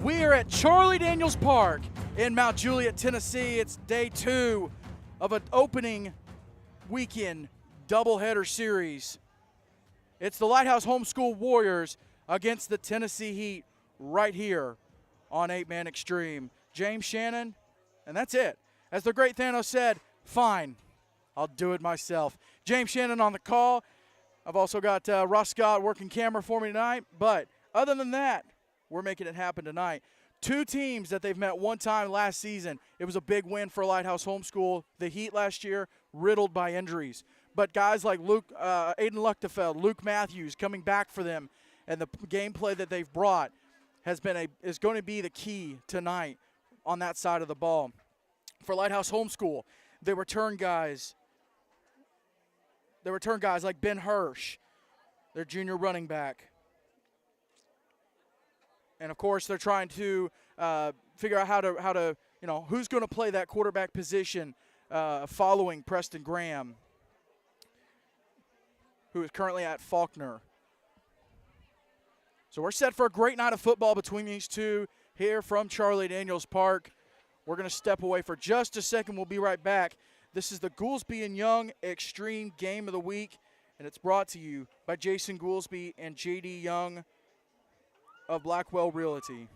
We are at Charlie Daniels Park in Mount Juliet, Tennessee. It's day 2 of an opening weekend doubleheader series. It's the Lighthouse Homeschool Warriors against the Tennessee Heat right here on 8-Man Extreme. James Shannon, and that's it. As the great Thanos said, fine, I'll do it myself. James Shannon on the call. I've also got Ross Scott working camera for me tonight. But other than that, we're making it happen tonight. 2 teams that they've met one time last season. It was a big win for Lighthouse Homeschool. The Heat last year, riddled by injuries. But guys like Aiden Luchtefeld, Luke Matthews coming back for them, and the gameplay that they've brought is going to be the key tonight on that side of the ball. For Lighthouse Homeschool, they return guys like Ben Hirsch, their junior running back. And of course, they're trying to figure out how to who's going to play that quarterback position following Preston Graham, who is currently at Faulkner. So we're set for a great night of football between these two here from Charlie Daniels Park. We're going to step away for just a second. We'll be right back. This is the Goolesby and Young Extreme Game of the Week, and it's brought to you by Jason Goolesby and J.D. Young of Blackwell Realty.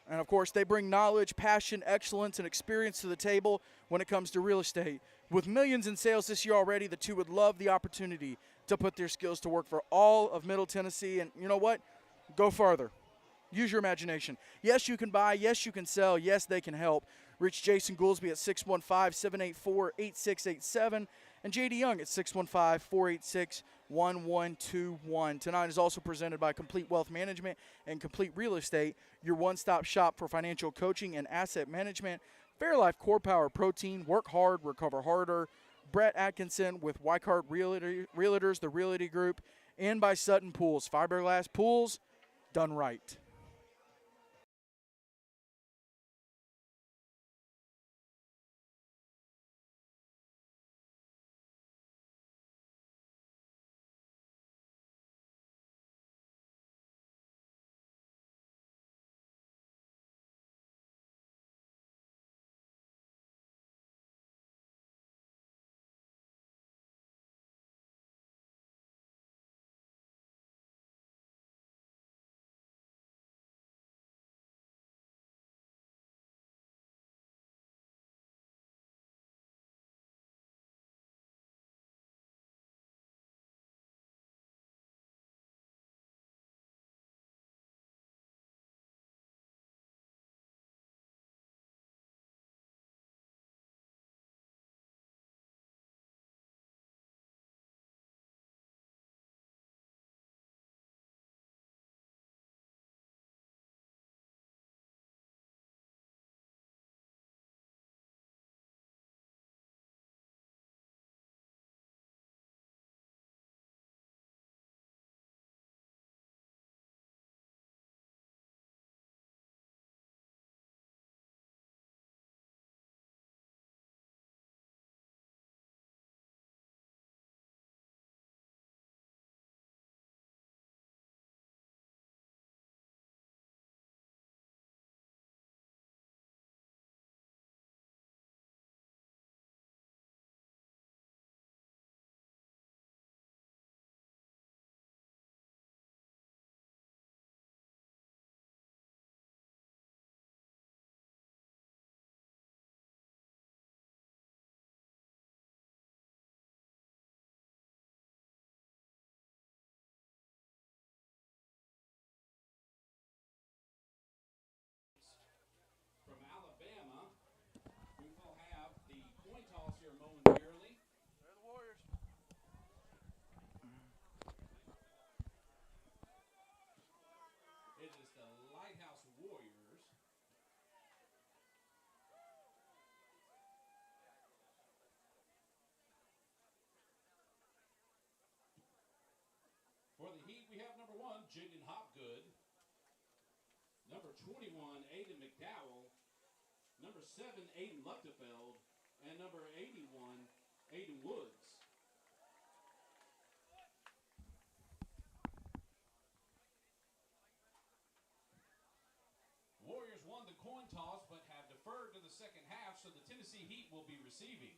And, of course, they bring knowledge, passion, excellence, and experience to the table when it comes to real estate. With millions in sales this year already, the two would love the opportunity to put their skills to work for all of Middle Tennessee. And you know what? Go farther. Use your imagination. Yes, you can buy. Yes, you can sell. Yes, they can help. Reach Jason Goolesby at 615-784-8687 and J.D. Young at 615-486-1121. Tonight is also presented by Complete Wealth Management and Complete Real Estate, your one-stop shop for financial coaching and asset management. Fairlife Core Power Protein, work hard, recover harder. Brett Atkinson with Wycart Realtors, the Realty Group, and by Sutton Pools, fiberglass pools done right. Momentarily. They're the Warriors. It is the Lighthouse Warriors. For the Heat, we have number 1, Jaden Hopgood. Number 21, Aiden McDowell. Number 7, Aiden Luchtefeld. And number 81, Aiden Woods. second half, so the Tennessee Heat will be receiving.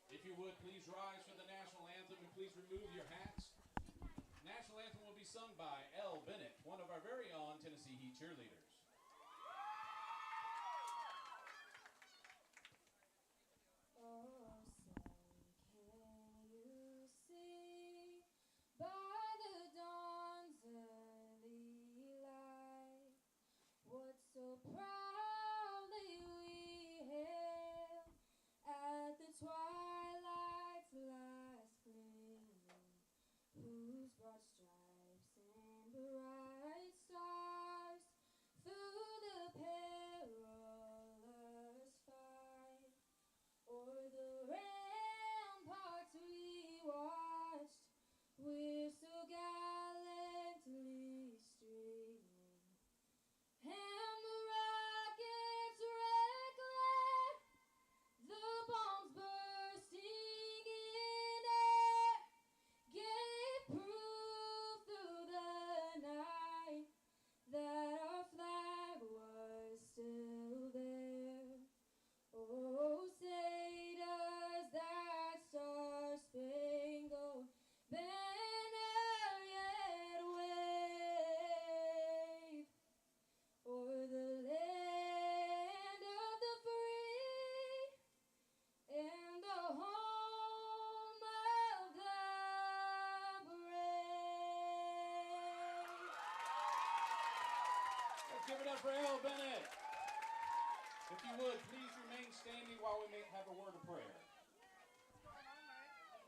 If you would, please rise for the national anthem and please remove your hats. National anthem will be sung by Elle Bennett, one of our very own Tennessee Heat cheerleaders. Oh, say, can you see by the dawn's early light what so proudly we hailed at the twilight's last gleaming, whose broad stripes and bright stars through the perilous fight o'er the ramparts we watched, we're so gallantly streaming, and the rocket's red glare, the bombs bursting in air, gave proof through the night that our flag was still there. Oh, say does that star-spangled banner yet wave o'er the land of the free and the home of the brave? Let's give it up for Elle Bennett. If you would, please remain standing while we may have a word of prayer.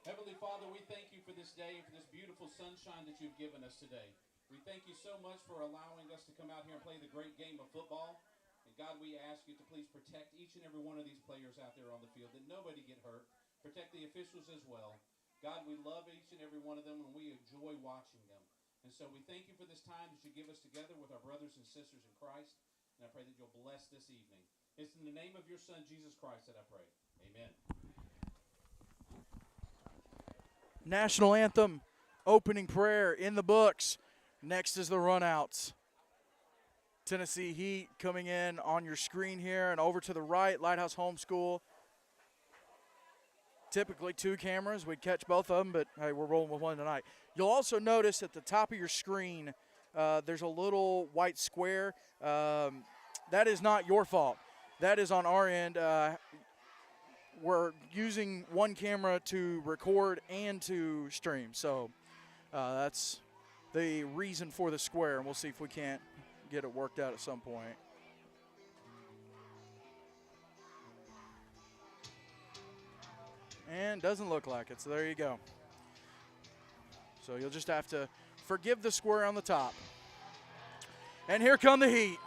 Heavenly Father, we thank you for this day and for this beautiful sunshine that you've given us today. We thank you so much for allowing us to come out here and play the great game of football. And God, we ask you to please protect each and every one of these players out there on the field, that nobody get hurt. Protect the officials as well. God, we love each and every one of them, and we enjoy watching them. And so we thank you for this time that you give us together with our brothers and sisters in Christ. And I pray that you'll bless this evening. It's in the name of your Son, Jesus Christ, that I pray. Amen. National anthem, opening prayer in the books. Next is the runouts. Tennessee Heat coming in on your screen here, and over to the right, Lighthouse Homeschool. Typically 2 cameras. We'd catch both of them, but hey, we're rolling with one tonight. You'll also notice at the top of your screen, there's a little white square. That is not your fault. That is on our end. We're using one camera to record and to stream, so that's the reason for the square, and we'll see if we can't get it worked out at some point. And doesn't look like it, so there you go. So you'll just have to forgive the square on the top. And here come the Heat.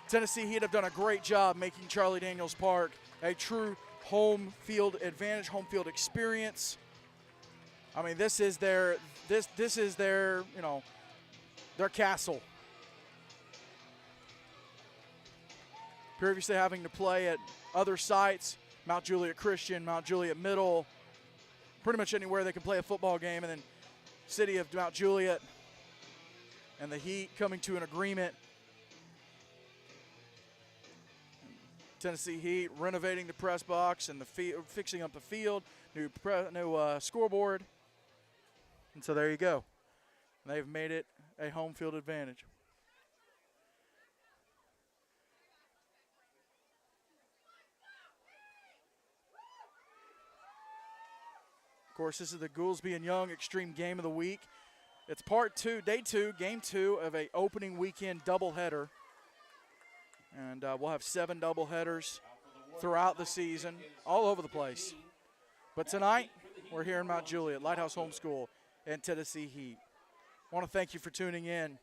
Tennessee Heat have done a great job making Charlie Daniels Park a true home field advantage, home field experience. I mean, this is their their castle. Previously having to play at other sites, Mount Juliet Christian, Mount Juliet Middle, pretty much anywhere they can play a football game, and then city of Mount Juliet and the Heat coming to an agreement. Tennessee Heat renovating the press box and fixing up the field, new scoreboard. And so there you go. They've made it a home field advantage. course, this is the Goolesby and Young Extreme Game of the Week. It's part 2, day 2, game 2 of a opening weekend doubleheader. And we'll have 7 doubleheaders throughout the season, all over the place. But tonight, we're here in Mount Juliet, Lighthouse Homeschool and Tennessee Heat. I want to thank you for tuning in.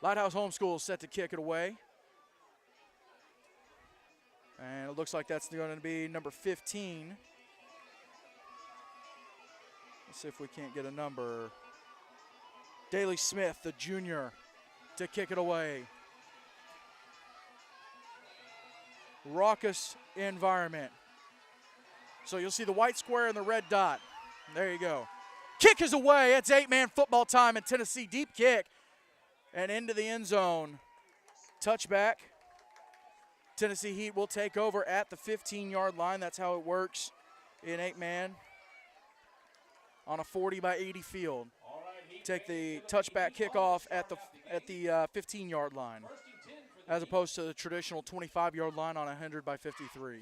Lighthouse Homeschool is set to kick it away. And it looks like that's going to be number 15. Let's see if we can't get a number. Daley Smith, the junior, to kick it away. Raucous environment. So you'll see the white square and the red dot. There you go. Kick is away. It's 8-man football time in Tennessee. Deep kick and into the end zone. Touchback. Tennessee Heat will take over at the 15-yard line. That's how it works in 8-man on a 40-by-80 field. Take the touchback kickoff at the 15-yard line, as opposed to the traditional 25-yard line on a 100-by-53.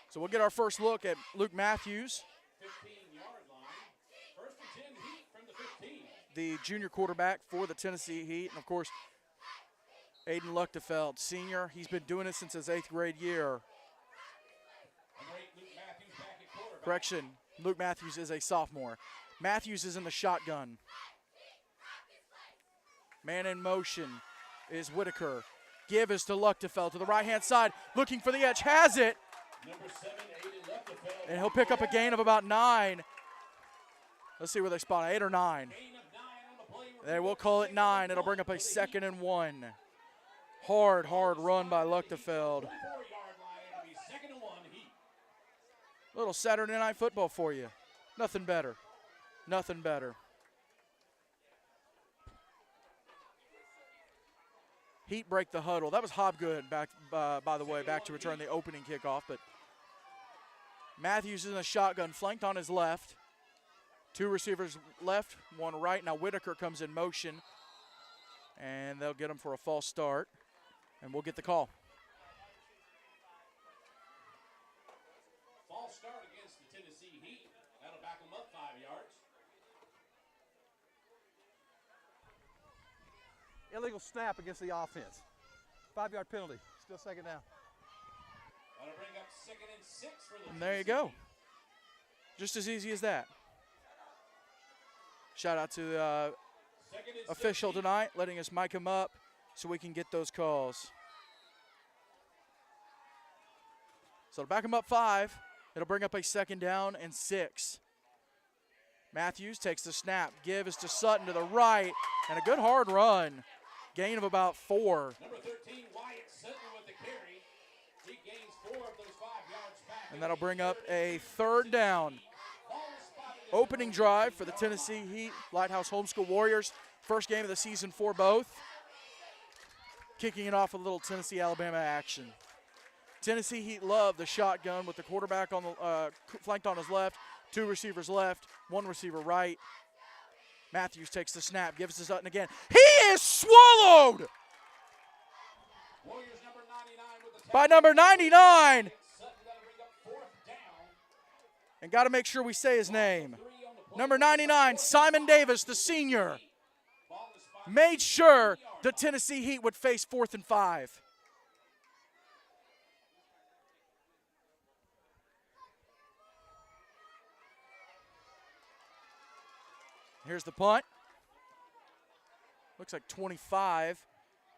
So we'll get our first look at Luke Matthews, the junior quarterback for the Tennessee Heat, and of course, Aiden Luchtefeld, senior. He's been doing it since his 8th grade year. Correction, Luke Matthews is a sophomore. Matthews is in the shotgun. Man in motion is Whitaker. Give is to Luchtefeld to the right-hand side, looking for the edge, has it. And he'll pick up a gain of about 9. Let's see where they spot, 8 or 9. They will call it 9. It'll bring up a 2nd and 1. Hard run by Luchtefeld. Little Saturday night football for you. Nothing better. Nothing better. Heat break the huddle. That was Hobgood back, by the way, back to return the opening kickoff. But Matthews is in a shotgun, flanked on his left. 2 receivers left, 1 right. Now Whitaker comes in motion, and they'll get him for a false start, and we'll get the call. False start against the Tennessee Heat. That'll back them up 5 yards. Illegal snap against the offense. 5-yard penalty. Still 2nd down. That'll bring up 2nd and 6 for the And there you go. Just as easy as that. Shout out to the official tonight, letting us mic him up so we can get those calls. So to back him up 5, it'll bring up a 2nd down and 6. Matthews takes the snap. Give is to Sutton to the right, and a good hard run. Gain of about 4. Number 13, Wyatt Sutton with the carry. He gains 4 of those 5 yards back. And that'll bring up a 3rd down. Opening drive for the Tennessee Heat, Lighthouse Homeschool Warriors. First game of the season for both. Kicking it off with a little Tennessee-Alabama action. Tennessee Heat love the shotgun with the quarterback on the flanked on his left, 2 receivers left, 1 receiver right. Matthews takes the snap, gives to Sutton again. He is swallowed Warriors number 99 with the by number 99. Sutton, that'll bring up 4th down. And got to make sure we say his name. Number 99, Simon Davis, the senior, made sure the Tennessee Heat would face 4th and 5. Here's the punt. Looks like 25.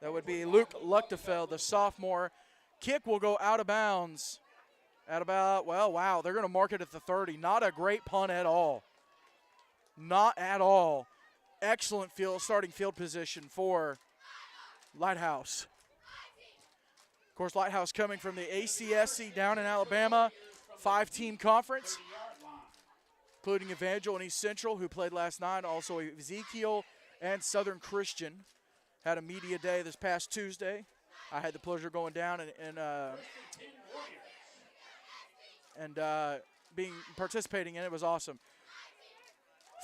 That would be Luke Luchtefeld, the sophomore. Kick will go out of bounds at about, well, wow, they're going to mark it at the 30. Not a great punt at all. Not at all. Excellent starting field position for Lighthouse. Of course, Lighthouse coming from the ACSC down in Alabama, 5-team conference, including Evangel and East Central, who played last night. Also Ezekiel and Southern Christian had a media day this past Tuesday. I had the pleasure of going down and participating in it. It was awesome.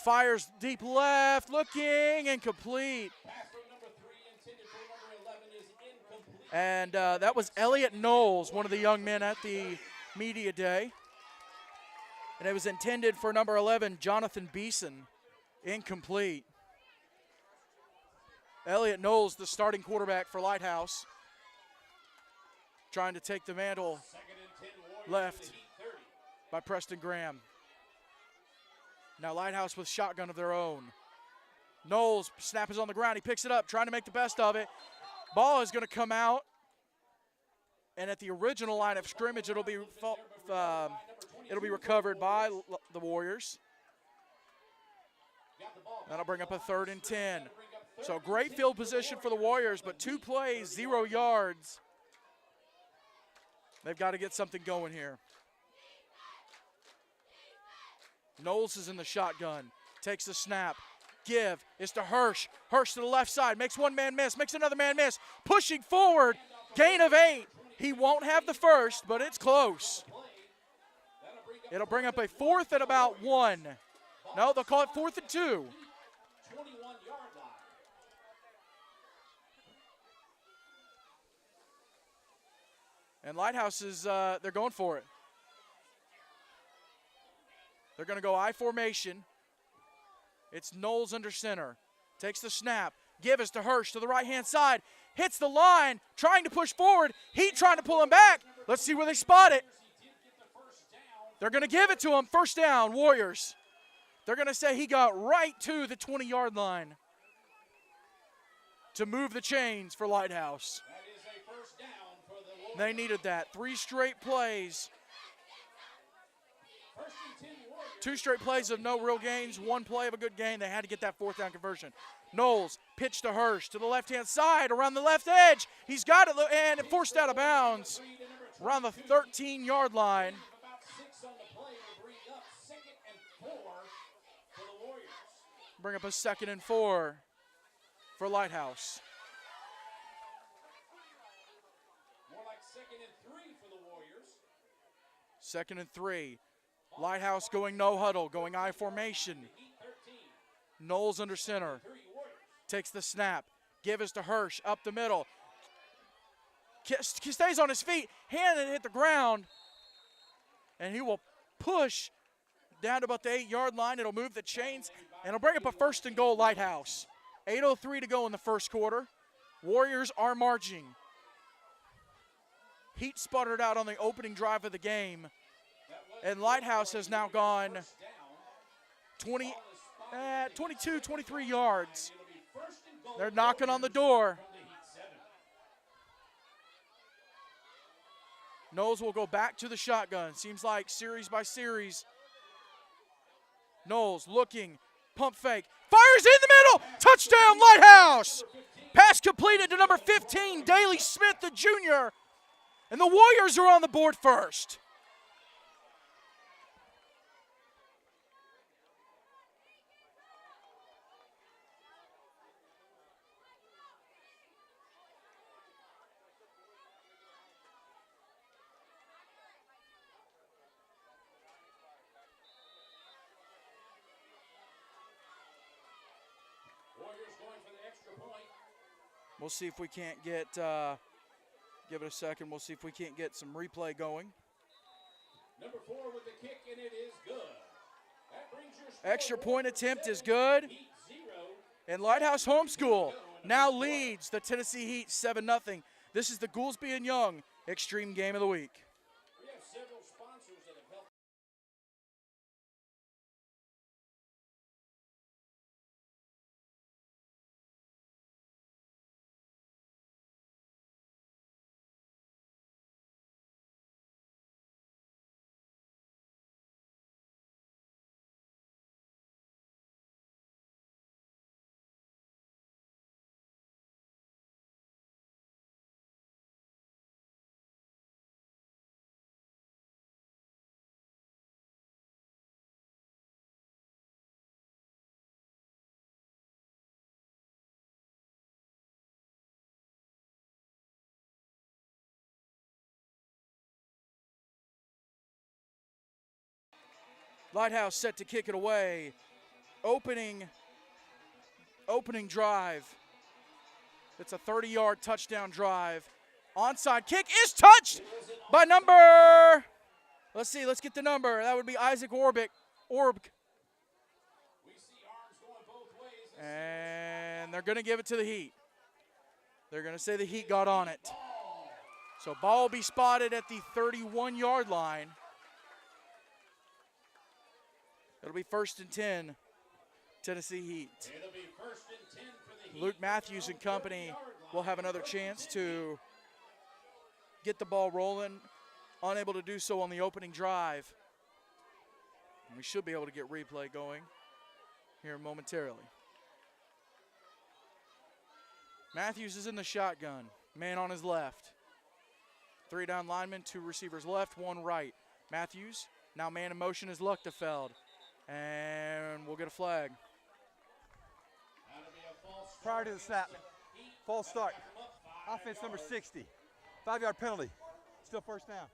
fires deep left, looking, incomplete. Pass from number 3 intended for number 11 is incomplete. And that was Elliot Knowles, one of the young men at the media day. And it was intended for number 11, Jonathan Beeson, incomplete. Elliot Knowles, the starting quarterback for Lighthouse, trying to take the mantle Second and 10 Warriors left to the Heat 30. by Preston Graham. Now Lighthouse with shotgun of their own. Knowles, snap is on the ground. He picks it up, trying to make the best of it. Ball is going to come out. And at the original line of scrimmage, it'll be recovered by the Warriors. That'll bring up a 3rd and 10. So great field position for the Warriors, but 2 plays, 0 yards. They've got to get something going here. Knowles is in the shotgun, takes the snap. Give is to Hirsch. Hirsch to the left side, makes one man miss, makes another man miss. Pushing forward, gain of 8. He won't have the first, but it's close. It'll bring up a 4th and about 1. No, they'll call it 4th and 2. 21-yard line. And Lighthouse is, they're going for it. They're going to go I formation. It's Knowles under center. Takes the snap. Give is to Hirsch to the right-hand side. Hits the line, trying to push forward. Heat trying to pull him back. Let's see where they spot it. They're going to give it to him. First down, Warriors. They're going to say he got right to the 20-yard line to move the chains for Lighthouse. That is a first down for the Warriors. They needed that. 3 straight plays. First and 10 Warriors. 2 straight plays of no real gains, 1 play of a good gain. They had to get that 4th down conversion. Knowles pitch to Hirsch to the left-hand side around the left edge. He's got it and it forced out of bounds around the 13-yard line. About 6 on the play will bring up 2nd and 4 for the Warriors. Bring up a 2nd and 4 for Lighthouse. More like 2nd and 3 for the Warriors. 2nd and 3. Lighthouse going no huddle, going I formation. Heat 13. Knowles under center. 3 Warriors. Takes the snap. Give is to Hirsch up the middle. Stays on his feet. Hand it hit the ground. And he will push down to about the 8-yard line. It'll move the chains. And it'll bring up a 1st and goal Lighthouse. 8:03 to go in the first quarter. Warriors are marching. Heat sputtered out on the opening drive of the game. And Lighthouse has now gone 22, 23 yards. They're knocking on the door. Knowles will go back to the shotgun. Seems like series by series. Knowles looking, pump fake, fires in the middle, touchdown Lighthouse! Pass completed to number 15, Daley Smith, the junior. And the Warriors are on the board first. We'll see if we can't get, give it a second, we'll see if we can't get some replay going. Number 4 with the kick, and it is good. That brings your score Extra point attempt is good. Heat 0. And Lighthouse Homeschool now leads the Tennessee Heat 7-0. This is the Goolesby and Young Extreme Game of the Week. We have several sponsors that have helped. Lighthouse set to kick it away. opening drive. It's a 30-yard touchdown drive. Onside kick is touched by number, let's see, let's get the number. That would be Isaac Orb. And they're going to give it to the Heat. They're going to say the Heat got on it. So ball will be spotted at the 31-yard line. It'll be 1st and 10, Tennessee Heat. It'll be 1st and 10 for the Heat. Luke Matthews and company will have another chance to get the ball rolling. Unable to do so on the opening drive. And we should be able to get replay going here momentarily. Matthews is in the shotgun. Man on his left. 3 down linemen, 2 receivers left, 1 right. Matthews, now man in motion is Luchtefeld. And we'll get a flag. Prior to the snap, false start. Offense number 60. 5-yard penalty. Still first down.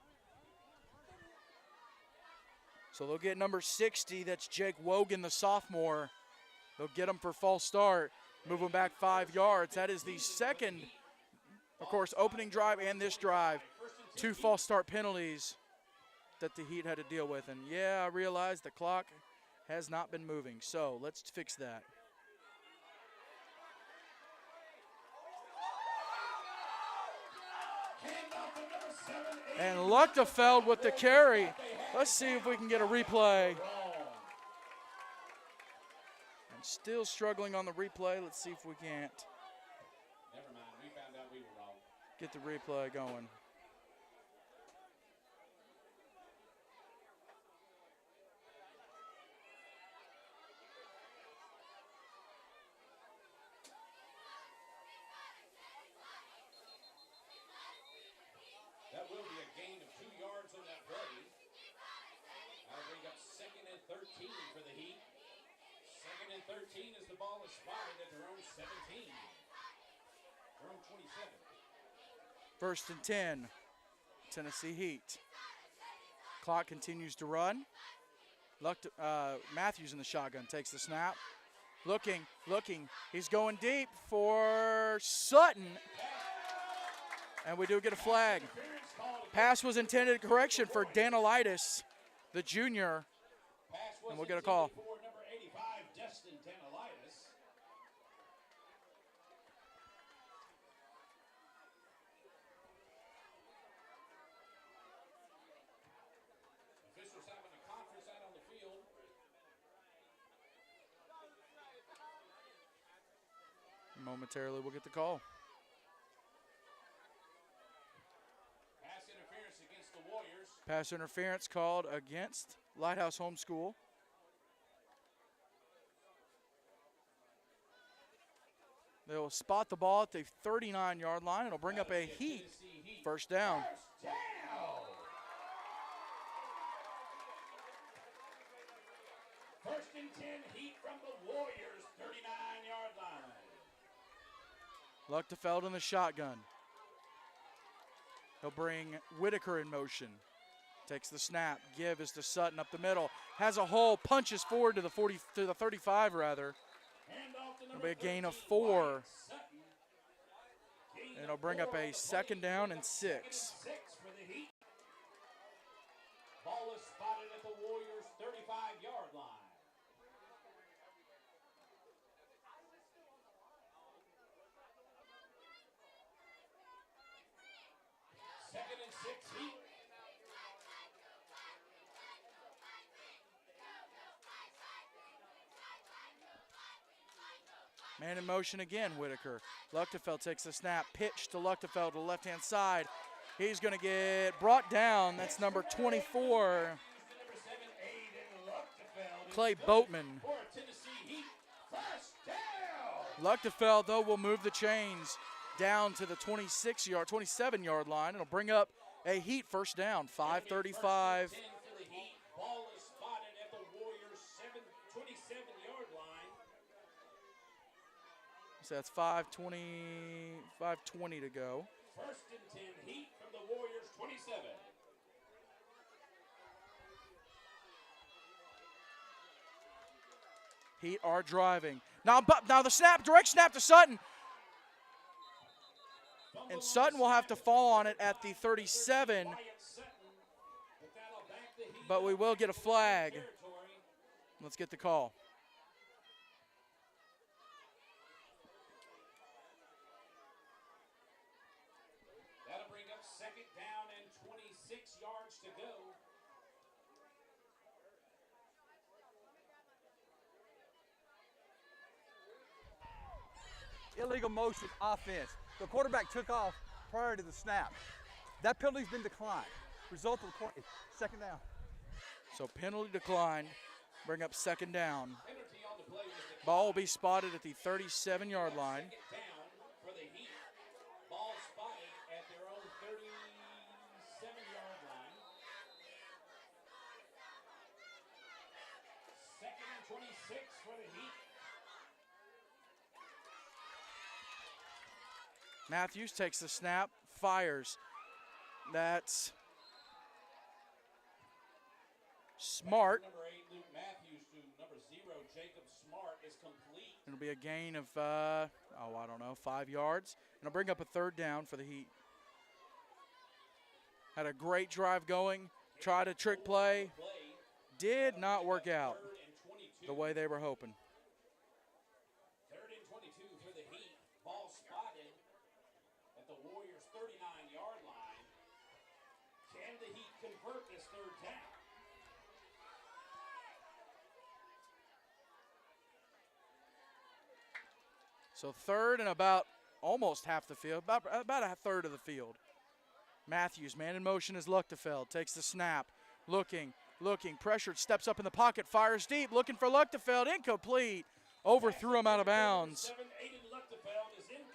So they'll get number 60. That's Jake Wogan, the sophomore. They'll get him for false start. Move him back 5 yards. That is the second, of course, opening drive and this drive. 2 false start penalties that the Heat had to deal with. And yeah, I realize the clock has not been moving. So let's fix that. And Luchtefeld with the carry. Let's see if we can get a replay. And still struggling on the replay. Let's see if we can't Never mind, we found out we were wrong. get the replay going. That will be a gain of 2 yards on that play. That'll bring up 2nd and 13 for the Heat. 2nd and 13 as the ball is spotted at their own 17. Their own 27. 1st and 10, Tennessee Heat. Clock continues to run. Matthews in the shotgun takes the snap. Looking. He's going deep for Sutton. And we do get a flag. Pass was intended, correction, for Danilitis, the junior. And we'll get a call. For number 85, Destin Danilitis. Officials having a conference out on the field. Momentarily, we'll get the call. Pass interference against the Warriors. Pass interference called against Lighthouse Homeschool. They'll spot the ball at the 39-yard line. It'll bring up a Heat first down. First down. First and 10, Heat from the Warriors, 39-yard line. Luchtefeld in the shotgun. He'll bring Whitaker in motion. Takes the snap. Give is to Sutton up the middle. Has a hole. Punches forward to the 35 rather. It'll be a gain of 4. And it'll bring up a 2nd down and 6. Ball is spotted at the Warriors' 35-yard line. Second and 6, Heat. Man in motion again, Whitaker. Luchtefeld takes the snap. Pitch to Luchtefeld to the left-hand side. He's going to get brought down. That's number 24, Clay Boatman. Luchtefeld, though, will move the chains down to the 27-yard line. It'll bring up a Heat first down, 5:35. Ball is spotted at the Warriors' 27-yard line. So that's 5:20 to go. First and 10, Heat from the Warriors' 27. Heat are driving. Now the snap, direct snap to Sutton. And Sutton will have to fall on it at the 37. But we will get a flag. Let's get the call. That'll bring up second down and 26 yards to go. Illegal motion offense. The quarterback took off prior to the snap. That penalty's been declined. Result of the play, second down. So penalty declined, bring up second down. Penalty on the play was declined. Ball will be spotted at the 37-yard line. Second down for the Heat. Ball spotted at their own 37-yard line. Second and 26 for the Heat. Matthews takes the snap, fires. That's Smart. Number 8, Luke Matthews, to number 0, Jacob Smart, is complete. It'll be a gain of, 5 yards. And it'll bring up a third down for the Heat. Had a great drive going, tried a trick play. Did not work out the way they were hoping. Third and 22 for the Heat. Ball spotted at the Warriors' 39-yard line. Can the Heat convert this third down? So third and about almost half the field, about a third of the field. Matthews, man in motion is Luchtefeld, takes the snap, looking, pressured, steps up in the pocket, fires deep, looking for Luchtefeld, incomplete, overthrew him out of bounds.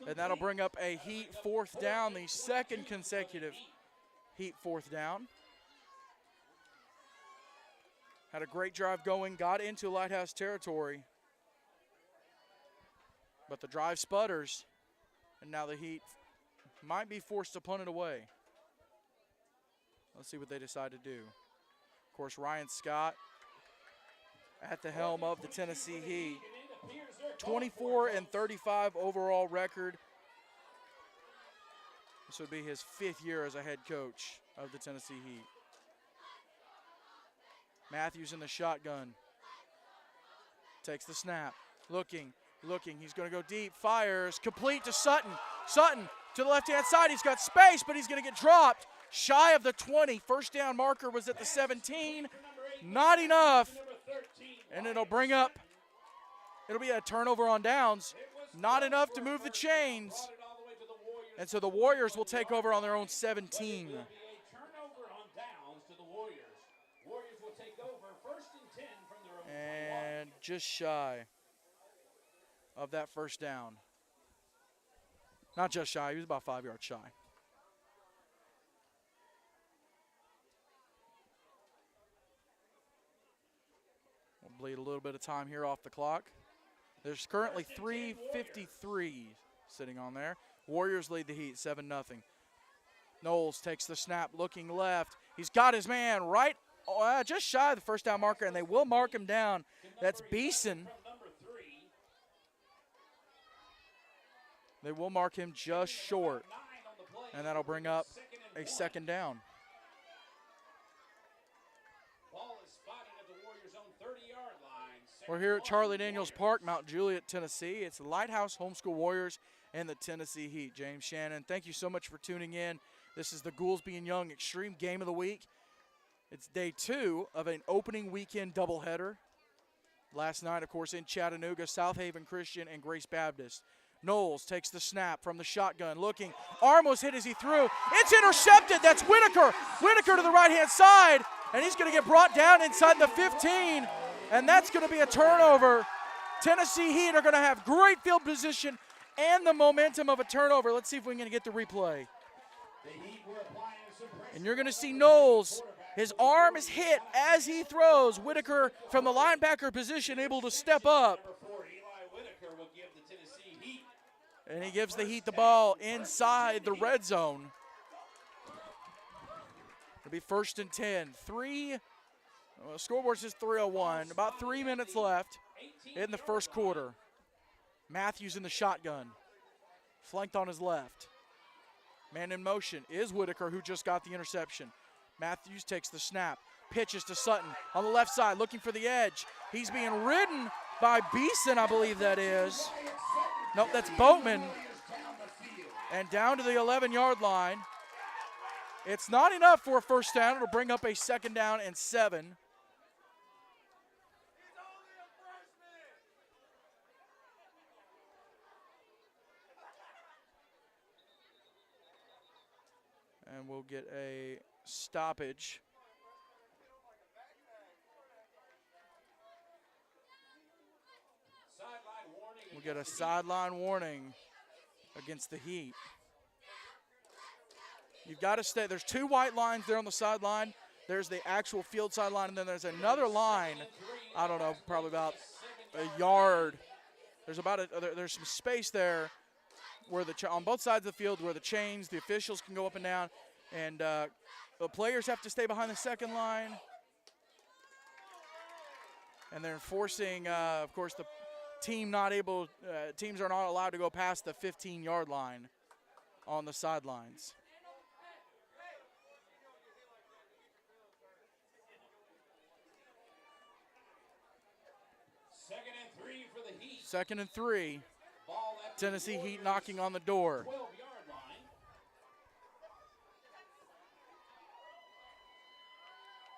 And that'll bring up a Heat fourth down, the second consecutive Heat fourth down. Had a great drive going, got into Lighthouse territory. But the drive sputters, and now the Heat might be forced to punt it away. Let's see what they decide to do. Of course, Ryan Scott at the helm of the Tennessee Heat. 24-35 overall record. This would be his 5th year as a head coach of the Tennessee Heat. Matthews in the shotgun. Takes the snap, looking, he's going to go deep, fires, complete to Sutton. Sutton to the left-hand side, he's got space, but he's going to get dropped. Shy of the 20, first down marker was at the 17. Not enough, and it'll be a turnover on downs. Not enough to move the chains. And so the Warriors will take over on their own 17. And just shy of that first down. Not just shy, he was about 5 yards shy. We'll bleed a little bit of time here off the clock. There's currently 3:53 sitting on there. Warriors lead the Heat 7-0. Knowles takes the snap, looking left. He's got his man right just shy of the first down marker, and they will mark him down. That's Beeson. They will mark him just short, and that'll bring up a second down. We're here at Charlie Daniels Park, Mount Juliet, Tennessee. It's the Lighthouse Homeschool Warriors and the Tennessee Heat. James Shannon, thank you so much for tuning in. This is the Goolesby and Young Extreme Game of the Week. It's day 2 of an opening weekend doubleheader. Last night, of course, in Chattanooga, South Haven Christian and Grace Baptist. Knowles takes the snap from the shotgun, looking. Arm was hit as he threw. It's intercepted. That's Whitaker. Whitaker to the right-hand side, and he's going to get brought down inside the 15, and that's going to be a turnover. Tennessee Heat are going to have great field position and the momentum of a turnover. Let's see if we can get the replay. And you're going to see Knowles. His arm is hit as he throws. Whitaker from the linebacker position able to step up. And he gives the Heat the ball inside the red zone. It'll be 1st and 10. Well, scoreboard says 3:01. About 3 minutes left in the first quarter. Matthews in the shotgun. Flanked on his left. Man in motion is Whitaker, who just got the interception. Matthews takes the snap. Pitches to Sutton on the left side, looking for the edge. He's being ridden by Beeson, I believe that is. Nope, that's Boatman. And down to the 11-yard line. It's not enough for a first down. It'll bring up a 2nd down and 7. And we'll get a stoppage. We'll get a sideline warning against the Heat. You've got to stay. There's 2 white lines there on the sideline. There's the actual field sideline, and then there's another line, I don't know, probably about a yard. There's some space there where on both sides of the field where the chains, the officials can go up and down, and the players have to stay behind the second line. And they're enforcing, of course, the teams are not allowed to go past the 15-yard line on the sidelines. Second and 3. Tennessee Heat knocking on the door.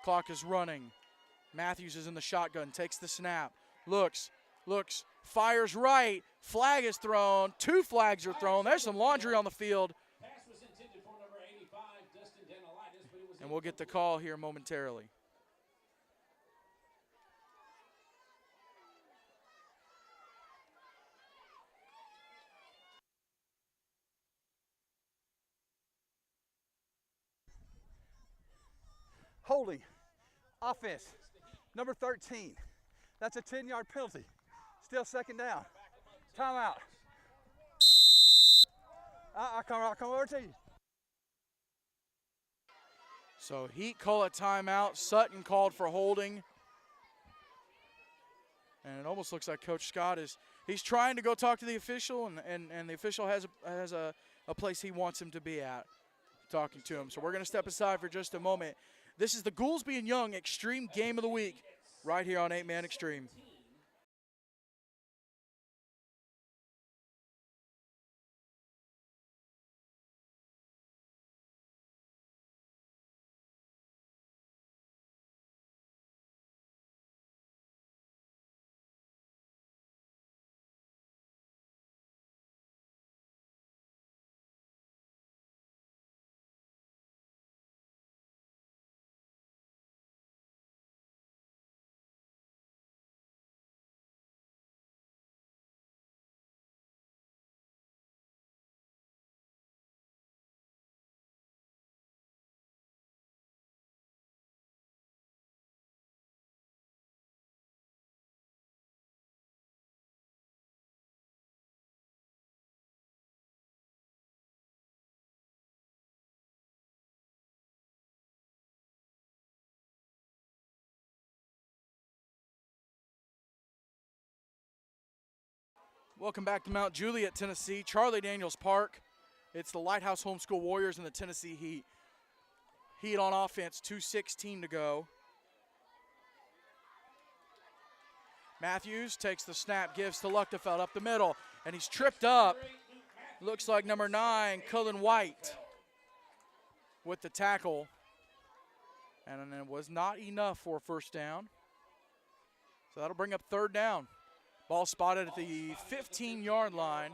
Clock is running. Matthews is in the shotgun, takes the snap, looks, fires right, flag is thrown, 2 flags are thrown. There's some laundry on the field. And we'll get the call here momentarily. Holding, offense, number 13. That's a 10-yard penalty. Still 2nd down. Timeout. I'll come over to you. So Heat call a timeout. Sutton called for holding. And it almost looks like Coach Scott he's trying to go talk to the official, and the official has a place he wants him to be at, talking to him. So we're going to step aside for just a moment. This is the Goolesby and Young Extreme Game of the Week right here on 8-Man Extreme. Welcome back to Mount Juliet, Tennessee, Charlie Daniels Park. It's the Lighthouse Homeschool Warriors and the Tennessee Heat. Heat on offense, 2:16 to go. Matthews takes the snap, gives to Luchtefeld up the middle, and he's tripped up. Looks like number 9, Cullen White, with the tackle. And it was not enough for a first down. So that'll bring up 3rd down. Ball spotted at the 15-yard line.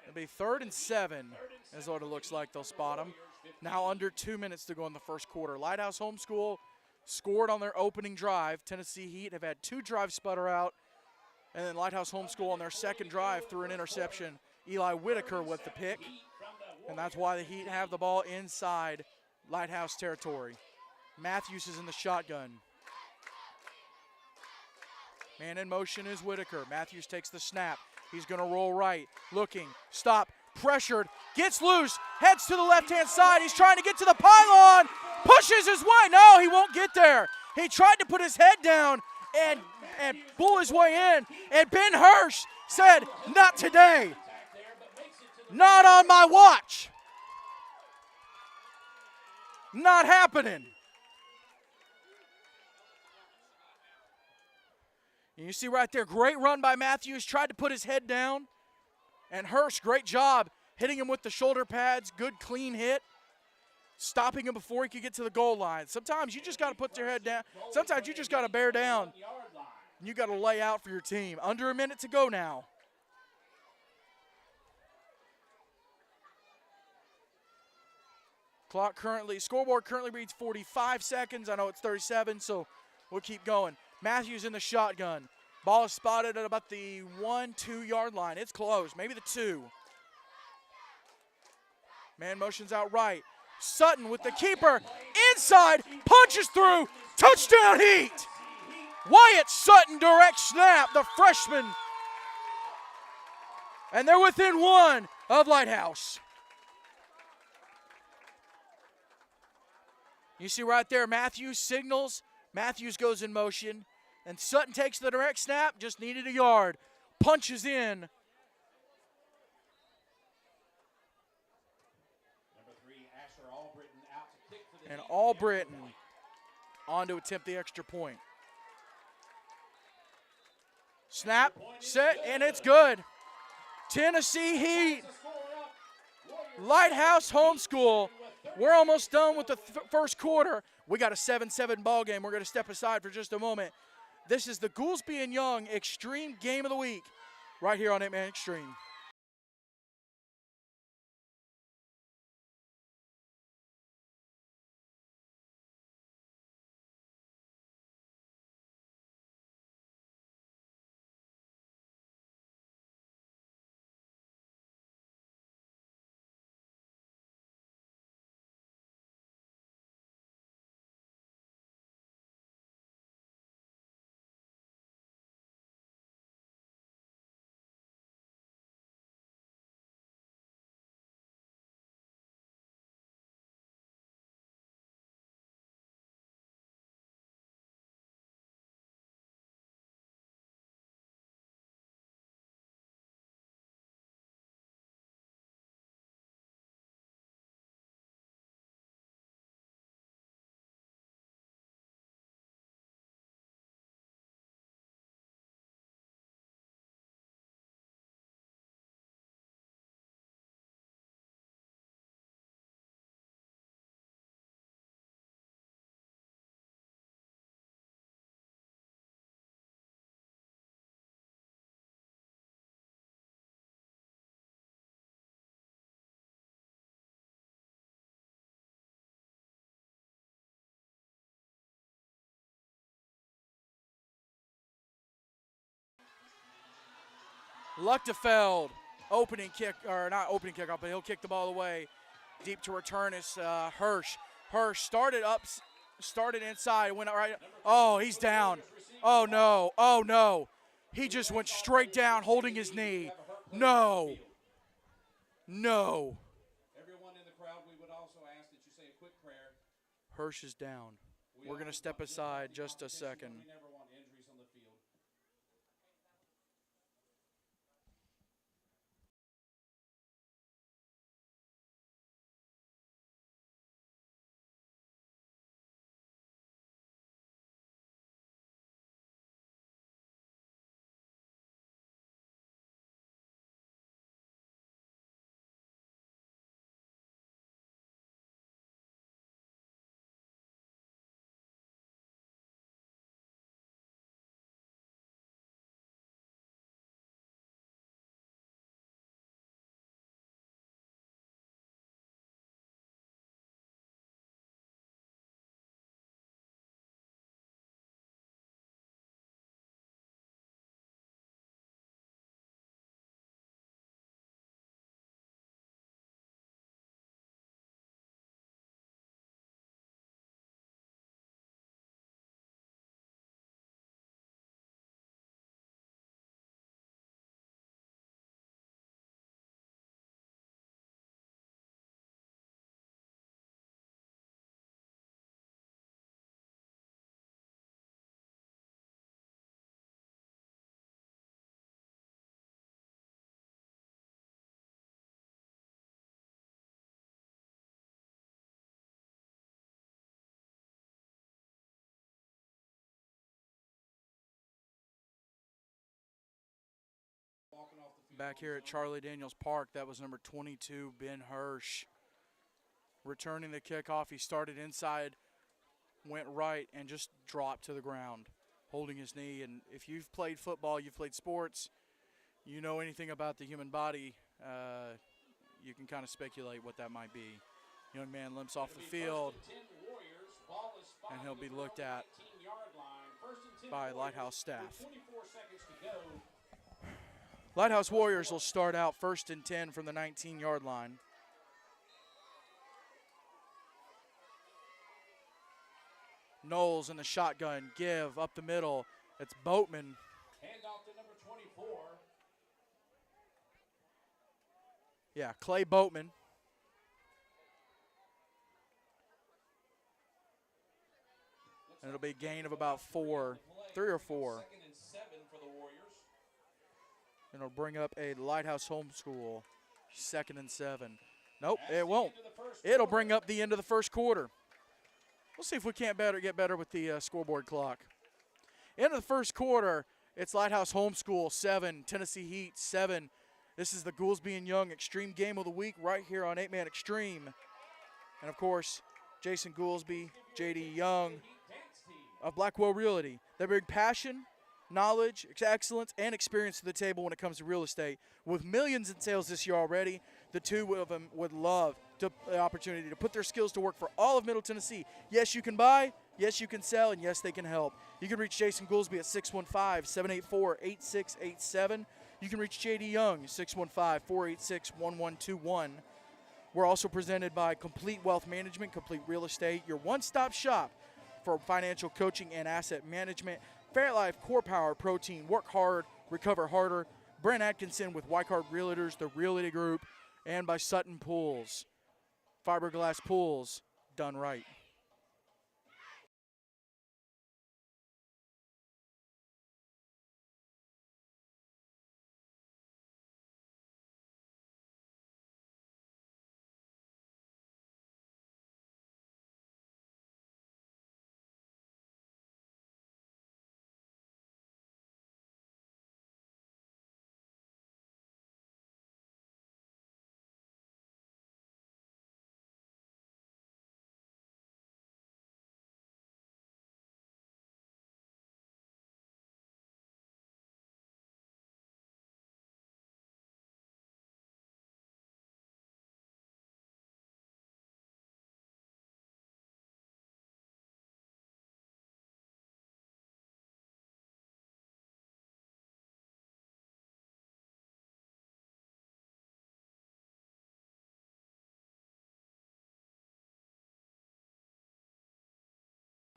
It'll be 3rd and 7 is what it looks like they'll spot him. Now under 2 minutes to go in the first quarter. Lighthouse Homeschool scored on their opening drive. Tennessee Heat have had 2 drives sputter out. And then Lighthouse Homeschool on their second drive threw an interception. Eli Whitaker with the pick. And that's why the Heat have the ball inside Lighthouse territory. Matthews is in the shotgun. Man in motion is Whitaker. Matthews takes the snap. He's going to roll right. Looking. Stop. Pressured. Gets loose. Heads to the left-hand side. He's trying to get to the pylon. pushes his way. No, he won't get there. He tried to put his head down and pull his way in. And Ben Hirsch said, not today. Not on my watch. Not happening. And you see right there, great run by Matthews. Tried to put his head down. And Hirsch, great job hitting him with the shoulder pads. Good, clean hit. Stopping him before he could get to the goal line. Sometimes you just got to put your head down. Sometimes you just got to bear down. And you got to lay out for your team. Under a minute to go now. Scoreboard currently reads 45 seconds. I know it's 37, so we'll keep going. Matthews in the shotgun. Ball is spotted at about the 1-2 yard line. It's close, maybe the 2. Man motions out right. Sutton with the keeper inside, punches through, touchdown Heat. Wyatt Sutton direct snap, the freshman. And they're within 1 of Lighthouse. You see right there, Matthews signals. Matthews goes in motion. And Sutton takes the direct snap, just needed a yard. Punches in. Number 3, Asher Albritton out to kick for the And Heat. Albritton on to attempt the extra point. Snap, set, and it's good. Tennessee Heat. Lighthouse homeschool. We're almost done with the first quarter. We got a 7-7 ball game. We're going to step aside for just a moment. This is the Goolesby and Young Extreme Game of the Week right here on 8-Man Extreme. Luchtefeld, opening kick, or not opening kickoff, but he'll kick the ball away. Deep to return is Hirsch. Hirsch started inside, went right. Oh, he's down. Oh, no. Oh, no. He just went straight down, holding his knee. No. No. Everyone in the crowd, we would also ask that you say a quick prayer. Hirsch is down. We're going to step aside just a second. We never Back here at Charlie Daniels Park, that was number 22, Ben Hirsch. Returning the kickoff, he started inside, went right, and just dropped to the ground, holding his knee. And if you've played football, you've played sports, you know anything about the human body, you can kind of speculate what that might be. Young man limps off the field, and he'll be looked at by Lighthouse staff. Lighthouse Warriors will start out 1st and 10 from the 19-yard line. Knowles in the shotgun, give up the middle. It's Boatman. Handoff to number 24. Yeah, Clay Boatman. And it'll be a gain of about 3 or 4. 2nd and 7 for the Warriors. And it'll bring up a Lighthouse homeschool, 2nd and 7. Nope, it won't. It'll bring up the end of the first quarter. We'll see if we can't get better with the scoreboard clock. End of the first quarter, it's Lighthouse homeschool 7, Tennessee Heat 7. This is the Goolesby and Young Extreme Game of the Week right here on 8-Man Extreme. And, of course, Jason Goolesby, J.D. Young of Blackwell Realty. They bring passion, knowledge, excellence, and experience to the table when it comes to real estate. With millions in sales this year already, the two of them would love the opportunity to put their skills to work for all of Middle Tennessee. Yes, you can buy, yes, you can sell, and yes, they can help. You can reach Jason Goolesby at 615-784-8687. You can reach J.D. Young, 615-486-1121. We're also presented by Complete Wealth Management, Complete Real Estate, your one-stop shop for financial coaching and asset management. Fairlife, Core Power, Protein, Work Hard, Recover Harder. Brent Atkinson with Wycard Realtors, the Realty Group, and by Sutton Pools. Fiberglass pools done right.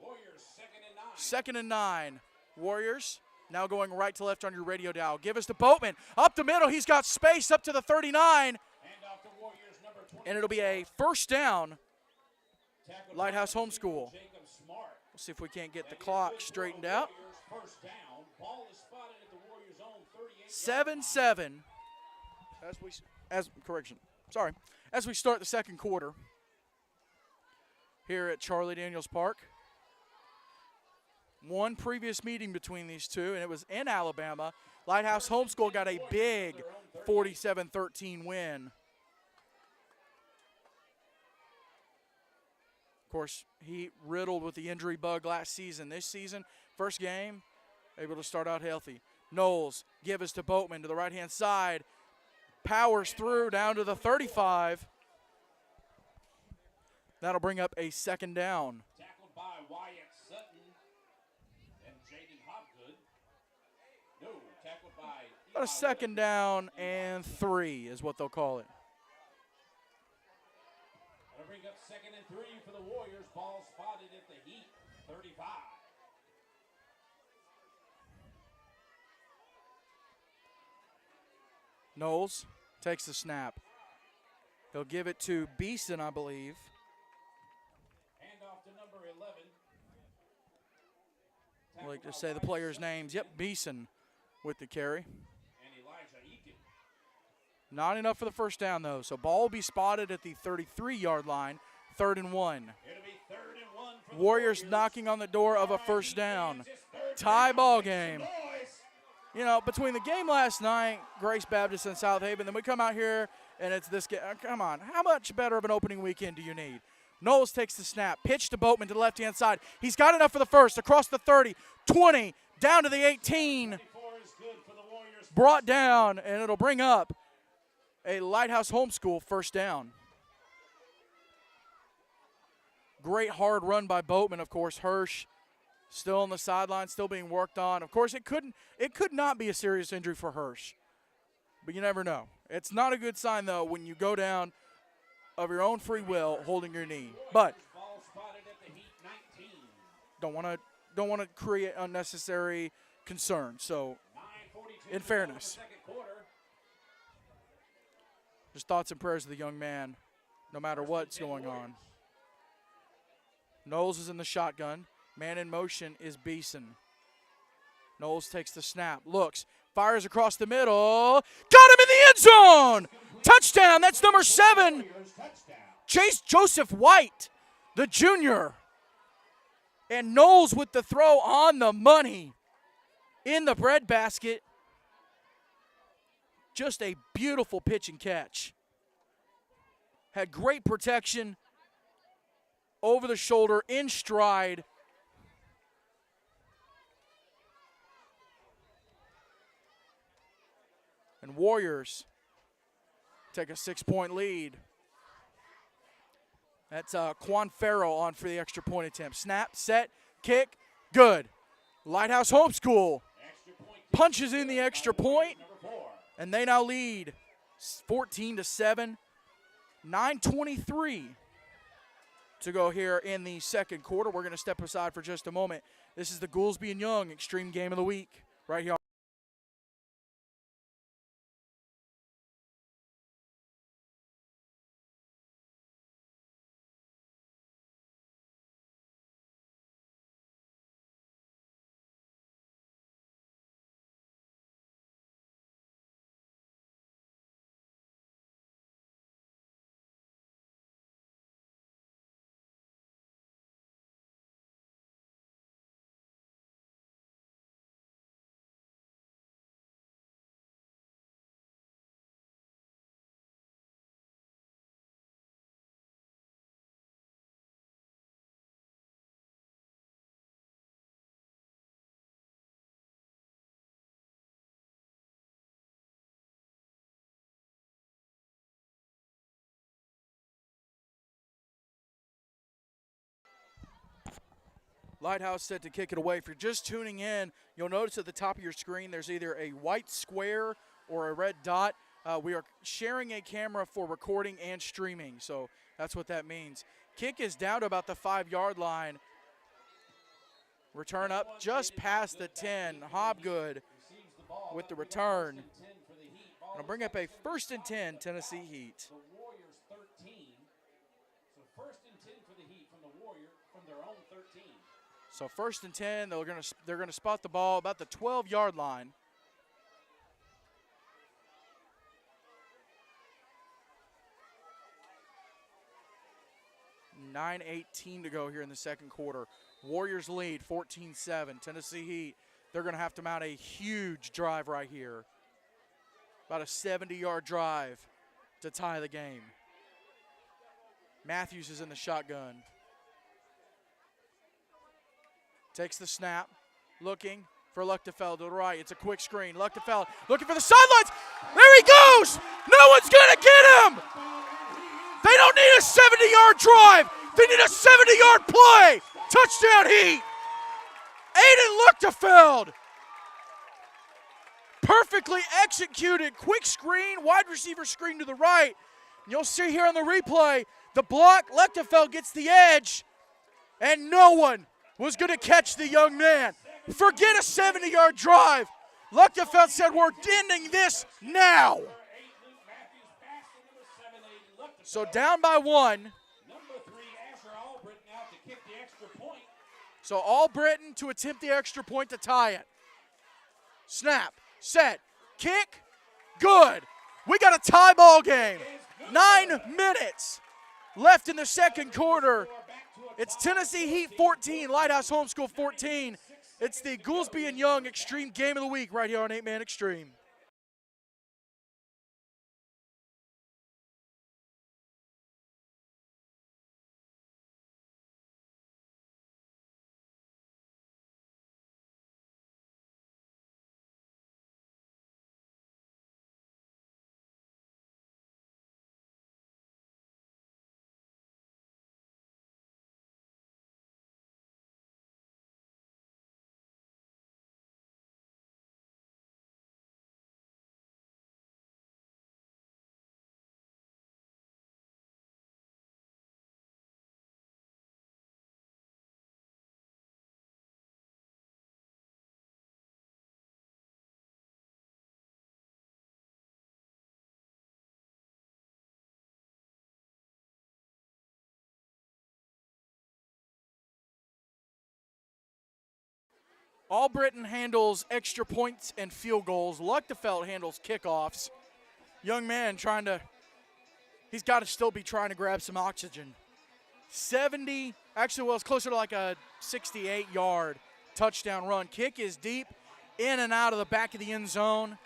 Warriors 2nd and 9. 2nd and 9. Warriors now going right to left on your radio dial. Give us to Boatman. Up the middle. He's got space up to the 39. Handoff to Warriors number 20. And it'll be a first down. Tackled Lighthouse by homeschool. Jacob Smart. We'll see if we can't get the And clock good for straightened the out. Warriors, first down. Ball is spotted at the Warriors' own 38. 7-7. As we start the second quarter here at Charlie Daniels Park. One previous meeting between these two, and it was in Alabama. Lighthouse Homeschool got a big 47-13 win. Of course, he riddled with the injury bug last season. This season, first game, able to start out healthy. Knowles, give us to Boatman to the right-hand side. Powers through down to the 35. That'll bring up a second down. Tackled by Wyatt Sutton and Jaden Hopgood. No, tackled by About a second down and 3 is what they'll call it. That'll bring up 2nd and 3 for the Warriors. Ball spotted at the Heat, 35. Knowles takes the snap. He'll give it to Beeson, I believe. Handoff to number 11. I like to say the players' names. Yep, Beeson with the carry. And Elijah Eakin. Not enough for the first down, though. So ball will be spotted at the 33-yard line, 3rd and 1. It'll be 3rd and 1 for the Warriors knocking on the door of a first down. Tie ball game. You know, between the game last night, Grace Baptist and South Haven, then we come out here and it's this game. Come on, how much better of an opening weekend do you need? Knowles takes the snap, pitch to Boatman to the left-hand side. He's got enough for the first, across the 30, 20, down to the 18. Brought down, and it'll bring up a Lighthouse Homeschool first down. Great hard run by Boatman, of course. Hirsch still on the sideline, still being worked on. Of course, it could not be a serious injury for Hirsch, but you never know. It's not a good sign, though, when you go down of your own free will holding your knee. But don't want to create unnecessary concern. So, in fairness, just thoughts and prayers of the young man, no matter what's going on. Knowles is in the shotgun. Man in motion is Beeson. Knowles takes the snap, looks, fires across the middle. Got him in the end zone! Touchdown, that's number 7. Chase Joseph White, the junior. And Knowles with the throw on the money in the breadbasket. Just a beautiful pitch and catch. Had great protection over the shoulder, in stride. And Warriors take a 6-point lead. That's Quan Farrell on for the extra point attempt. Snap, set, kick, good. Lighthouse Homeschool punches in the extra point, and they now lead 14-7. 9:23 to go here in the second quarter. We're going to step aside for just a moment. This is the Goolesby and Young Extreme Game of the Week right here. Lighthouse set to kick it away. If you're just tuning in, you'll notice at the top of your screen there's either a white square or a red dot. We are sharing a camera for recording and streaming, so that's what that means. Kick is down to about the 5-yard line. Return up just past the 10. Hobgood with the return. I'll bring up a 1st and 10 Tennessee Heat. The Warriors 13. So 1st and 10 for the Heat from the Warrior from their own 13. So 1st and 10, they're gonna spot the ball about the 12-yard line. $9:18 to go here in the second quarter. Warriors lead 14-7. Tennessee Heat, they're gonna have to mount a huge drive right here. About a 70-yard drive to tie the game. Matthews is in the shotgun. Takes the snap, looking for Luchtefeld to the right. It's a quick screen. Luchtefeld looking for the sidelines. There he goes. No one's going to get him. They don't need a 70-yard drive. They need a 70-yard play. Touchdown Heat. Aiden Luchtefeld. Perfectly executed. Quick screen, wide receiver screen to the right. And you'll see here on the replay, the block, Luchtefeld gets the edge, and no one was going to catch the young man. Forget a 70-yard drive. Luchtefeld said, we're ending this now. So down by 1. Number 3, Asher Albritton out to kick the extra point. So Albritton to attempt the extra point to tie it. Snap, set, kick, good. We got a tie ball game. 9 minutes left in the second quarter. It's Tennessee Heat 14, Lighthouse Homeschool 14. It's the Goolesby and Young Extreme Game of the Week right here on 8-Man Extreme. Albritton handles extra points and field goals. Luchtefeld handles kickoffs. Young man he's got to still be trying to grab some oxygen. 70, actually, well, it's closer to like a 68-yard touchdown run. Kick is deep, in and out of the back of the end zone,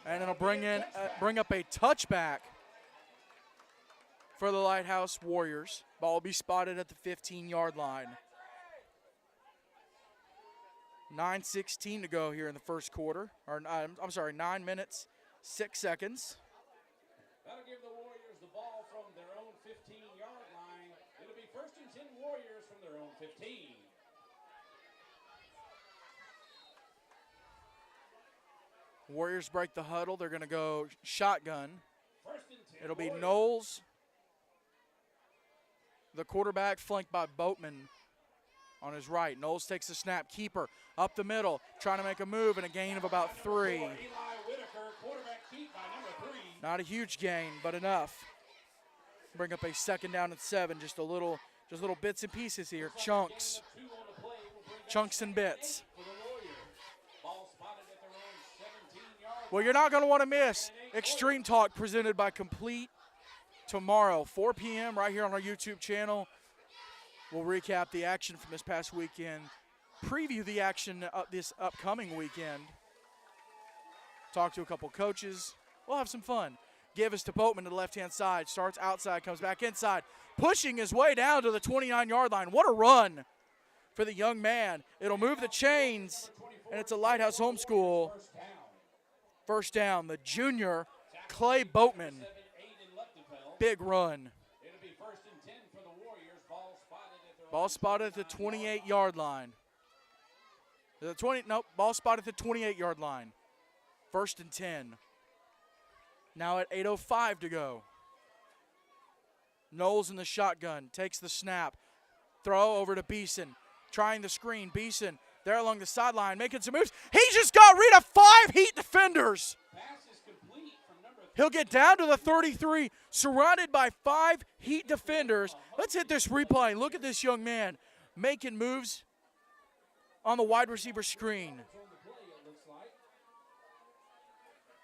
and it'll bring up a touchback for the Lighthouse Warriors. Ball will be spotted at the 15-yard line. 9:16 to go here in the first quarter. I'm sorry, 9 minutes, 6 seconds. That'll give the Warriors the ball from their own 15-yard line. It'll be 1st and 10 Warriors from their own 15. Warriors break the huddle. They're going to go shotgun. 1st and 10 It'll be Warriors. Knowles, the quarterback, flanked by Boatman on his right. Knowles takes the snap. Keeper up the middle, trying to make a move, and a gain of about 3. Eli Whitaker, quarterback keep by number 3. Not a huge gain, but enough. Bring up a 2nd down and 7. Just little bits and pieces here. Chunks. Chunks and bits. Well, you're not going to want to miss Extreme Talk presented by Complete tomorrow, 4 p.m. right here on our YouTube channel. We'll recap the action from this past weekend, preview the action this upcoming weekend, talk to a couple coaches. We'll have some fun. Give us to Boatman to the left-hand side. Starts outside, comes back inside, pushing his way down to the 29-yard line. What a run for the young man. It'll move the chains, and it's a Lighthouse homeschool. First down, the junior, Clay Boatman. Big run. It'll be 1st and 10 for the Warriors. Ball spotted at the 28-yard line. Ball spotted at the 28-yard line. 1st and 10. Now at 8:05 to go. Knowles in the shotgun, takes the snap. Throw over to Beeson, trying the screen. Beeson there along the sideline, making some moves. He just got rid of 5 Heat defenders. Pass is complete from number 3. He'll get down to the 33, surrounded by 5 Heat defenders. Let's hit this replay. Look at this young man making moves on the wide receiver screen.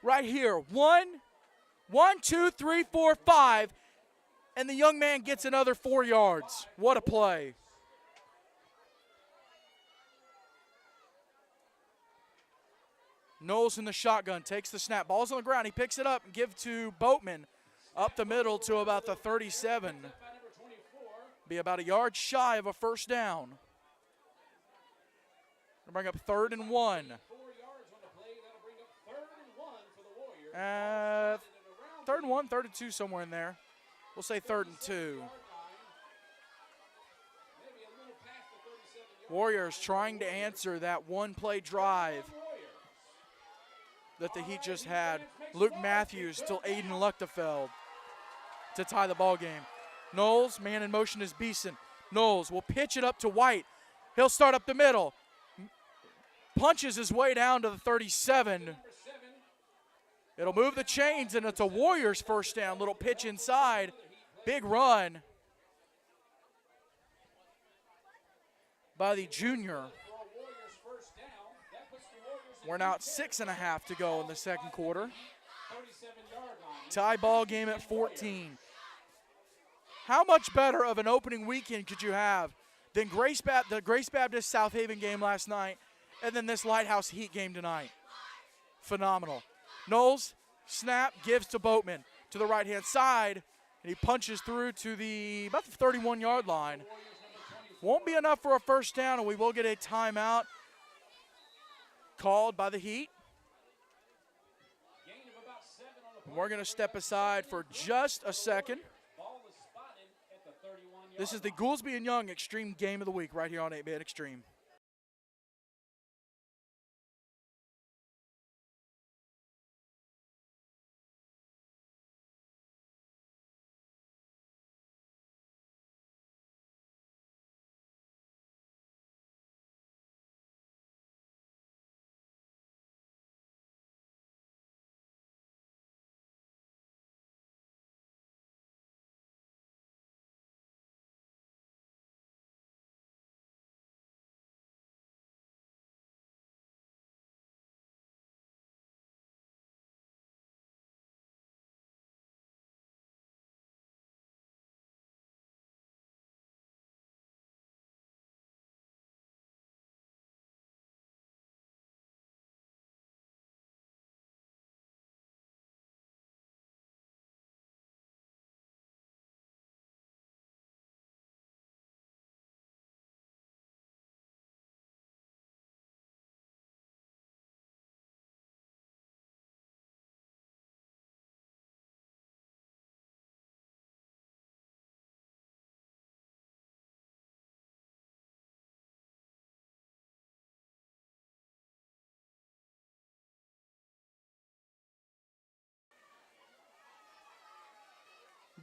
Right here, 1, 2, 3, 4, 5, and the young man gets another 4 yards. What a play. Knowles in the shotgun, takes the snap. Ball's on the ground. He picks it up and gives to Boatman up the middle to about the 37. Be about a yard shy of a first down. Gonna bring up 3rd and 1. 4 yards on the play. That'll bring up 3rd and 1 for the Warriors. 3rd and 1, 3rd and 2, somewhere in there. We'll say 3rd and 2. Warriors trying to answer that one-play drive that the Heat just had. Luke Matthews till Aiden Luchtefeld to tie the ball game. Knowles, man in motion is Beeson. Knowles will pitch it up to White. He'll start up the middle. Punches his way down to the 37. It'll move the chains, and it's a Warriors first down. Little pitch inside. Big run by the junior. We're now at 6.5 to go in the second quarter. Tie ball game at 14. How much better of an opening weekend could you have than the Grace Baptist South Haven game last night and then this Lighthouse Heat game tonight. Phenomenal. Knowles, snap, gives to Boatman to the right-hand side, and he punches through to about the 31-yard line. Won't be enough for a first down, and we will get a timeout called by the Heat. We're going to step aside for just a second. This is the Goolesby and Young Extreme Game of the Week right here on 8-Bit Extreme.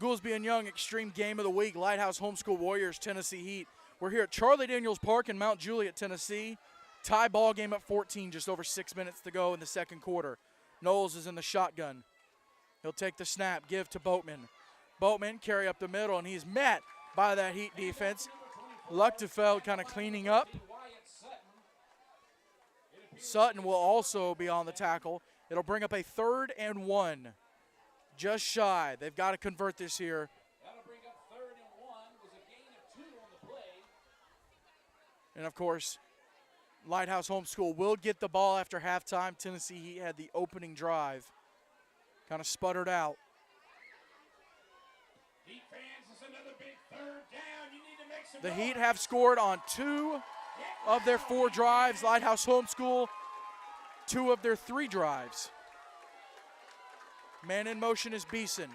Goolesby and Young Extreme Game of the Week, Lighthouse Homeschool Warriors, Tennessee Heat. We're here at Charlie Daniels Park in Mount Juliet, Tennessee. Tie ball game at 14, just over 6 minutes to go in the second quarter. Knowles is in the shotgun. He'll take the snap, give to Boatman. Boatman carry up the middle, and he's met by that Heat defense. Luchtefeld kind of cleaning up. Sutton will also be on the tackle. It'll bring up a 3rd and 1. Just shy. They've got to convert this here. That'll bring up 3rd and 1. Was a gain of 2 on the play. And, of course, Lighthouse Homeschool will get the ball after halftime. Tennessee Heat had the opening drive. Kind of sputtered out. Heat fans, it's another big 3rd down. You need to make some The noise. Heat have scored on 2 of their 4 drives. Lighthouse Homeschool, 2 of their 3 drives. Man in motion is Beeson.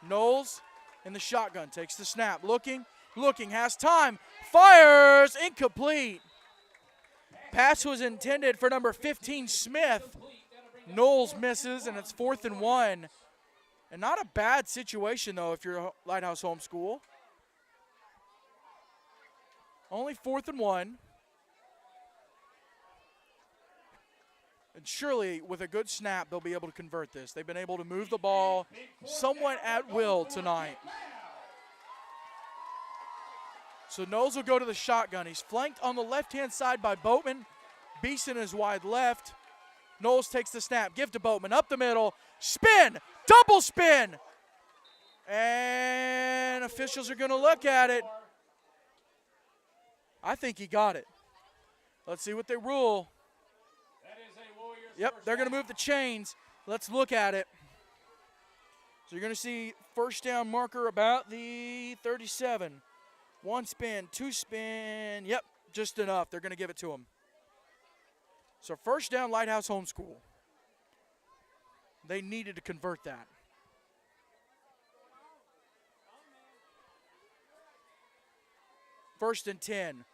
Knowles in the shotgun, takes the snap. Looking, has time. Fires, incomplete. Pass was intended for number 15, Smith. Knowles misses, and it's 4th and 1. And not a bad situation, though, if you're Lighthouse Homeschool. Only 4th and 1. And surely, with a good snap, they'll be able to convert this. They've been able to move the ball somewhat at will tonight. So Knowles will go to the shotgun. He's flanked on the left-hand side by Boatman. Beeson is wide left. Knowles takes the snap. Give to Boatman. Up the middle. Spin. Double spin. And officials are going to look at it. I think he got it. Let's see what they rule. Yep, they're going to move the chains. Let's look at it. So you're going to see first down marker about the 37. 1 spin, 2 spin. Yep, just enough. They're going to give it to him. So first down, Lighthouse Homeschool. They needed to convert that. First and 10.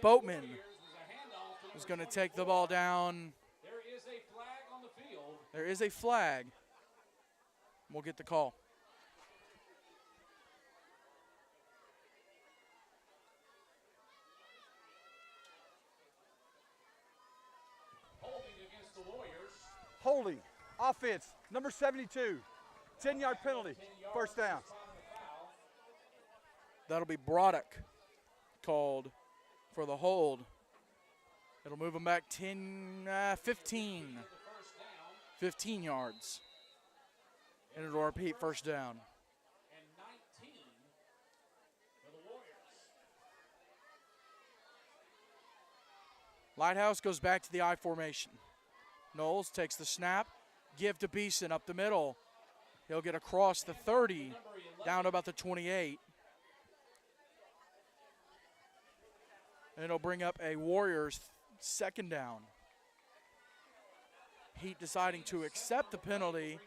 Boatman is going to take the ball down. There is a flag on the field. There is a flag. We'll get the call. Holding against the Warriors. Holding, offense, number 72. 10-yard penalty, first down. That'll be Broderick called for the hold. It'll move him back 15 yards. And it'll repeat first down. And 19 for the Warriors. Lighthouse goes back to the I formation. Knowles takes the snap, give to Beeson up the middle. He'll get across the 30, down to about the 28. And it'll bring up a Warriors second down. Heat deciding to accept the penalty.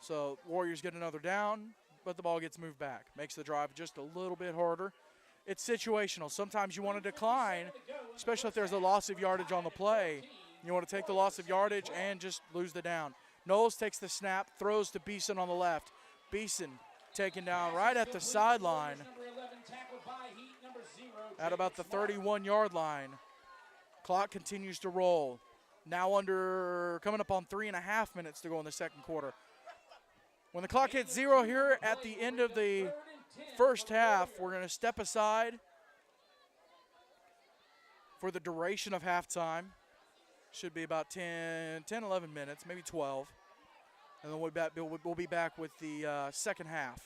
So Warriors get another down, but the ball gets moved back. Makes the drive just a little bit harder. It's situational. Sometimes you want to decline, especially if there's a loss of yardage on the play. You want to take the loss of yardage and just lose the down. Knowles takes the snap, throws to Beeson on the left. Beeson taken down right at the sideline at about the 31-yard line. Clock continues to roll. Now coming up on 3.5 minutes to go in the second quarter. When the clock hits 0 here at the end of the first half, we're going to step aside for the duration of halftime. Should be about 10, 11 minutes, maybe 12. And then we'll be back with the second half.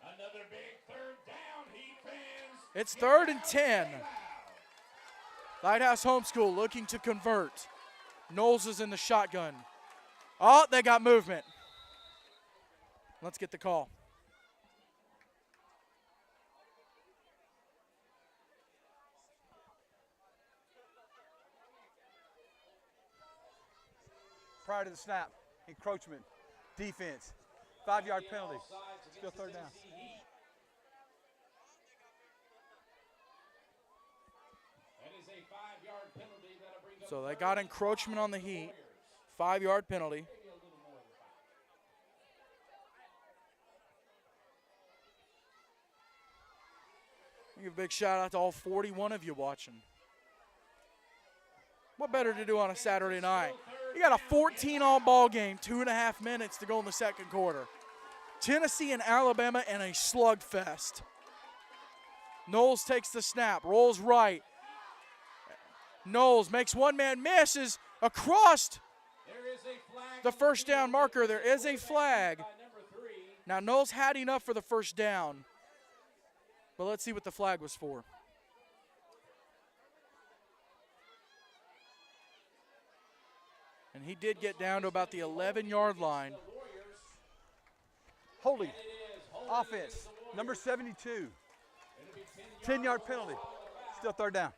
Another big third down, Heat fans. It's 3rd and 10. Lighthouse Homeschool looking to convert. Knowles is in the shotgun. Oh, they got movement. Let's get the call. Prior to the snap, encroachment, defense, 5-yard penalty, still third down. That is a 5-yard penalty that'll bring up So they got encroachment on the Heat. 5-yard penalty. Give a big shout out to all 41 of you watching. What better to do on a Saturday night? You got a 14-all ball game, 2.5 minutes to go in the second quarter. Tennessee and Alabama in a slugfest. Knowles takes the snap, rolls right. Knowles makes one man, misses across the first down marker. There is a flag. Now Knowles had enough for the first down, but let's see what the flag was for. And he did get down to about the 11-yard line. Holding, offense, number 72. 10-yard penalty, still third down.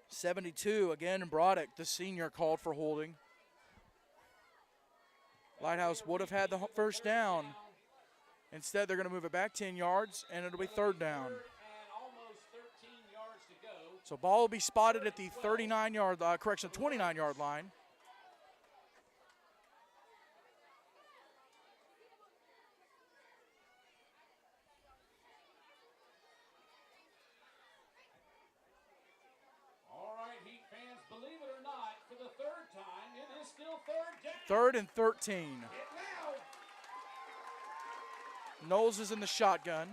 72, again, Broderick, the senior, called for holding. Lighthouse would have had the first down. Instead, they're going to move it back 10 yards, and it'll be third down. So ball will be spotted at the 29-yard line. Third and 13. Knowles is in the shotgun.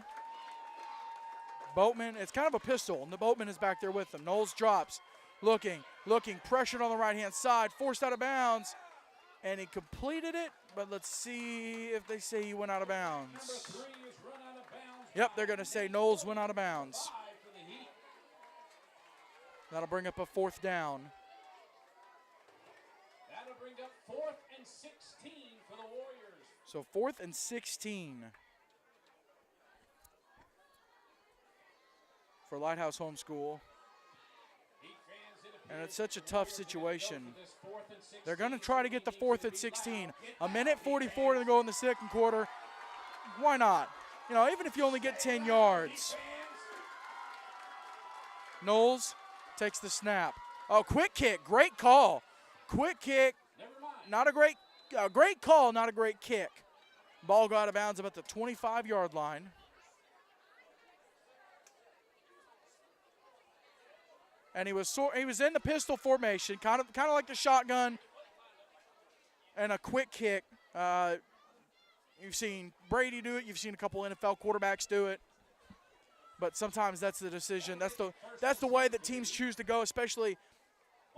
Boatman, it's kind of a pistol, and the Boatman is back there with him. Knowles drops, looking, pressured on the right-hand side, forced out of bounds, and he completed it, but let's see if they say he went out of bounds. Yep, they're going to say Knowles went out of bounds. That'll bring up a fourth down. That'll bring up 4th and 16 for the Warriors. So 4th and 16 for Lighthouse Homeschool. And it's such a tough situation. They're going to try to get the 4th and 16. A minute 44 to go in the second quarter. Why not? You know, even if you only get 10 yards. Knowles takes the snap. Oh, quick kick. Great call. Quick kick. Not a great call, not a great kick. Ball got out of bounds about the 25-yard line. And he was in the pistol formation, kind of like the shotgun, and a quick kick. You've seen Brady do it. You've seen a couple NFL quarterbacks do it. But sometimes that's the decision. That's the way that teams choose to go, especially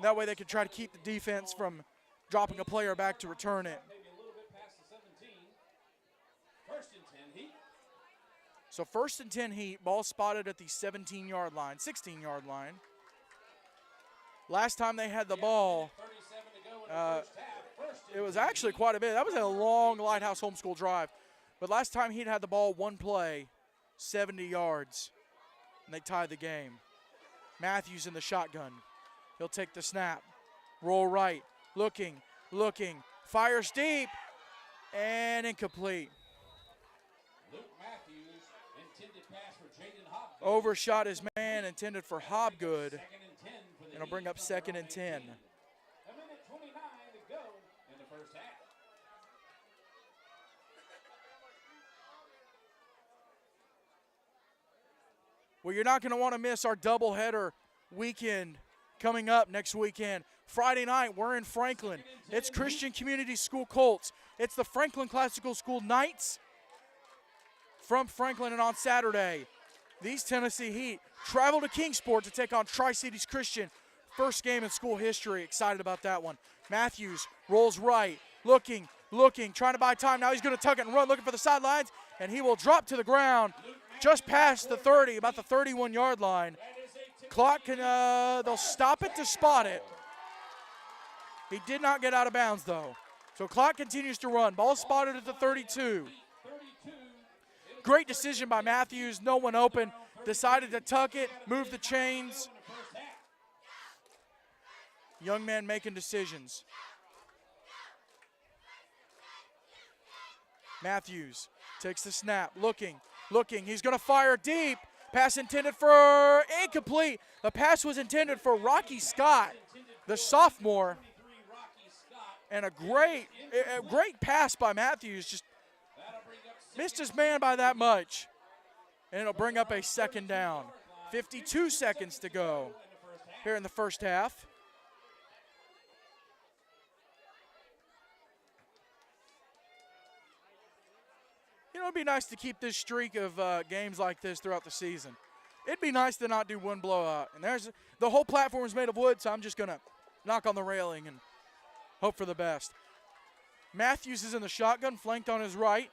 that way they can try to keep the defense from dropping a player back to return it. Maybe a little bit past the 17. 1st and 10, Heat. So 1st and 10 Heat, ball spotted at the 17-yard line, 16-yard line. Last time they had the ball, it was actually quite a bit. That was a long Lighthouse homeschool drive. But last time Heat had the ball, one play, 70 yards, and they tied the game. Matthews in the shotgun. He'll take the snap, roll right, looking, fires deep, and incomplete. Luke Matthews, intended pass for Jaden Hopgood. Overshot his man, intended for Hobgood. 2nd and 10 for the It'll bring up Heat 2nd and 10. A minute 29 to go in the first half. Well, you're not going to want to miss our doubleheader weekend coming up next weekend. Friday night, we're in Franklin. It's Christian Community School Colts. It's the Franklin Classical School Knights from Franklin, and on Saturday, these Tennessee Heat travel to Kingsport to take on Tri-Cities Christian. First game in school history. Excited about that one. Matthews rolls right, looking, trying to buy time. Now he's going to tuck it and run, looking for the sidelines, and he will drop to the ground just past the 30, about the 31-yard line. Clock can, they'll stop it to spot it. He did not get out of bounds, though. So clock continues to run. Ball spotted at the 32. Great decision by Matthews. No one open. Decided to tuck it, move the chains. Young man making decisions. Matthews takes the snap, looking. He's going to fire deep. Pass intended for incomplete. The pass was intended for Rocky Scott, the sophomore. And a great pass by Matthews. Just missed his man by that much. And it'll bring up a 2nd down. 52 seconds to go here in the first half. You know, it'd be nice to keep this streak of games like this throughout the season. It'd be nice to not do one blowout. And the whole platform is made of wood, so I'm just going to knock on the railing and hope for the best. Matthews is in the shotgun, flanked on his right.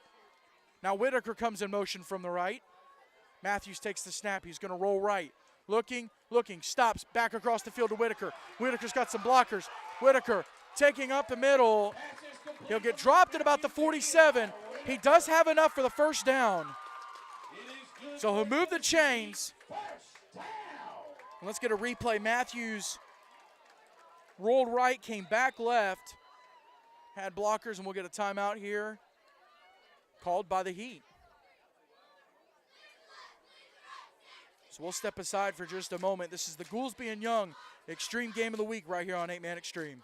Now Whitaker comes in motion from the right. Matthews takes the snap. He's going to roll right. Looking, stops, back across the field to Whitaker. Whitaker's got some blockers. Whitaker taking up the middle. He'll get dropped at about the 47. He does have enough for the first down. So he'll move the chains. And let's get a replay. Matthews rolled right, came back left, had blockers, and we'll get a timeout here called by the Heat. So we'll step aside for just a moment. This is the Goolesby and Young Extreme Game of the Week right here on 8-Man Extreme.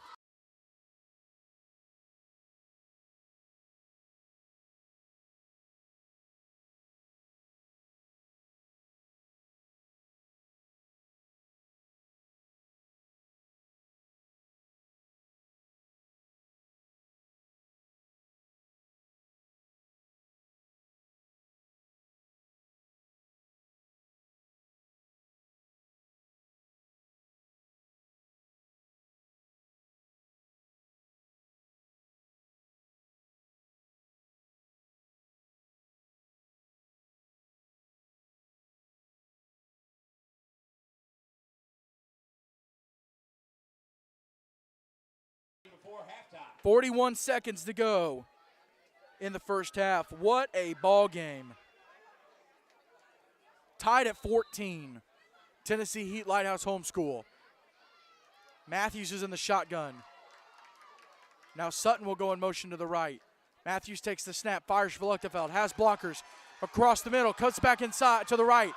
Before halftime. 41 seconds to go in the first half. What a ball game. Tied at 14. Tennessee Heat Lighthouse Homeschool. Matthews is in the shotgun. Now Sutton will go in motion to the right. Matthews takes the snap, fires for Luchtefeld, has blockers across the middle, cuts back inside to the right.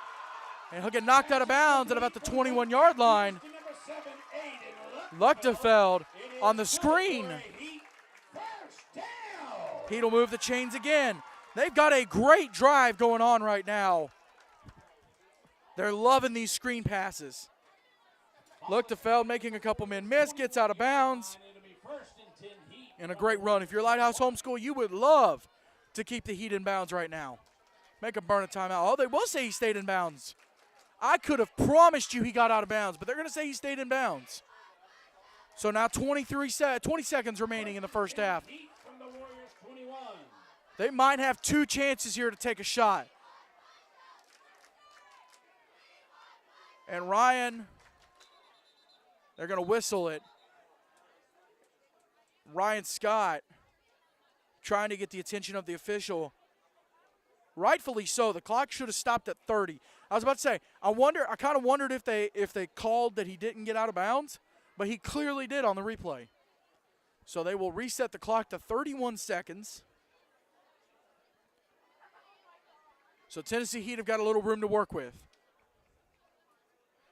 And he'll get knocked out of bounds at about the 21-yard line. Luchtefeld on the screen. Heat will move the chains again. They've got a great drive going on right now. They're loving these screen passes. Luchtefeld making a couple men miss, gets out of bounds. And a great run. If you're Lighthouse Homeschool, you would love to keep the Heat in bounds right now. Make him burn a timeout. Oh, they will say he stayed in bounds. I could have promised you he got out of bounds, but they're going to say he stayed in bounds. So now 20 seconds remaining in the first half. They might have two chances here to take a shot. And Ryan, they're going to whistle it. Ryan Scott trying to get the attention of the official. Rightfully so. The clock should have stopped at 30. I was about to say, I kind of wondered if they called that he didn't get out of bounds, but he clearly did on the replay. So they will reset the clock to 31 seconds. So Tennessee Heat have got a little room to work with.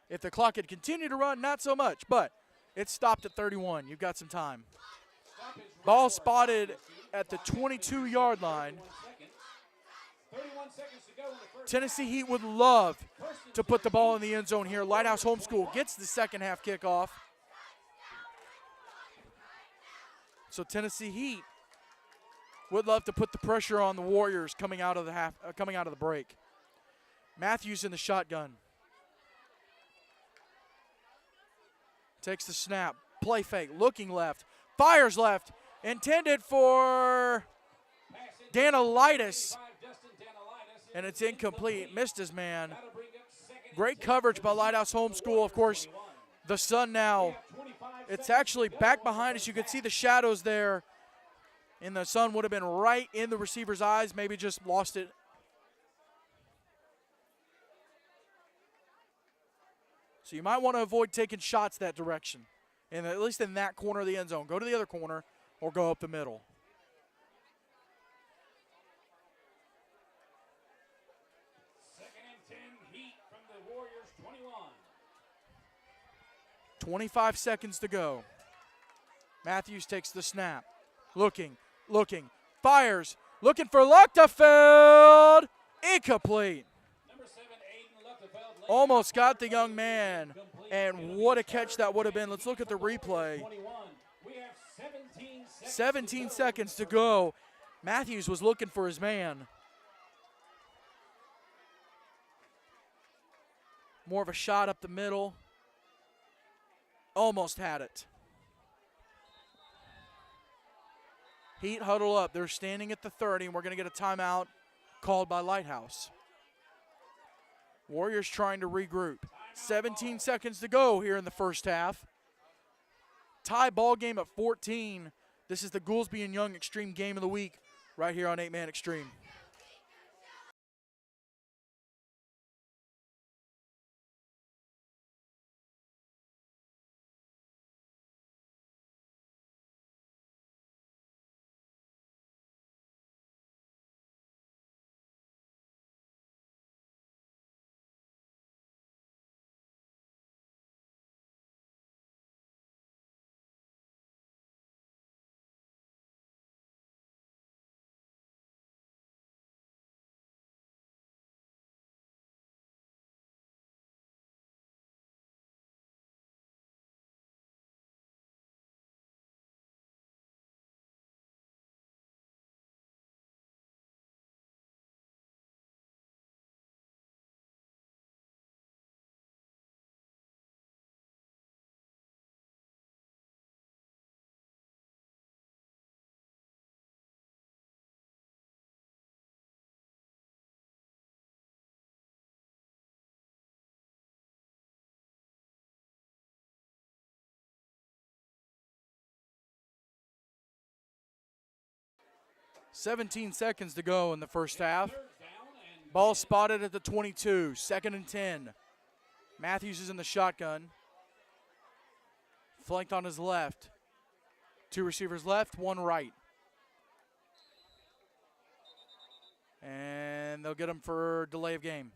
If the clock had continued to run, not so much, but it stopped at 31. You've got some time. Ball spotted at the 22-yard line. 31 seconds to go in the first. Tennessee Heat would love to put the ball in the end zone here. Lighthouse Homeschool gets the second half kickoff. So Tennessee Heat would love to put the pressure on the Warriors coming out of the break. Matthews in the shotgun. Takes the snap, play fake, looking left, fires left, intended for Danilitis, and it's incomplete. Missed his man. Great coverage by Lighthouse Homeschool. Of course, the sun now, it's actually back behind us. You can see the shadows there, and the sun would have been right in the receiver's eyes, maybe just lost it. So you might want to avoid taking shots that direction, and at least in that corner of the end zone. Go to the other corner or go up the middle. Second and 10, Heat from the Warriors 21. 25 seconds to go. Matthews takes the snap. Looking, fires, looking for Luchtefeld. Incomplete. Number 7, Aiden Luchtefeld. Almost got the young man, and what a catch that would have been. Let's look at the replay. 21. We have 17 seconds. 17 seconds to go. Matthews was looking for his man. More of a shot up the middle. Almost had it. Heat huddle up. They're standing at the 30, and we're going to get a timeout called by Lighthouse. Warriors trying to regroup. 17 seconds to go here in the first half. Tie ball game at 14. This is the Goolesby and Young Extreme Game of the Week right here on 8-Man Extreme. .17 seconds to go in the first half. Ball spotted at the 22, 2nd and 10. Matthews is in the shotgun. Flanked on his left. 2 receivers left, 1 right. And they'll get him for delay of game.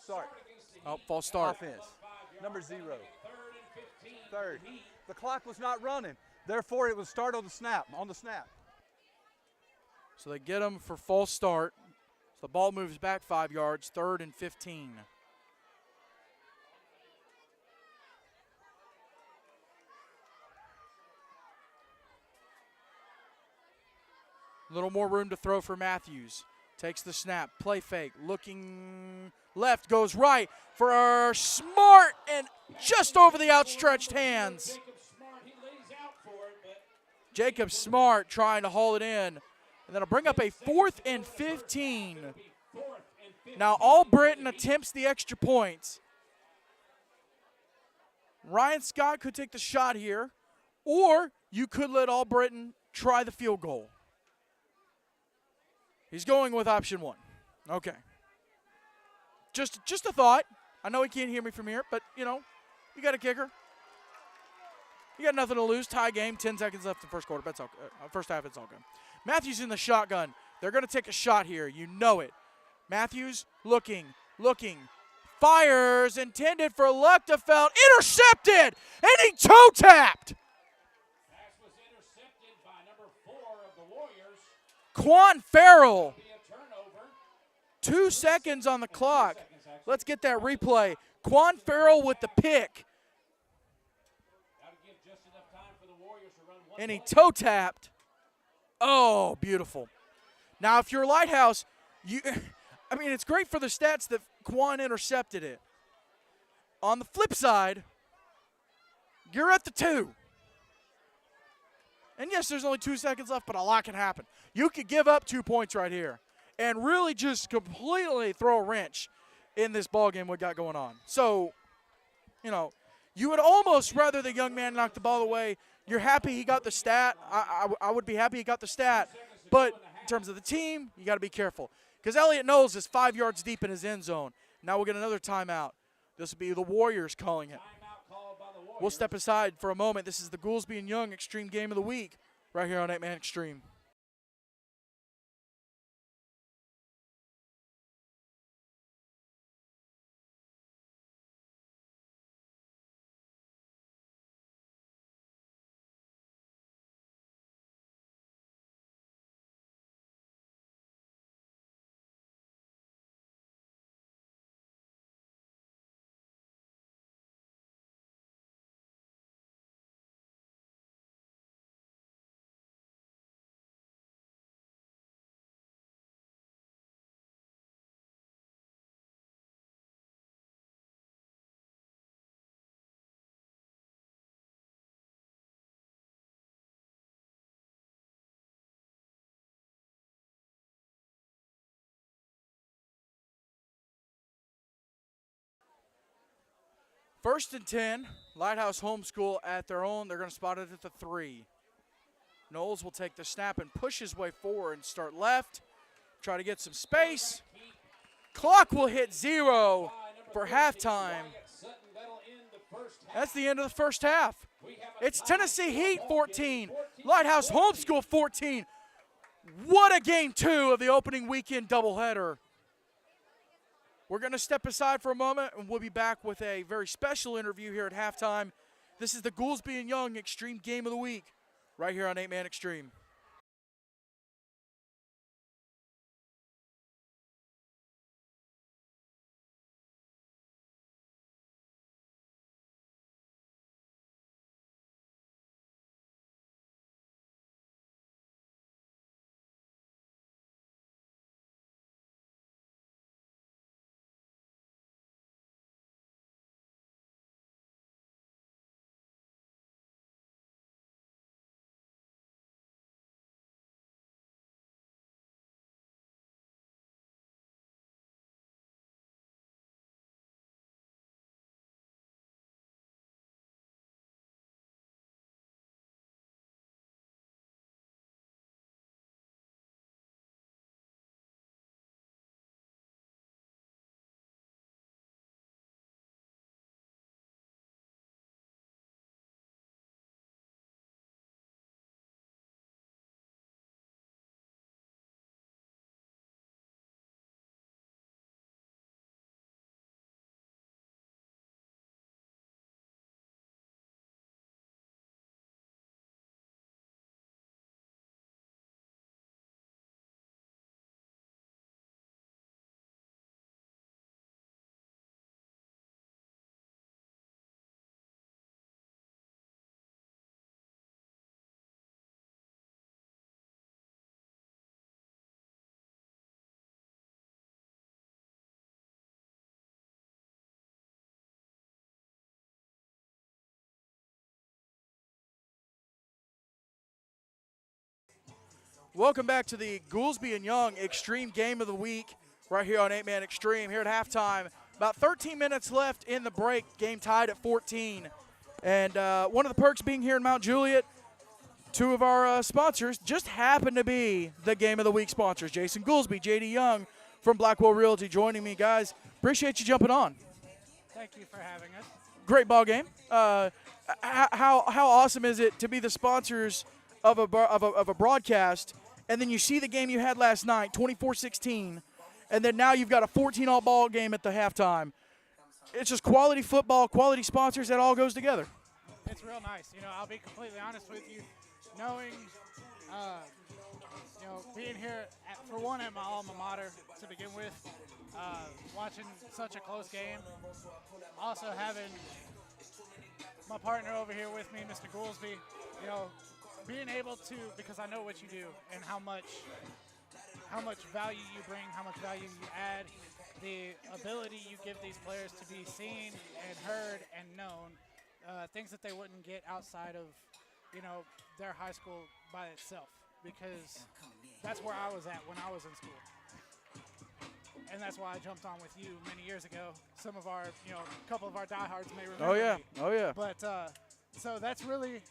Start. Oh, false start. Offense. Number 0. Third. The clock was not running. Therefore, it was start on the snap. So they get him for false start. So the ball moves back 5 yards, 3rd and 15. A little more room to throw for Matthews. Takes the snap, play fake, looking left, goes right for Smart, and just over the outstretched hands. Jacob Smart trying to haul it in. And then I'll bring up a 4th and 15. 4th and 15 Now, All Britain attempts the extra points. Ryan Scott could take the shot here, or you could let All Britain try the field goal. He's going with option 1. Okay. Just a thought. I know he can't hear me from here, but, you got a kicker. You got nothing to lose. Tie game, 10 seconds left in the first quarter. That's all, first half, it's all good. Matthews in the shotgun. They're going to take a shot here. You know it. Matthews looking, fires, intended for Luchtefeld, intercepted, and he toe-tapped. Pass was intercepted by number 4 of the Warriors. Quan Farrell, Be a turnover. 2 seconds on the clock. Let's get that replay. Quan Farrell with the pick, That'll give just enough time for the Warriors to run one and he play. toe-tapped. Oh, beautiful. Now, if you're Lighthouse, it's great for the stats that Quan intercepted it. On the flip side, you're at the 2. And yes, there's only 2 seconds left, but a lot can happen. You could give up 2 points right here and really just completely throw a wrench in this ball game we got going on. So, you would almost rather the young man knock the ball away. You're happy he got the stat. I would be happy he got the stat. But in terms of the team, you got to be careful. Because Elliott Knowles is 5 yards deep in his end zone. Now we'll get another timeout. This will be the Warriors calling it. Timeout called by the Warriors. We'll step aside for a moment. This is the Goolesby and Young Extreme Game of the Week right here on 8-Man Extreme. First and 10, Lighthouse Homeschool at their own. They're going to spot it at the 3. Knowles will take the snap and push his way forward and start left. Try to get some space. Clock will hit 0 for halftime. That's the end of the first half. It's Tennessee Heat 14, Lighthouse Homeschool 14. What a game 2 of the opening weekend doubleheader. We're going to step aside for a moment, and we'll be back with a very special interview here at halftime. This is the Goolesby and Young Extreme Game of the Week right here on 8-Man Extreme. Welcome back to the Goolesby and Young Extreme Game of the Week right here on 8-Man Extreme here at halftime. About 13 minutes left in the break. Game tied at 14. And one of the perks being here in Mount Juliet, two of our sponsors just happen to be the Game of the Week sponsors. Jason Goolesby, J.D. Young from Blackwell Realty joining me. Guys, appreciate you jumping on. Thank you for having us. Great ball game. How awesome is it to be the sponsors of a broadcast, and then you see the game you had last night, 24-16, and then now you've got a 14-all ball game at the halftime. It's just quality football, quality sponsors, that all goes together. It's real nice. I'll be completely honest with you. Knowing, being here, for one, at my alma mater to begin with, watching such a close game, also having my partner over here with me, Mr. Goolesby, being able to, because I know what you do and how much value you bring, how much value you add, the ability you give these players to be seen and heard and known, things that they wouldn't get outside of, their high school by itself, because that's where I was at when I was in school. And that's why I jumped on with you many years ago. Some of our, a couple of our diehards may remember me. Oh yeah. But so that's really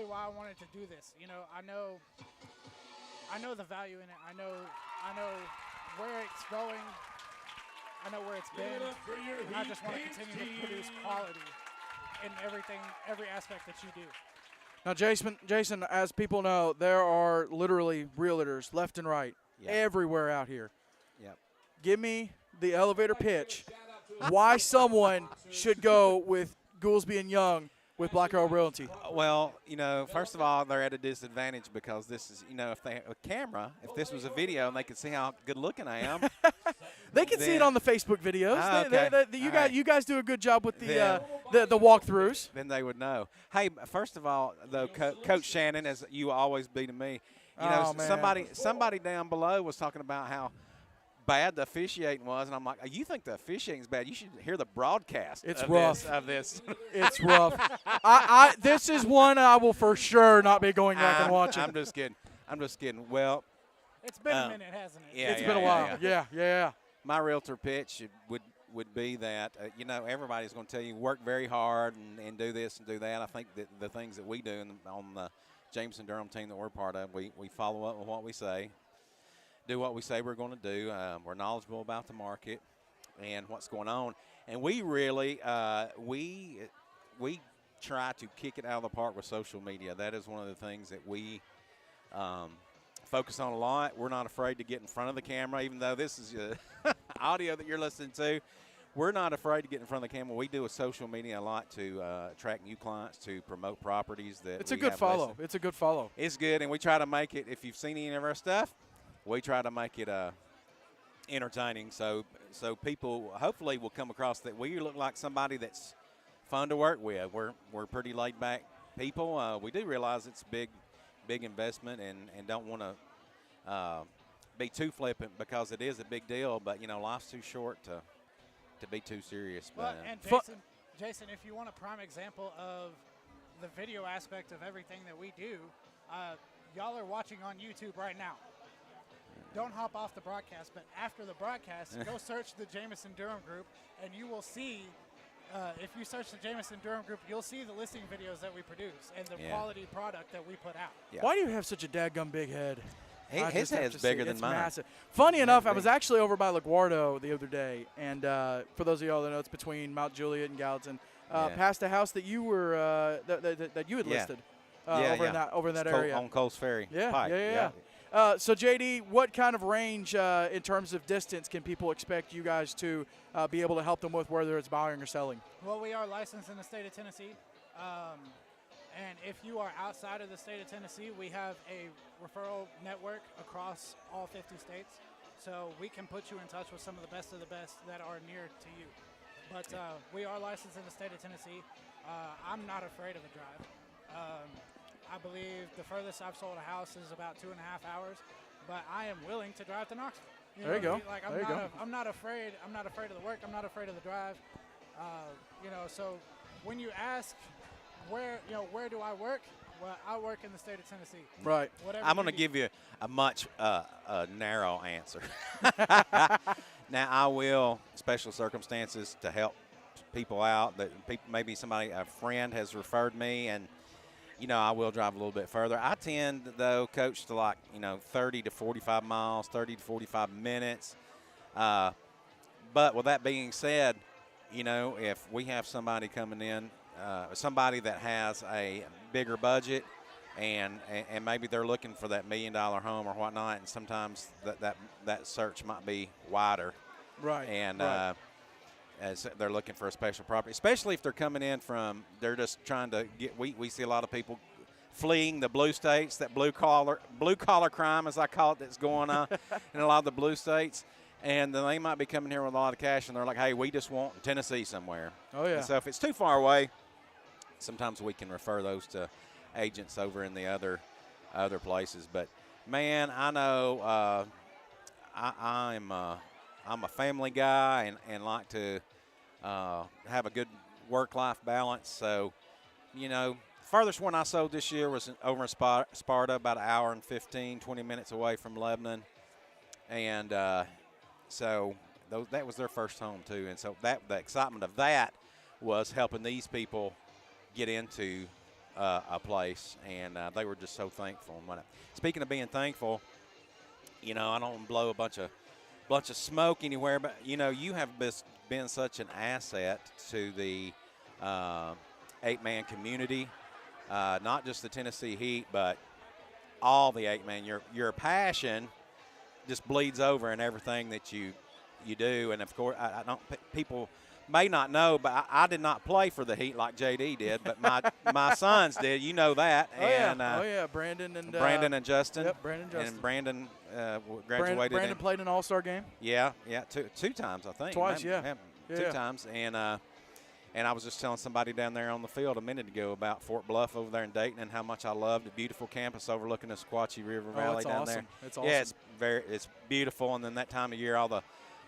why I wanted to do this. I know the value in it. I know where it's going. I know where it's been. And I just want to continue to produce quality in every aspect that you do. Now, Jason, as people know, there are literally realtors left and right everywhere out here. Yep. Give me the elevator pitch why someone should go with Goolesby and Young with Blackwell Realty. Well, first of all, they're at a disadvantage because this is, if they have a camera, if this was a video and they could see how good looking I am. They can see it on the Facebook videos. Okay. You guys do a good job with the walkthroughs. Then they would know. Hey, first of all, though, Coach Shannon, as you always be to me, somebody down below was talking about how bad the officiating was, and I'm like, you think the officiating's bad? You should hear the broadcast. It's rough. Of this. It's rough. This is one I will for sure not be going back and watching. I'm just kidding. Well, it's been a minute, hasn't it? Yeah, it's been a while. Yeah. My realtor pitch would be that, everybody's going to tell you work very hard and do this and do that. I think that the things that we do on the Jameson Durham team that we're part of, we follow up with what we say, do what we say we're going to do. We're knowledgeable about the market and what's going on. And we really, we try to kick it out of the park with social media. That is one of the things that we focus on a lot. We're not afraid to get in front of the camera, even though this is audio that you're listening to. We're not afraid to get in front of the camera. We do a social media a lot to attract new clients, to promote properties that it's a good follow. It's a good follow. It's good, and we try to make it, if you've seen any of our stuff, we try to make it entertaining, so people hopefully will come across that we look like somebody that's fun to work with. We're pretty laid back people. We do realize it's a big investment and don't want to be too flippant because it is a big deal. But life's too short to be too serious. Well, and Jason, if you want a prime example of the video aspect of everything that we do, y'all are watching on YouTube right now. Don't hop off the broadcast, but after the broadcast, go search the Jameson Durham group, and you will see, if you search the Jameson Durham group, you'll see the listing videos that we produce and the quality product that we put out. Yeah. Why do you have such a dadgum big head? His head's bigger than mine. Massive. Funny enough, I was actually over by LaGuardo the other day, and for those of y'all that know, it's between Mount Juliet and Gallatin, past a house that you were that you had listed over in that area on Coles Ferry. Yeah. So, JD, what kind of range in terms of distance can people expect you guys to be able to help them with, whether it's buying or selling? Well, we are licensed in the state of Tennessee. And if you are outside of the state of Tennessee, we have a referral network across all 50 states. So we can put you in touch with some of the best that are near to you. But we are licensed in the state of Tennessee. I'm not afraid of a drive. I believe the furthest I've sold a house is about 2.5 hours, but I am willing to drive to Knoxville. There you go. Like, I'm not afraid. I'm not afraid of the work. I'm not afraid of the drive. So when you ask where do I work, Well, I work in the state of Tennessee. Right. Whatever I'm going to you give you a much narrow answer. Now, I will, special circumstances to help people out. That maybe a friend has referred me, and I will drive a little bit further. I tend, though, coach, to 30 to 45 miles, 30 to 45 minutes. But with that being said, if we have somebody coming in, somebody that has a bigger budget, and maybe they're looking for that $1 million home or whatnot, and sometimes that search might be wider. Right. And right. As they're looking for a special property, especially if they're coming in from, they're just trying to get. We see a lot of people fleeing the blue states, that blue collar crime, as I call it, that's going on in a lot of the blue states. And then they might be coming here with a lot of cash, and they're like, hey, we just want Tennessee somewhere. Oh, yeah. And so if it's too far away, sometimes we can refer those to agents over in the other places. But, man, I know I'm a family guy and like to have a good work-life balance. So, furthest one I sold this year was over in Sparta, about an hour and 20 minutes away from Lebanon. And so that was their first home, too. And so the excitement of that was helping these people get into a place. And they were just so thankful. And speaking of being thankful, I don't blow a bunch of smoke anywhere, but you have been such an asset to the 8-man community, not just the Tennessee Heat, but all the 8-man. Your passion just bleeds over in everything that you do, and of course, I don't. People may not know, but I did not play for the Heat like JD did, but my sons did. You know that. Oh, and, yeah. Brandon and Justin. Yep, Brandon and Justin. And Brandon graduated. Brandon played in an All-Star game. Yeah, two times, I think. Twice, Maybe, yeah. Two times. And I was just telling somebody down there on the field a minute ago about Fort Bluff over there in Dayton and how much I love the beautiful campus overlooking the Sequatchie River Valley down awesome. there. It's awesome. Yeah, it's beautiful. And then that time of year, all the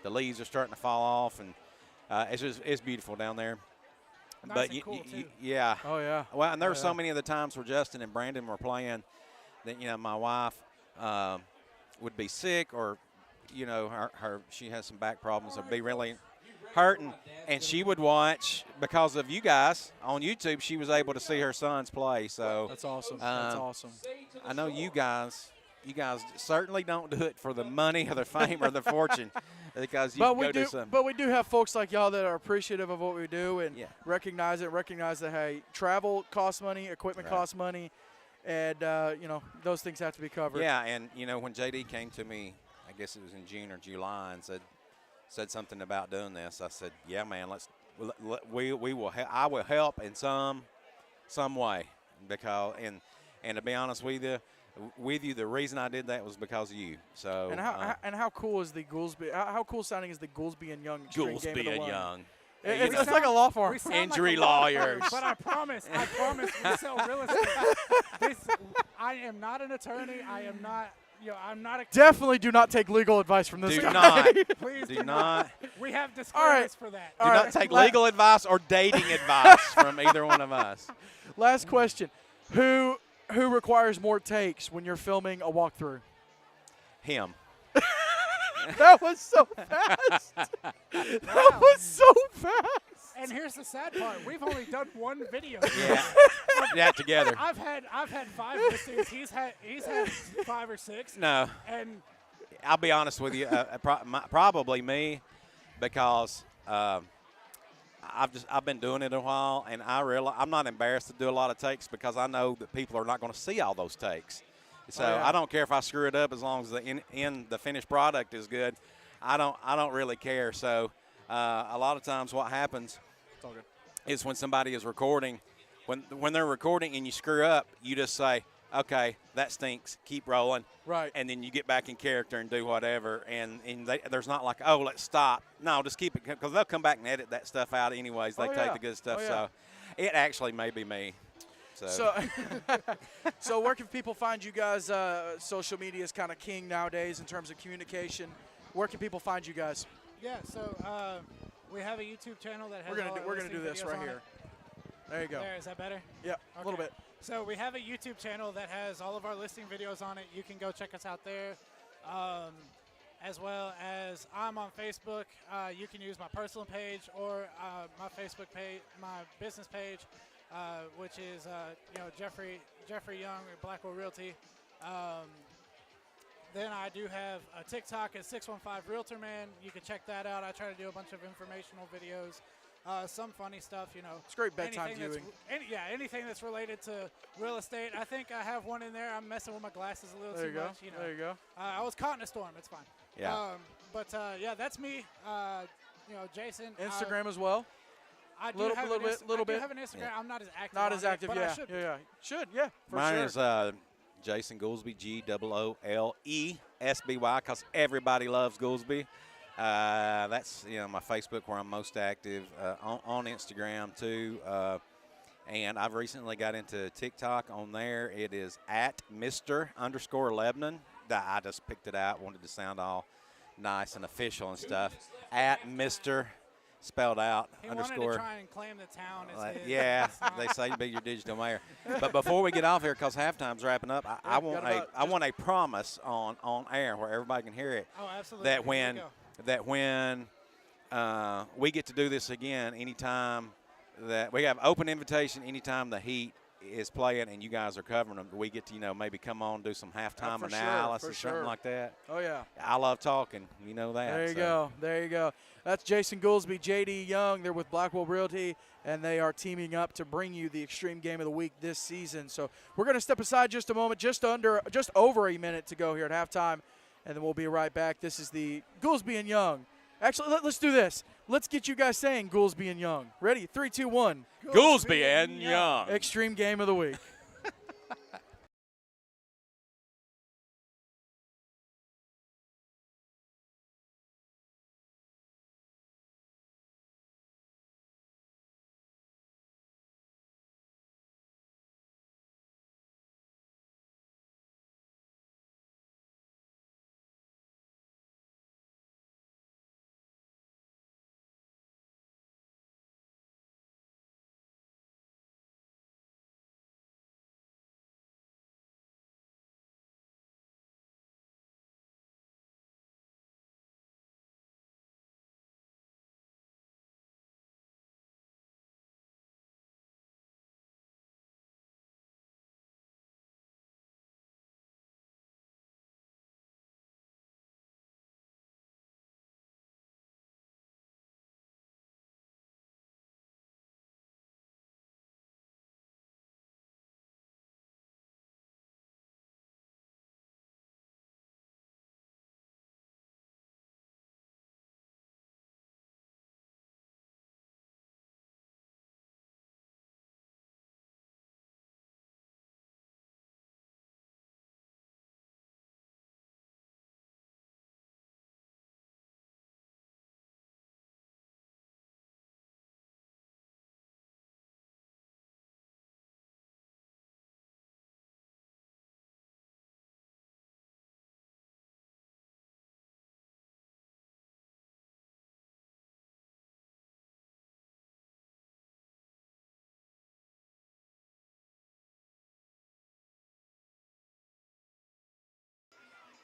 leaves are starting to fall off, and it's beautiful down there. Nice but and cool, too. Yeah. Oh, yeah. Well, and there were so many of the times where Justin and Brandon were playing that my wife would be sick, or her she has some back problems, or be really hurting, and she would watch because of you guys on YouTube. She was able to see her sons play. So that's awesome. That's awesome. I know you guys certainly don't do it for the money or the fame or the fortune, because But we do have folks like y'all that are appreciative of what we do and recognize that, hey, travel costs money, equipment costs money, and those things have to be covered. Yeah, and when JD came to me, I guess it was in June or July, and said something about doing this, I said, yeah, man, I will help in some way, because and to be honest with you, the reason I did that was because of you. So and how cool is the Goolesby? How cool sounding is the Goolesby and Young Extreme Game of the One? Young. It's like a law firm. Injury lawyers. But I promise, we sell real estate. I am not an attorney. I am not. I'm not a. Definitely do not take legal advice from this guy. Not. Please do not. We have disclaimers for that. Do not take legal advice or dating advice from either one of us. Last question: Who requires more takes when you're filming a walkthrough? Him. That was so fast. That was so fast. And here's the sad part: we've only done one video. Yeah, together. I've had 5 listings. He's had 5 or 6. No. And I'll be honest with you, probably me, because I've been doing it a while, and I'm not embarrassed to do a lot of takes because I know that people are not going to see all those takes. So I don't care if I screw it up, as long as the finished product is good. I don't really care. So a lot of times what happens is when somebody is recording, when they're recording and you screw up, you just say, okay, that stinks, keep rolling. Right. And then you get back in character and do whatever. And there's not like, oh, let's stop. No, just keep it, because they'll come back and edit that stuff out anyways. They take the good stuff. So it actually may be me. So where can people find you guys? Social media is kind of king nowadays in terms of communication. Where can people find you guys? Yeah, so we have a YouTube channel that has We're gonna do this right here. There you go. There, is that better? Yeah, a little Okay. bit. So we have a YouTube channel that has all of our listing videos on it. You can go check us out there. As well as I'm on Facebook. You can use my personal page or my Facebook page, my business page, which is Jeffrey Young at Blackwell Realty. Then I do have a TikTok at 615 Realtor Man. You can check that out. I try to do a bunch of informational videos, some funny stuff. It's great bedtime anything viewing. Anything that's related to real estate. I think I have one in there. I'm messing with my glasses a little There too you go. much. There you go. I was caught in a storm. It's fine. Yeah. Yeah, that's me. Jason. Instagram as well. I do Little have bit, an little bit. have an Instagram. Yeah. I'm not as active. Not on as it, active, but yeah. I should be. Yeah. Should, yeah. For Mine sure. is Jason Goolesby, GOOLESBY, because everybody loves Goolesby. That's my Facebook where I'm most active. On Instagram too, and I've recently got into TikTok. On there, it is at Mr_Lebanon. I just picked it out. Wanted to sound all nice and official and stuff. At Mr. spelled out He underscore. wanted to try and claim the town as his. Yeah, they say be your digital mayor. But before we get off here, because halftime's wrapping up, I want a promise on air where everybody can hear it. Oh, absolutely. That when we get to do this again, anytime that we have open invitation, anytime the Heat is playing and you guys are covering them, we get to maybe come on and do some halftime for sure, analysis for or something sure. like that. Oh, yeah. I love talking, that. There you so. go. There you go. That's Jason Goolesby, J.D. Young. They're with Blackwell Realty, and they are teaming up to bring you the Extreme Game of the Week this season. So we're going to step aside just a moment, just over a minute to go here at halftime, and then we'll be right back. This is the Goolesby and Young. Actually, let's do this. Let's get you guys saying Goolesby and Young. Ready? 3, 2, 1. Goolesby and Young. Extreme Game of the Week.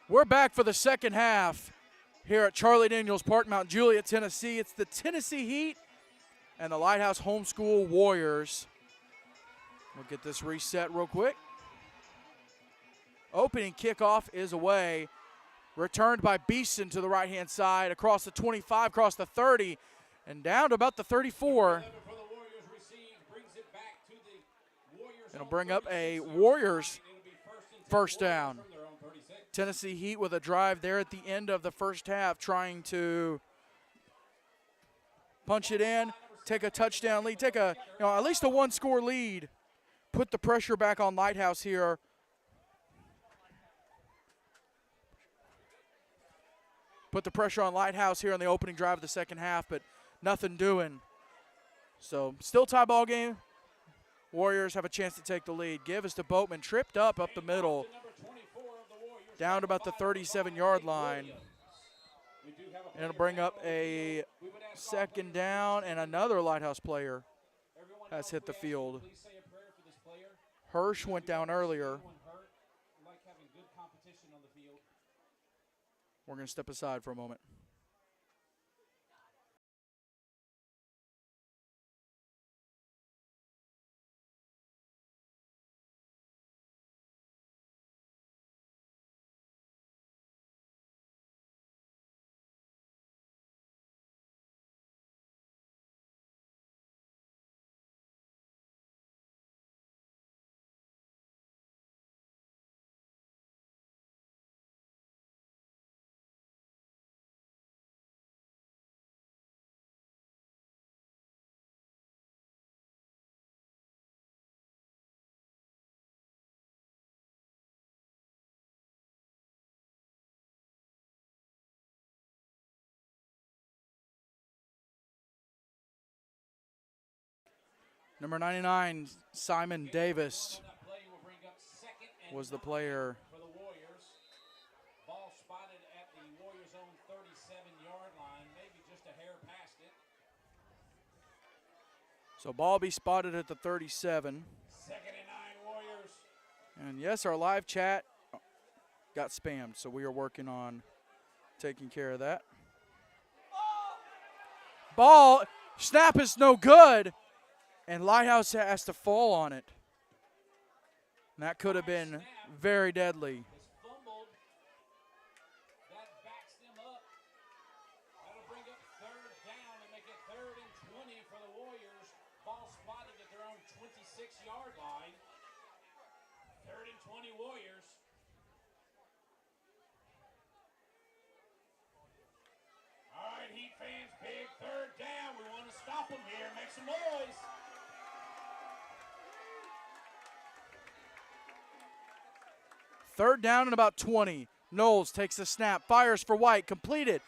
We're back for the second half here at Charlie Daniels Park, Mount Juliet, Tennessee. It's the Tennessee Heat and the Lighthouse Homeschool Warriors. We'll get this reset real quick. Opening kickoff is away. Returned by Beeson to the right-hand side, across the 25, across the 30, and down to about the 34. It'll bring up a Warriors first down. Tennessee Heat with a drive there at the end of the first half, trying to punch it in, take a touchdown lead, take a at least a one-score lead, put the pressure back on Lighthouse here. Put the pressure on Lighthouse here on the opening drive of the second half, but nothing doing. So still tie ball game. Warriors have a chance to take the lead. Give us to Boatman, tripped up the middle, down to about the 37-yard line. And it'll bring up a second down and another Lighthouse player. has hit the field. Please say a prayer for this player. Hirsch went down earlier. Anyone hurt? We like having good competition on the field. We're going to step aside for a moment. Number 99, Simon Davis, That play will bring up second and was the 9 player. for the Warriors. Ball spotted at the Warriors' own 37-yard line, maybe just a hair past it. So ball be spotted at the 37. Second and 9 Warriors. And yes, our live chat got spammed, so we are working on taking care of that. Ball, snap is no good, and Lighthouse has to fall on it. And that could have been very deadly. Is fumbled. That backs them up. That'll bring up third down and make it 3rd and 20 for the Warriors. Ball spotted at their own 26-yard line. 3rd and 20 Warriors. All right, Heat fans, big 3rd down. We want to stop them here. Make some noise. Third down and about 20. Knowles takes the snap, fires for White, completed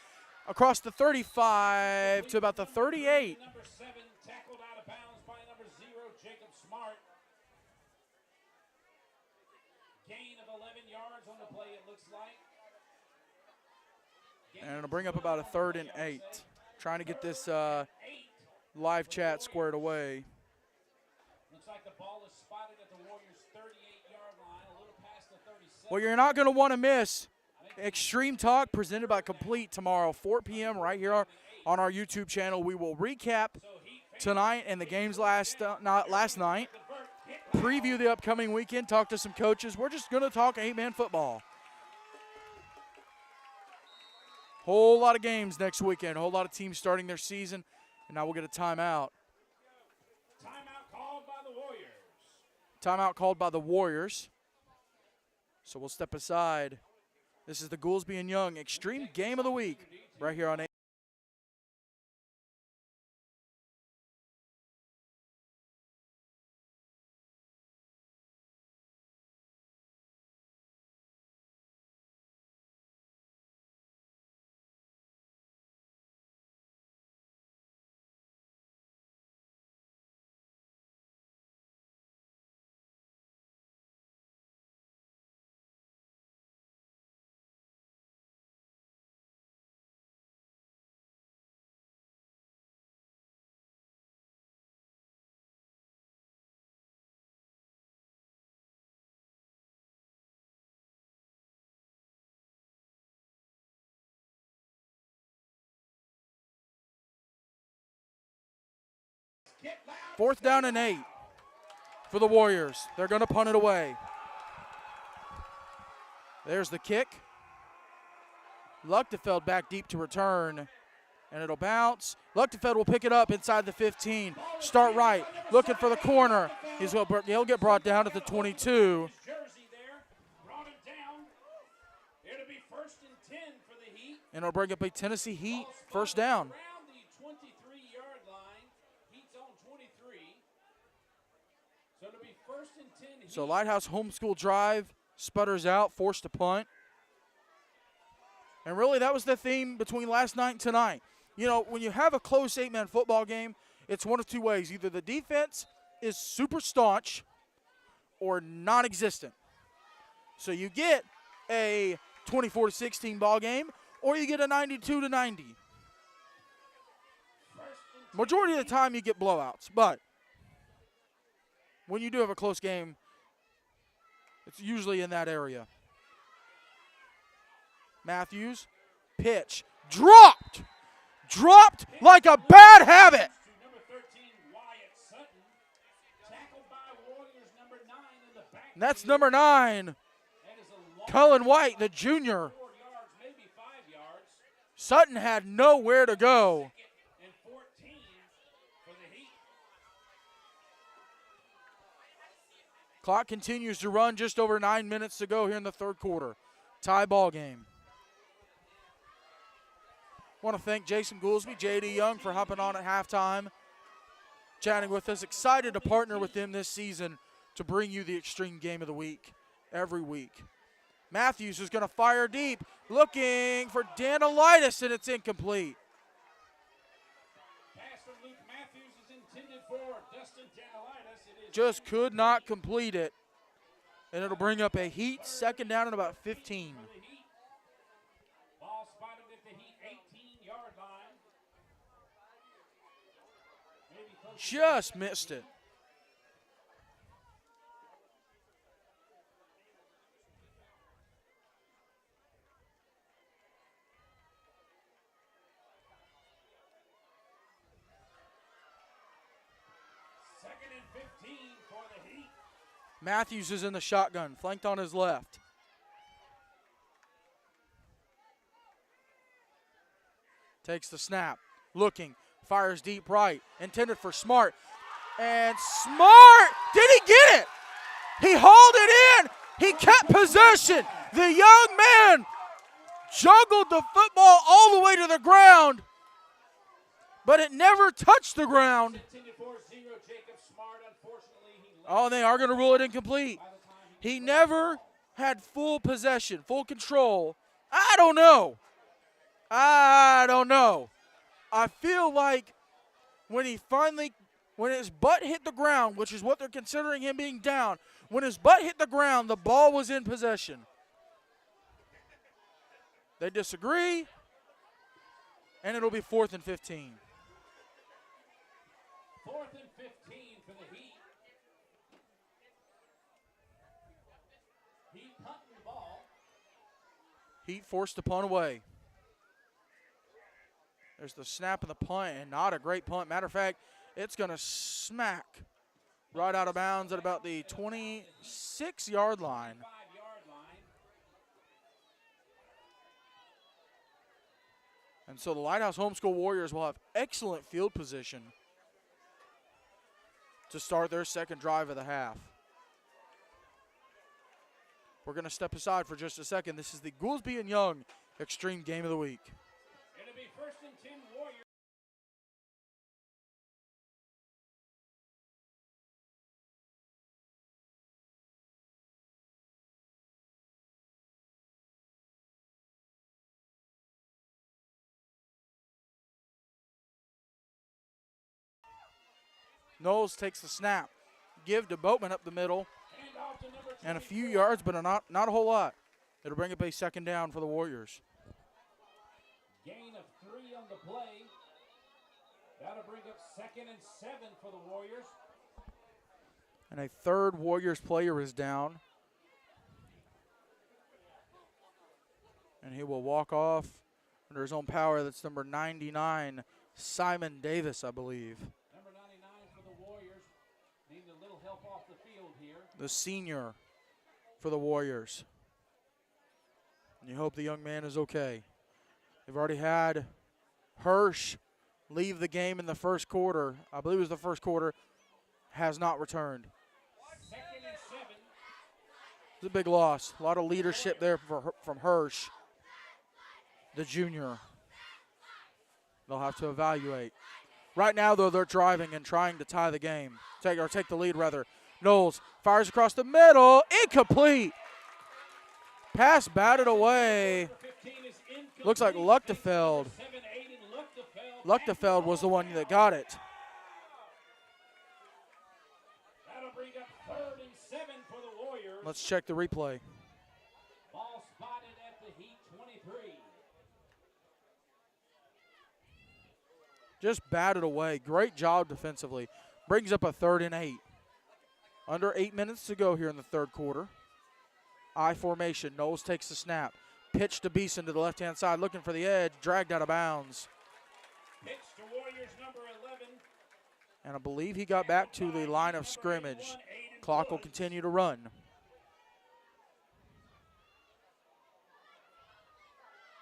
across the 35 to about the 38. Number 7 tackled out of bounds by number 0, Jacob Smart. Gain of 11 yards on the play, it looks like. And it'll bring up about a 3rd and 8. Trying to get this live chat squared away. Looks like the ball is spotted at the Warriors' 38-yard line, a little past the 37. Well, you're not going to want to miss Extreme Talk presented by Complete tomorrow, 4 p.m. right here on our YouTube channel. We will recap tonight and the games last night, preview the upcoming weekend, talk to some coaches. We're just going to talk 8-man football. Whole lot of games next weekend, a whole lot of teams starting their season, and now we'll get a timeout. Timeout called by the Warriors. Timeout called by the Warriors. So we'll step aside. This is the Goolesby and Young Extreme Game of the Week right here on fourth down and 8 for the Warriors. They're going to punt it away. There's the kick. Luchtefeld back deep to return, and it'll bounce. Luchtefeld will pick it up inside the 15. Start right, looking for the corner. He'll get brought down at the 22. Jersey there, brought him down. It'll be 1st and 10 for the Heat. And it'll bring up a Tennessee Heat first down. Around the 23-yard line, Heat's on 23. So it'll be 1st and 10. So Lighthouse homeschool drive, sputters out, forced to punt. And really that was the theme between last night and tonight. You know, when you have a close 8-man football game, it's one of two ways. Either the defense is super staunch or non-existent. So you get a 24-16 ball game, or you get a 92-90. Majority of the time you get blowouts, but when you do have a close game, it's usually in that area. Matthews, pitch, dropped like a bad habit. Number 13, Wyatt Sutton, tackled by Warriors number 9 in the back. And that's number 9, That is a long Cullen White, the junior. 4 yards, maybe 5 yards. Sutton had nowhere to go. And 14 for the Heat. Clock continues to run, just over 9 minutes to go here in the third quarter. Tie ball game. Want to thank Jason Goolesby, J.D. Young for hopping on at halftime, chatting with us. Excited to partner with them this season to bring you the Extreme Game of the Week every week. Matthews is going to fire deep, looking for Danilitis, and it's incomplete. Pass from Luke Matthews is intended for Dustin Danilitis. It is Just could not complete it, and it'll bring up a Heat second down and about 15. for the Heat. Ball spotted at the Heat 18-yard line. Maybe close to Just missed it. second and 15 for the Heat. Matthews is in the shotgun, flanked on his left. Takes the snap, looking, fires deep right, intended for Smart. And Smart, did he get it? He hauled it in. He kept possession. The young man juggled the football all the way to the ground, but it never touched the ground. Intended for 0, Jacob Smart. Unfortunately, he left Oh, they are going to rule it incomplete. by the time he He never had full possession, full control. I don't know. I feel like when his butt hit the ground, which is what they're considering him being down, when his butt hit the ground, the ball was in possession. They disagree, and it'll be 4th and 15. 4th and 15 for the Heat. Heat punting the ball. Heat forced to punt away. There's the snap of the punt, and not a great punt. Matter of fact, it's going to smack right out of bounds at about the 26-yard line. 5-yard line. And so the Lighthouse Homeschool Warriors will have excellent field position to start their second drive of the half. We're going to step aside for just a second. This is the Goolesby and Young Extreme Game of the Week. It'll be 1st and 10 Warriors. Knowles takes the snap. Give to Boatman up the middle. Hand off to number And a few 24. yards, but not a whole lot. It'll bring up a second down for the Warriors. Gain of 3 on the play. That'll bring up 2nd and 7 for the Warriors. And a third Warriors player is down. And he will walk off under his own power. That's number 99, Simon Davis, I believe. Number 99 for the Warriors. Needing a little help off the field here. The senior for the Warriors. And you hope the young man is okay. They've already had Hirsch leave the game in the first quarter. I believe it was the first quarter. Has not returned. 2nd and 7. It's a big loss. A lot of leadership there from Hirsch, the junior. They'll have to evaluate. Right now, though, they're driving and trying to tie the game. Take the lead, rather. Knowles fires across the middle. Incomplete. Pass batted away. Number 15 is incomplete. Looks like Luchtefeld. 7-8 and Luchtefeld was the one that got it. That'll bring up 3rd and 7 for the Warriors. Let's check the replay. Ball spotted at the Heat 23. Just batted away. Great job defensively. Brings up a 3rd and 8. Under 8 minutes to go here in the third quarter. I formation. Knowles takes the snap. Pitch to Beeson to the left-hand side, looking for the edge. Dragged out of bounds. Pitch to Warriors number 11. And I believe he got back to the line of scrimmage. Clock will continue to run.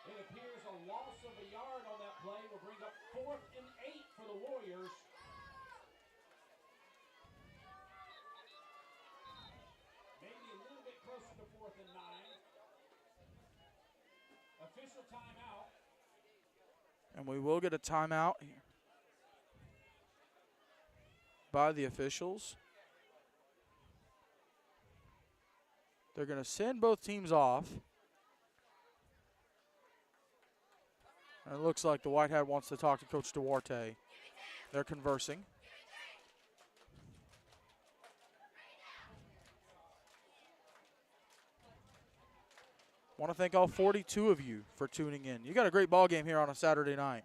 It appears a loss of a yard on that play will bring up 4th and 8 for the Warriors. Maybe a little bit closer to 4th and 9. Official timeout. And we will get a timeout here by the officials. They're going to send both teams off. And it looks like the White Hat wants to talk to Coach Duarte. They're conversing. Want to thank all 42 of you for tuning in. You got a great ball game here on a Saturday night.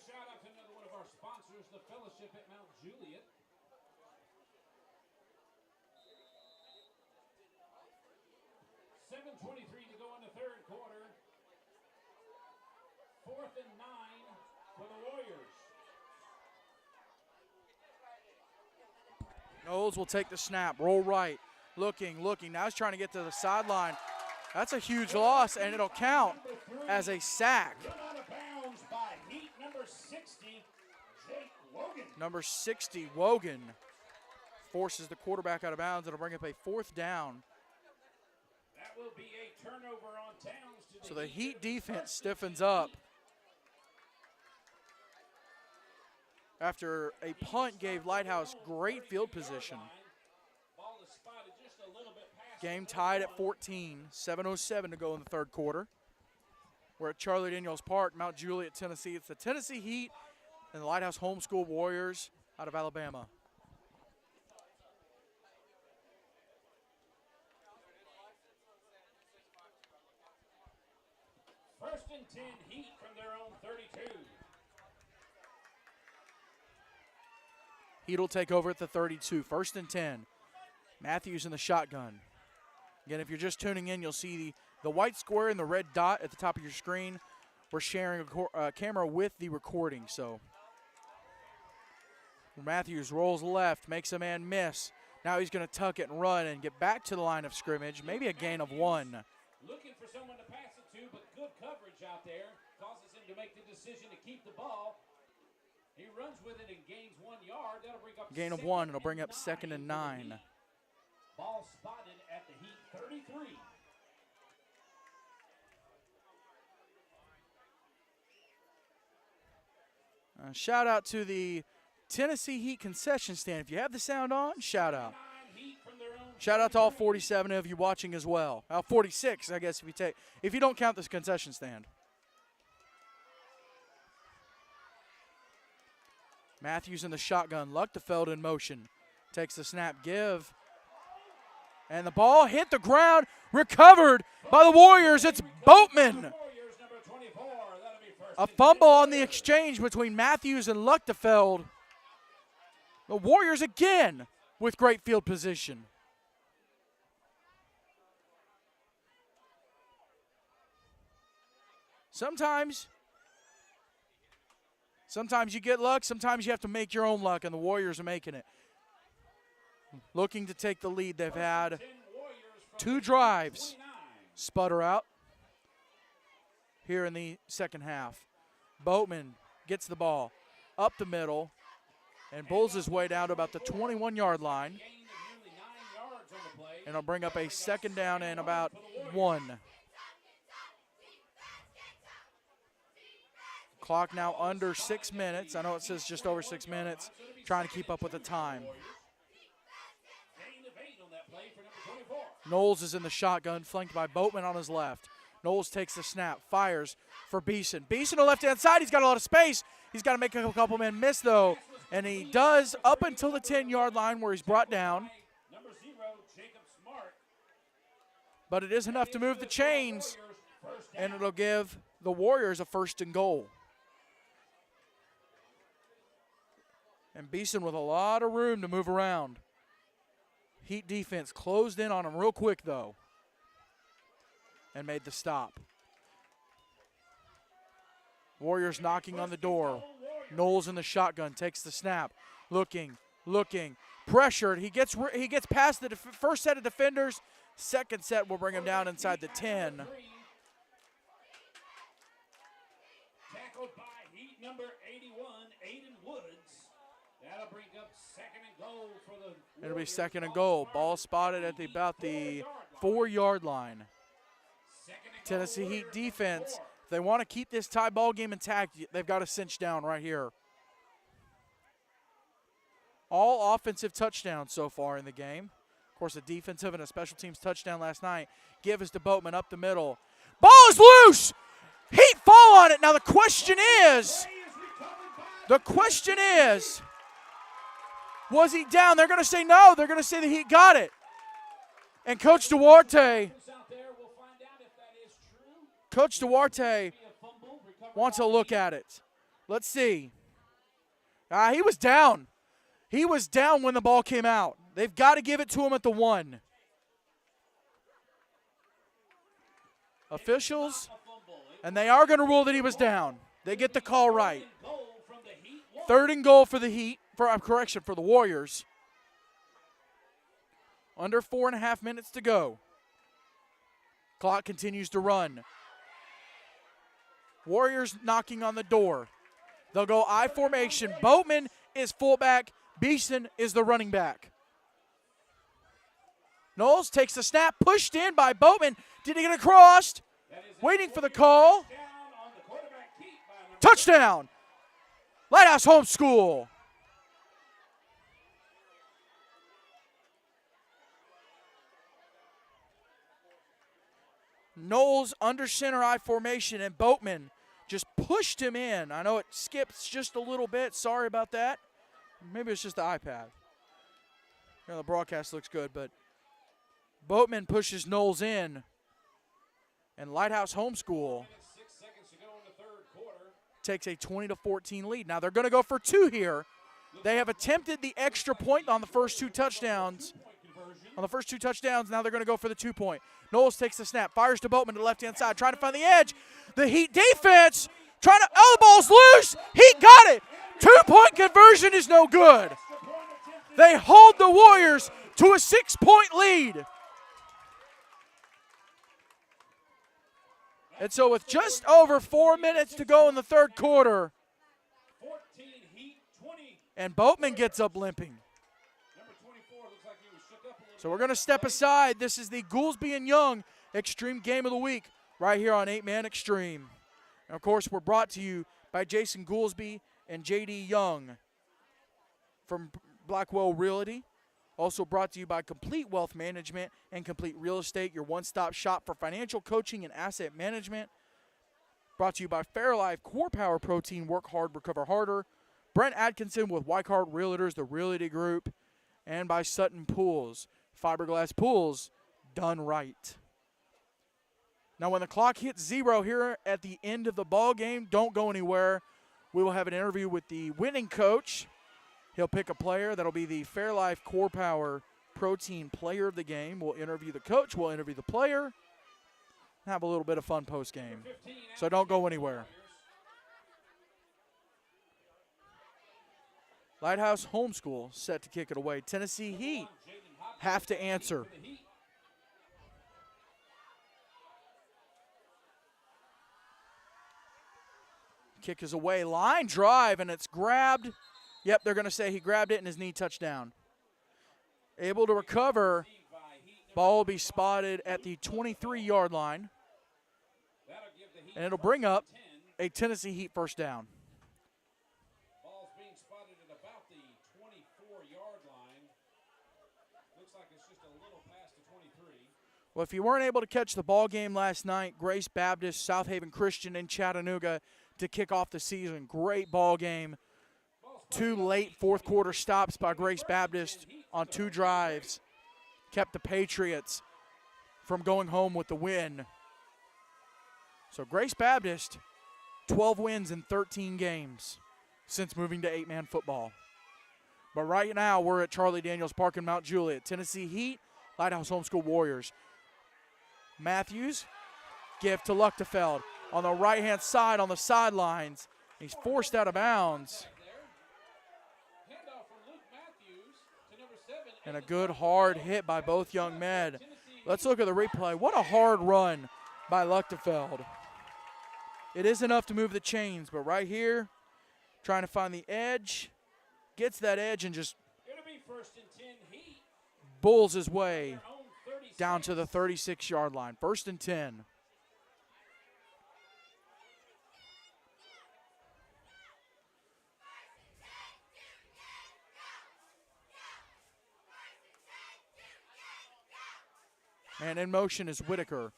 Shout out to another one of our sponsors, the Fellowship at Mount Juliet. $7:23 to go in the third quarter. 4th and 9 for the Warriors. Knowles will take the snap, roll right, looking. Now he's trying to get to the sideline. That's a huge loss, and it'll count as a sack. Run out of bounds by Heat number 60, Jake Wogan. Number 60, Wogan, forces the quarterback out of bounds. It'll bring up a 4th down. That will be a turnover on Towns to So the Heat defense stiffens up after a punt gave Lighthouse great field position. Ball is spotted just a little bit past. Game tied at 14, 7:07 to go in the third quarter. We're at Charlie Daniels Park, Mount Juliet, Tennessee. It's the Tennessee Heat and the Lighthouse Homeschool Warriors out of Alabama. First and 10, Heat from their own 32. Heat will take over at the 32. First and 10. Matthews in the shotgun. Again, if you're just tuning in, you'll see the white square and the red dot at the top of your screen. We're sharing a camera with the recording. So Matthews rolls left, makes a man miss. Now he's going to tuck it and run and get back to the line of scrimmage. Maybe a gain of 1. Looking for someone to pass it to, but good coverage out there causes him to make the decision to keep the ball. He runs with it and gains 1 yard. That'll bring up Gain of 1. It'll bring up 2nd and 9. Ball spotted at the Heat 33. Shout out to the Tennessee Heat concession stand. If you have the sound on, shout out. Shout out to all 47 of you watching as well. 46, I guess, if you don't count this concession stand. Matthews in the shotgun. Luchtefeld in motion. Takes the snap, give. And the ball hit the ground. Recovered by the Warriors. It's Boatman. A fumble on the exchange between Matthews and Luchtefeld. The Warriors again with great field position. Sometimes you get luck, sometimes you have to make your own luck, and the Warriors are making it. Looking to take the lead. They've had 2 drives sputter out here in the second half. Boatman gets the ball up the middle and bulls his way down to about the 21-yard line. And it'll bring up a 2nd down and about 1. Clock now under 6 minutes. I know it says just over 6 minutes. Trying to keep up with the time. Knowles is in the shotgun, flanked by Boatman on his left. Knowles takes the snap, fires for Beeson. Beeson on the left-hand side. He's got a lot of space. He's got to make a couple men miss, though. And he does up until the 10-yard line where he's brought down. Number 0, Jacob Smart. But it is enough to move the chains, and it'll give the Warriors a 1st and goal. And Beeson with a lot of room to move around. Heat defense closed in on him real quick, though, and made the stop. Warriors knocking on the door. Knowles in the shotgun, takes the snap, looking, pressured. He gets past the first set of defenders. Second set will bring him down inside the 10. Tackled by Heat number 81, Aiden Woods. That'll bring up 2nd and goal for the It'll be 2nd and goal. Ball spotted at about the 4-yard line. Tennessee Heat defense, if they want to keep this tie ball game intact, they've got to cinch down right here. All offensive touchdowns so far in the game. Of course, a defensive and a special teams touchdown last night. Give us to Boatman up the middle. Ball is loose! Heat fall on it. Now the question is, was he down? They're going to say no. They're going to say the Heat got it. And Coach Duarte wants to look at it. Let's see. He was down. He was down when the ball came out. They've got to give it to him at the 1. Officials, and they are going to rule that he was down. They get the call right. 3rd and goal for the Heat, for the Warriors. Under 4.5 minutes to go. Clock continues to run. Warriors knocking on the door. They'll go I formation. Boatman is fullback. Beeson is the running back. Knowles takes the snap, pushed in by Boatman. Did he get across? Waiting for the call. Touchdown. Lighthouse Homeschool. Knowles under center I formation, and Boatman just pushed him in. I know it skips just a little bit. Sorry about that. Maybe it's just the iPad. The broadcast looks good, but Boatman pushes Knowles in. And Lighthouse Homeschool takes a 20-14 lead. Now they're going to go for 2 here. They have attempted the extra point on the first 2 touchdowns. Now they're going to go for the 2-point. Knowles takes the snap, fires to Boatman to the left-hand side, trying to find the edge. The Heat defense trying to, the ball's loose. Heat got it. 2-point conversion is no good. They hold the Warriors to a 6-point lead. And so with just over 4 minutes to go in the 3rd quarter, and Boatman gets up limping. So we're going to step aside. This is the Goolesby and Young Extreme Game of the Week right here on 8-Man Extreme. And, of course, we're brought to you by Jason Goolesby and J.D. Young from Blackwell Realty. Also brought to you by Complete Wealth Management and Complete Real Estate, your one-stop shop for financial coaching and asset management. Brought to you by Fairlife Core Power Protein, work hard, recover harder. Brent Atkinson with Wycart Realtors, the Realty Group. And by Sutton Pools, fiberglass pools done right. Now when the clock hits 0 here at the end of the ball game, don't go anywhere. We will have an interview with the winning coach. He'll pick a player. That'll be the Fairlife Core Power Protein Player of the Game. We'll interview the coach. We'll interview the player. Have a little bit of fun post-game. So don't go anywhere. Lighthouse Homeschool set to kick it away. Tennessee Heat have to answer. Kick is away. Line drive, and it's grabbed. Yep, they're going to say he grabbed it and his knee touched down. Able to recover. Ball will be spotted at the 23-yard line. And it'll bring up a Tennessee Heat first down. Ball's being spotted at about the 24-yard line. Looks like it's just a little past the 23. Well, if you weren't able to catch the ball game last night, Grace Baptist, South Haven Christian in Chattanooga to kick off the season. Great ball game. 2 late fourth quarter stops by Grace Baptist on 2 drives kept the Patriots from going home with the win. So Grace Baptist, 12 wins in 13 games since moving to 8-man football. But right now we're at Charlie Daniels Park in Mount Juliet. Tennessee Heat, Lighthouse Homeschool Warriors. Matthews, give to Luchtefeld on the right-hand side on the sidelines. He's forced out of bounds. And a good hard hit by both young men. Let's look at the replay. What a hard run by Luchtefeld. It is enough to move the chains, but right here, trying to find the edge, gets that edge and just bulls his way down to the 36-yard line. 1st and 10. And in motion is Whitaker.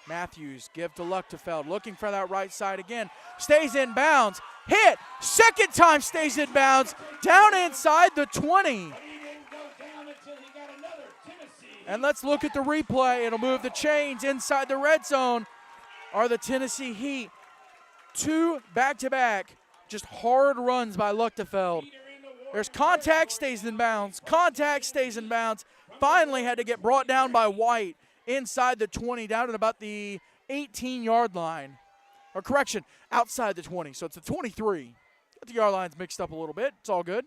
Matthews, give to Luchtefeld, looking for that right side again. Stays in bounds. Hit. Second time stays in bounds. Down inside the 20. And let's look at the replay. It'll move the chains inside the red zone. Are the Tennessee Heat. 2 back-to-back, just hard runs by Luchtefeld. There's contact, stays in bounds. Contact, stays in bounds. Finally had to get brought down by White inside the 20, down at about the 18-yard line. Or correction, outside the 20, so it's the 23. Got the yard lines mixed up a little bit. It's all good.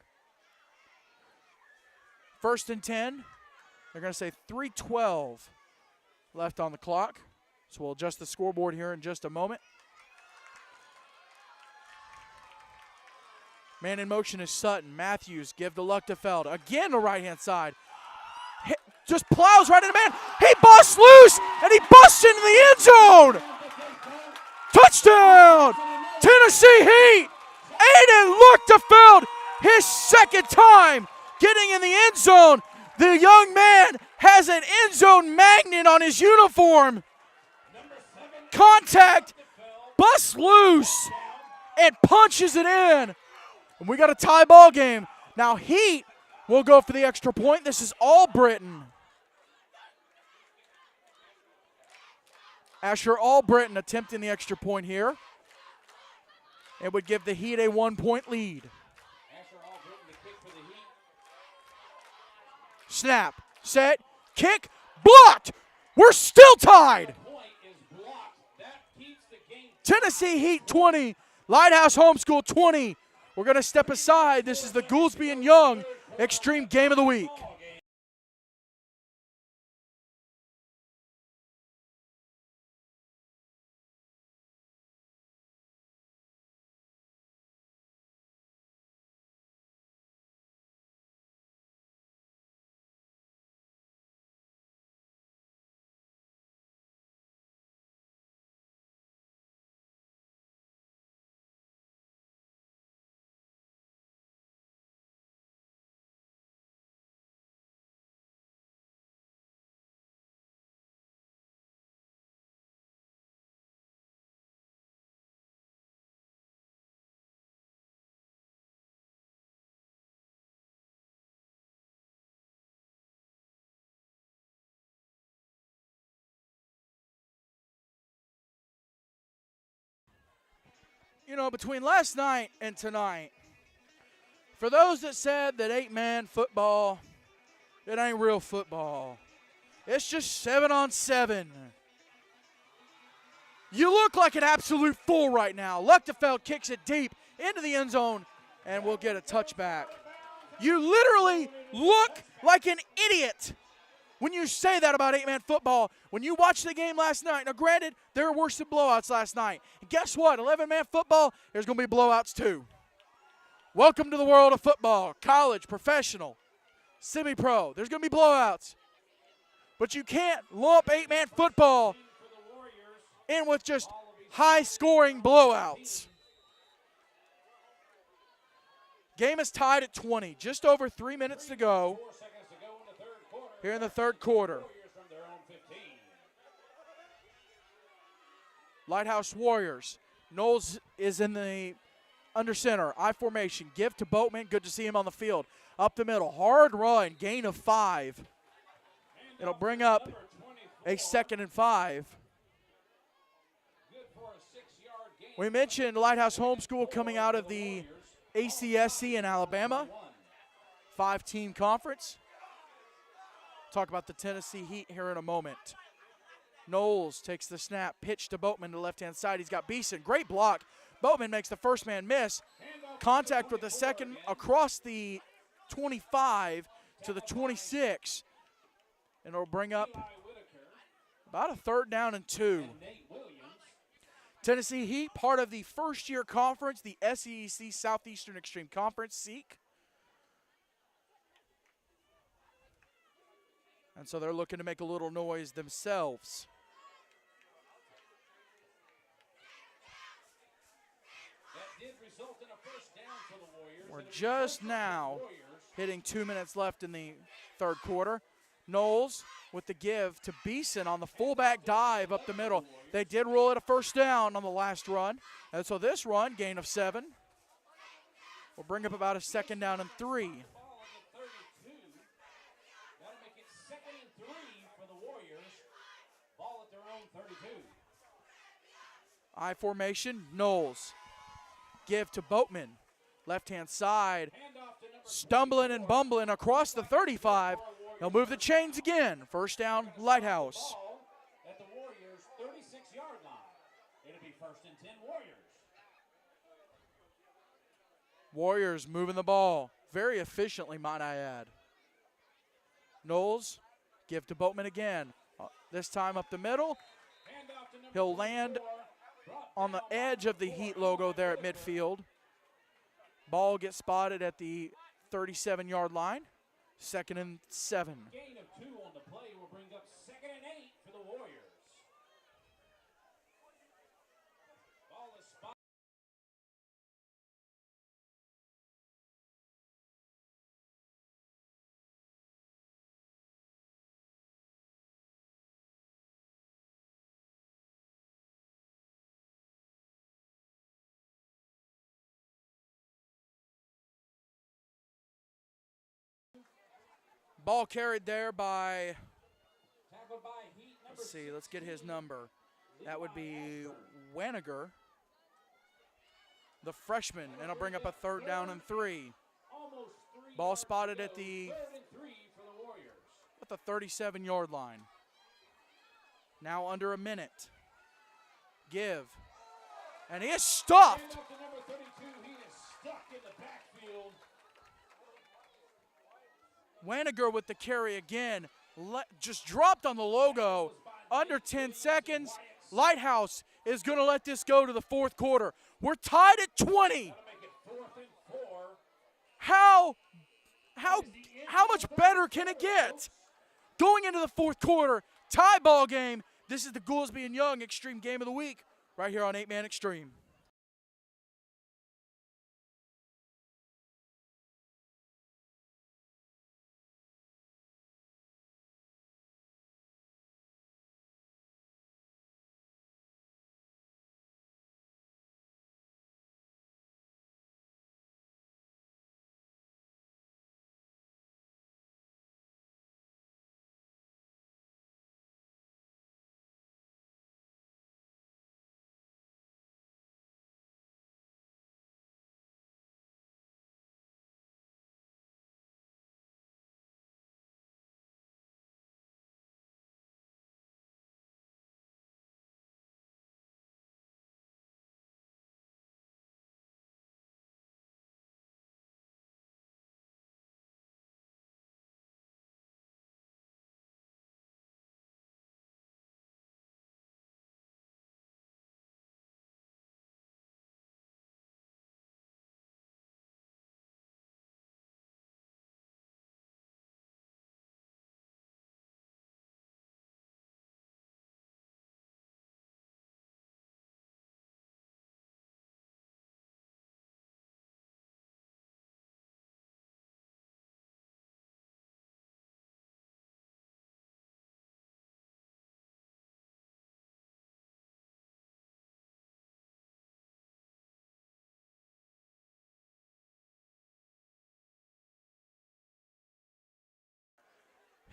1st and 10. They're going to say 3:12 left on the clock. So we'll adjust the scoreboard here in just a moment. Man in motion is Sutton. Matthews, give to Luchtefeld. Again the right-hand side. Just plows right into man. He busts loose, and he busts into the end zone. Touchdown, Tennessee Heat. Aiden Luchtefeld, his 2nd time getting in the end zone. The young man has an end zone magnet on his uniform. Contact, busts loose, and punches it in. And we got a tie ball game. Now Heat will go for the extra point. This is Albritton. Asher Albritton attempting the extra point here. It would give the Heat a 1-point lead. Snap, set, kick, blocked. We're still tied. Tennessee Heat 20, Lighthouse Homeschool 20. We're going to step aside. This is the Goolesby and Young Extreme Game of the Week. You know, between last night and tonight, for those that said that 8-man football, it ain't real football. It's just 7-on-7. You look like an absolute fool right now. Luchtefeld kicks it deep into the end zone, and we'll get a touchback. You literally look like an idiot when you say that about 8-man football. When you watched the game last night, now granted, there were worse than blowouts last night. And guess what? 11-man football, there's going to be blowouts too. Welcome to the world of football, college, professional, semi-pro. There's going to be blowouts. But you can't lump 8-man football in with just high-scoring blowouts. Game is tied at 20. Just over 3 minutes to go here in the third quarter. Lighthouse Warriors. Knowles is in the under center, I formation. Give to Boatman. Good to see him on the field. Up the middle. Hard run. Gain of 5. It'll bring up a 2nd and 5. We mentioned Lighthouse Homeschool coming out of the ACSC in Alabama. 5-team conference. Talk about the Tennessee Heat here in a moment. Knowles takes the snap. Pitch to Boatman to the left-hand side. He's got Beeson. Great block. Boatman makes the first man miss. Contact with the second across the 25 to the 26. And it'll bring up about a 3rd down and 2. Tennessee Heat, part of the first-year conference, the SEC Southeastern Extreme Conference, SEEK. And so they're looking to make a little noise themselves. We're just now hitting 2 minutes left in the 3rd quarter. Knowles with the give to Beeson on the fullback dive up the middle. They did roll it a 1st down on the last run. And so this run, gain of 7, will bring up about a 2nd down and 3. I formation, Knowles. Give to Boatman. Left-hand side, stumbling and bumbling across the 35. He'll move the chains again. 1st down, Lighthouse. At the Warriors' 36-yard line. It'll be 1st and 10 Warriors. Warriors moving the ball very efficiently, might I add. Knowles, give to Boatman again. This time up the middle. He'll land on the edge of the Heat logo there at midfield. Ball gets spotted at the 37-yard line. 2nd and 7. Gain of 2 on the play will bring up 2nd and 8 for the Warriors. Ball is spotted. Ball carried there by, Tackled by Heat number let's see, let's get his 16. number. That would be Waniger, the freshman, and it'll bring up a 3rd down and 3. Almost 3 Ball yards spotted to at go. the 3rd and 3 for the Warriors. 37-yard line. Now under a minute. Give. And he is stuffed. And up to number 32, he is stuck in the backfield. Waniger with the carry again. Just dropped on the logo. Under 10 seconds. Lighthouse is going to let this go to the 4th quarter. We're tied at 20. That'll make it 4th and 4. How much better can it get? Going into the 4th quarter, tie ball game. This is the Goolesby and Young Extreme Game of the Week right here on 8-Man Extreme.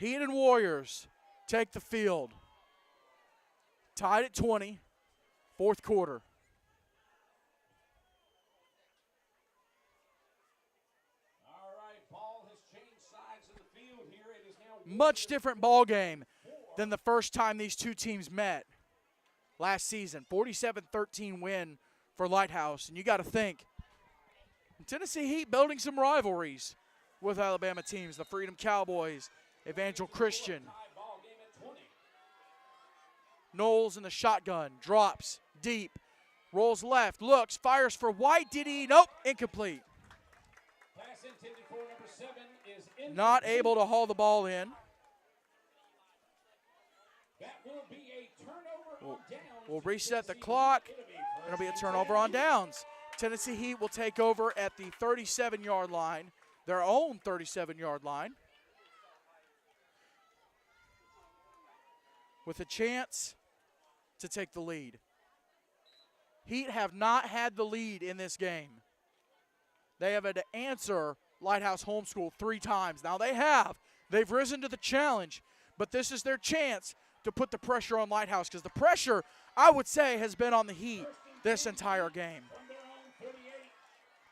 Heat and Warriors take the field. Tied at 20, fourth quarter. All right, ball has changed sides of the field here. It is now Much different ball game than the first time these two teams met last season. 47-13 win for Lighthouse. And you got to think, Tennessee Heat building some rivalries with Alabama teams, the Freedom Cowboys, Evangel Christian. ball game at 20. Knowles in the shotgun, drops deep, rolls left, looks, fires for White. Did he? Nope, incomplete. Pass intended for number 7 is in. Not able to haul the ball in. That will be a turnover on downs. We'll reset the clock. It'll be a turnover on downs. Tennessee Heat will take over at the 37-yard line, their own 37-yard line, with a chance to take the lead. Heat have not had the lead in this game. They have had to answer Lighthouse Homeschool 3 times. Now they have. They've risen to the challenge, but this is their chance to put the pressure on Lighthouse, because the pressure, I would say, has been on the Heat this entire game.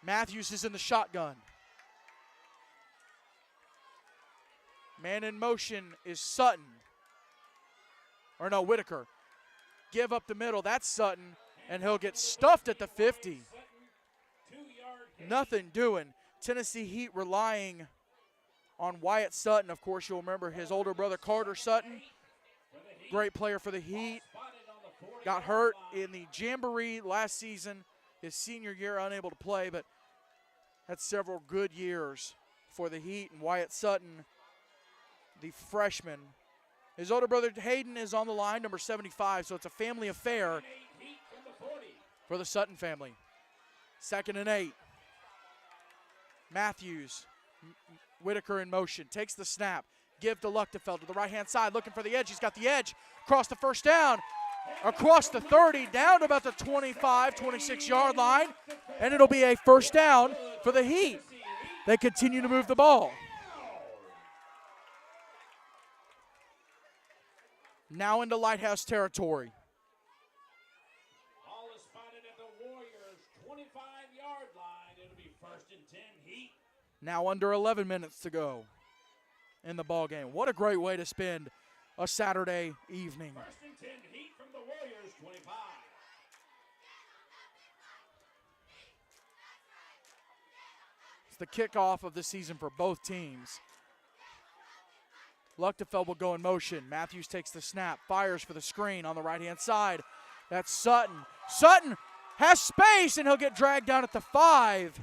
Matthews is in the shotgun. Man in motion is Sutton. Or no, Whitaker. Give up the middle. That's Sutton, and he'll get stuffed at the 50. Nothing doing. Tennessee Heat relying on Wyatt Sutton. Of course, you'll remember his older brother, Carter Sutton. Great player for the Heat. Got hurt in the Jamboree last season. His senior year, unable to play, but had several good years for the Heat. And Wyatt Sutton, the freshman. His older brother Hayden is on the line, number 75, so it's a family affair for the Sutton family. 2nd and 8. Matthews, Whitaker in motion, takes the snap. Give to Luchtefeld to the right-hand side, looking for the edge. He's got the edge, across the first down, across the 30, down to about the 25, 26-yard line, and it'll be a first down for the Heat. They continue to move the ball. Now into Lighthouse territory. Ball is spotted at the Warriors' 25-yard line. It'll be 1st and 10 Heat. Now under 11 minutes to go in the ball game. What a great way to spend a Saturday evening. 1st and 10 Heat from the Warriors' 25. It's the kickoff of the season for both teams. Luchtefeld will go in motion. Matthews takes the snap, fires for the screen on the right-hand side. That's Sutton. Sutton has space, and he'll get dragged down at the 5.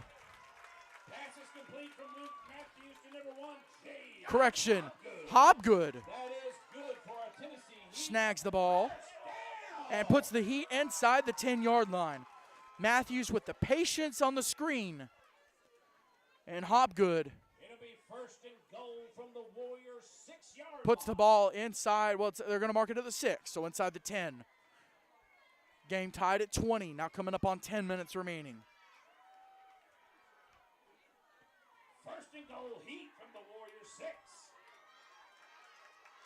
Pass is complete from Luke Matthews to number 1, Jay. Correction, Hobgood That is good for a Tennessee Heat. snags the ball and puts the Heat inside the 10-yard line. Matthews with the patience on the screen. And Hobgood It'll be 1st and goal from the Warriors' 6-yard puts the ball inside. Well, they're going to mark it at the 6, so inside the 10. Game tied at 20, now coming up on 10 minutes remaining. 1st and goal Heat from the Warriors' 6.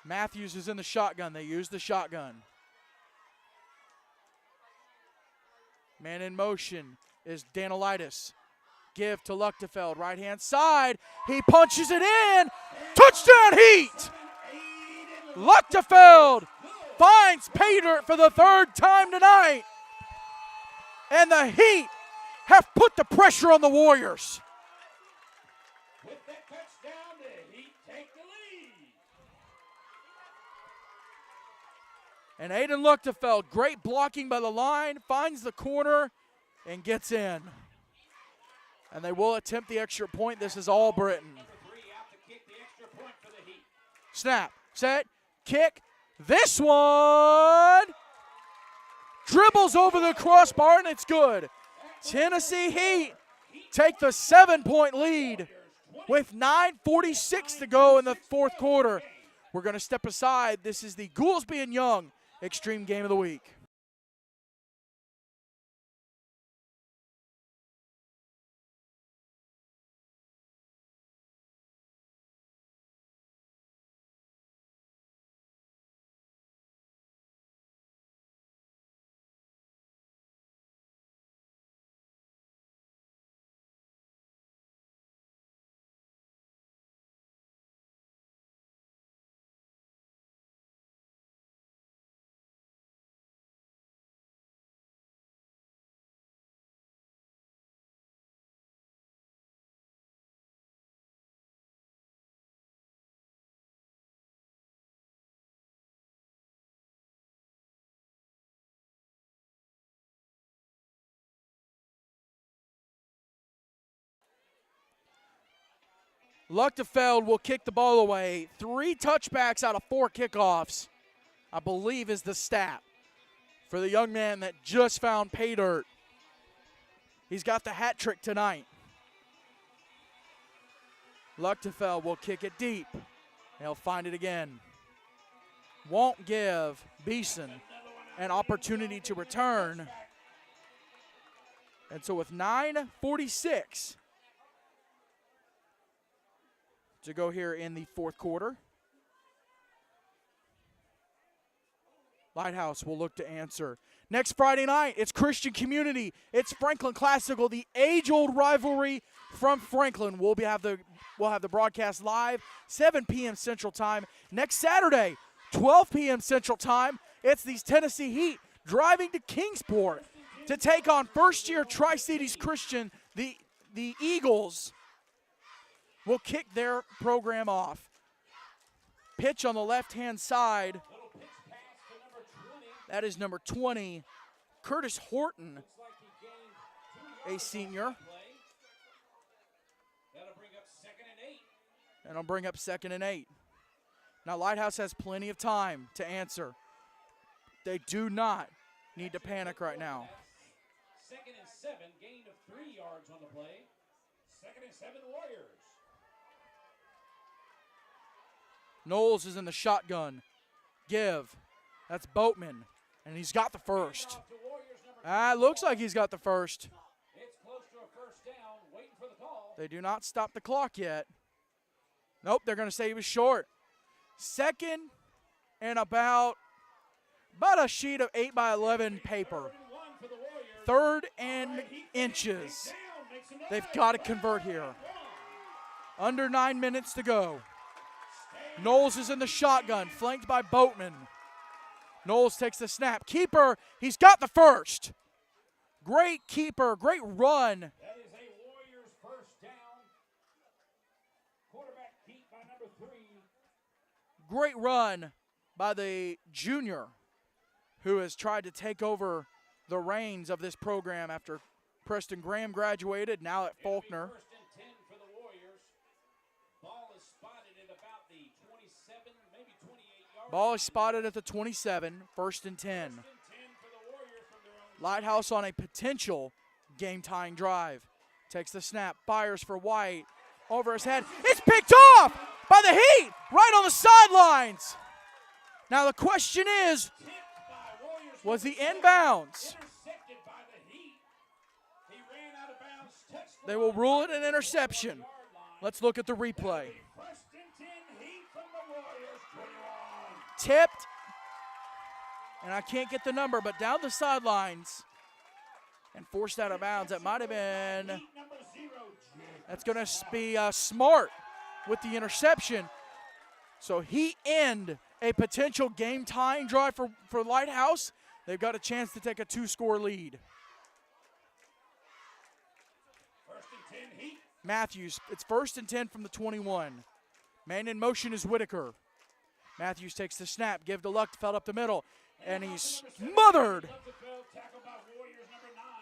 Matthews is in the shotgun. They use the shotgun. Man in motion is Danilitis. Give to Luchtefeld, right-hand side. He punches it in. Touchdown Heat! Luchtefeld finds Pater for the 3rd time tonight. And the Heat have put the pressure on the Warriors. With that touchdown, the Heat take the lead. And Aiden Luchtefeld, great blocking by the line, finds the corner and gets in. And they will attempt the extra point. This is all Britain. Number 3 out to kick the extra point for the Heat. Snap, set, kick. This one dribbles over the crossbar, and it's good. Tennessee Heat take the 7-point lead with 9:46 to go in the 4th quarter. We're going to step aside. This is the Goolesby and Young Extreme Game of the Week. Luchtefeld will kick the ball away. 3 touchbacks out of 4 kickoffs, I believe, is the stat for the young man that just found pay dirt. He's got the hat trick tonight. Luchtefeld will kick it deep. He'll find it again. Won't give Beeson an opportunity to return. And so with 9:46 to go here in the fourth quarter, Lighthouse will look to answer. Next Friday night, it's Christian Community. It's Franklin Classical, the age-old rivalry from Franklin. We'll have the broadcast live, 7 p.m. Central Time. Next Saturday, 12 p.m. Central Time, it's these Tennessee Heat driving to Kingsport to take on first-year Tri-Cities Christian. The Eagles will kick their program off. Pitch on the left-hand side. That is number 20, Curtis Horton, a senior. And I'll bring up 2nd and 8. Now Lighthouse has plenty of time to answer. They do not need to panic right now. 2nd and 7, gain of 3 yards on the play. 2nd and 7 Warriors. Knowles is in the shotgun. Give. That's Boatman. And he's got the first. Looks like he's got the first. It's close to a first down, waiting for the call. They do not stop the clock yet. Nope, they're going to say he was short. 2nd and about a sheet of 8 by 11 paper. 3rd and inches. They've got to convert here. Under 9 minutes to go. Knowles is in the shotgun, flanked by Boatman. Knowles takes the snap. Keeper, he's got the first. Great keeper, great run. That is a Warriors first down. Quarterback keep by number 3. Great run by the junior who has tried to take over the reins of this program after Preston Graham graduated, now at Faulkner. First and 10 for the Warriors. Ball is spotted at about the 27, maybe 28 yard. Ball is spotted at the 27, 1st and 10. Lighthouse on a potential game-tying drive. Takes the snap, fires for White, over his head. It's picked off by the Heat, right on the sidelines. Now the question is, was he inbounds? They will rule it an interception. Let's look at the replay. Tipped, and I can't get the number, but down the sidelines and forced out of bounds. That might have been, that's going to be Smart with the interception. So he end a potential game-tying drive for Lighthouse. They've got a chance to take a 2-score lead. Matthews, it's 1st and 10 from the 21. Man in motion is Whitaker. Matthews takes the snap, give to Luchtefeld up the middle, and he's smothered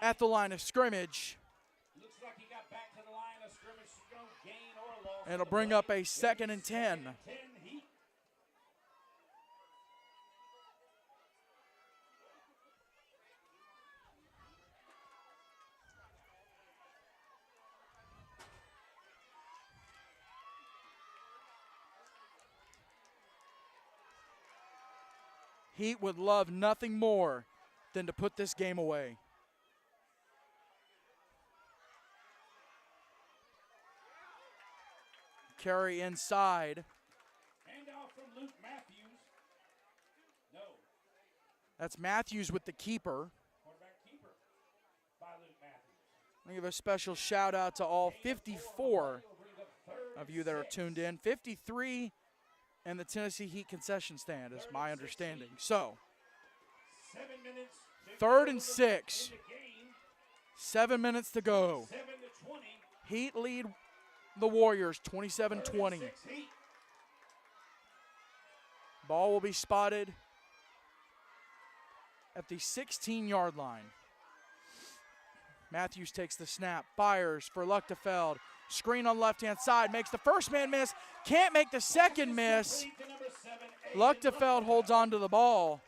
at the line of scrimmage. And it'll bring up a 2nd and 10. Heat would love nothing more than to put this game away. Carry inside. Handoff from Luke Matthews. No. That's Matthews with the keeper. Quarterback keeper by Luke Matthews. I'll give a special shout out to all 54 of you that are tuned in. 53 in the Tennessee Heat concession stand is my understanding. So, 3rd and 6. 7 minutes to go. Heat lead the Warriors 27-20. Ball will be spotted at the 16-yard line. Matthews takes the snap, fires for Luchtefeld. Screen on the left-hand side. Makes the first man miss. Can't make the second miss. Luchtefeld holds on to the ball.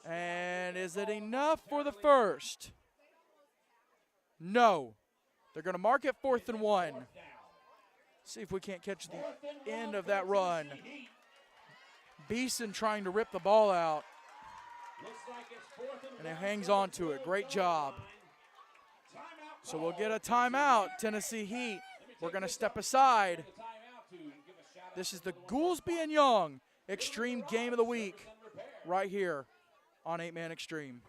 And is it enough for the first? No. They're going to mark it 4th and 1. See if we can't catch the end of that run. Beeson trying to rip the ball out. And it hangs on to it. Great job. So we'll get a timeout, Tennessee Heat. We're going to step aside. This is the Goolesby and Young Extreme Game of the Week right here on 8-Man Extreme.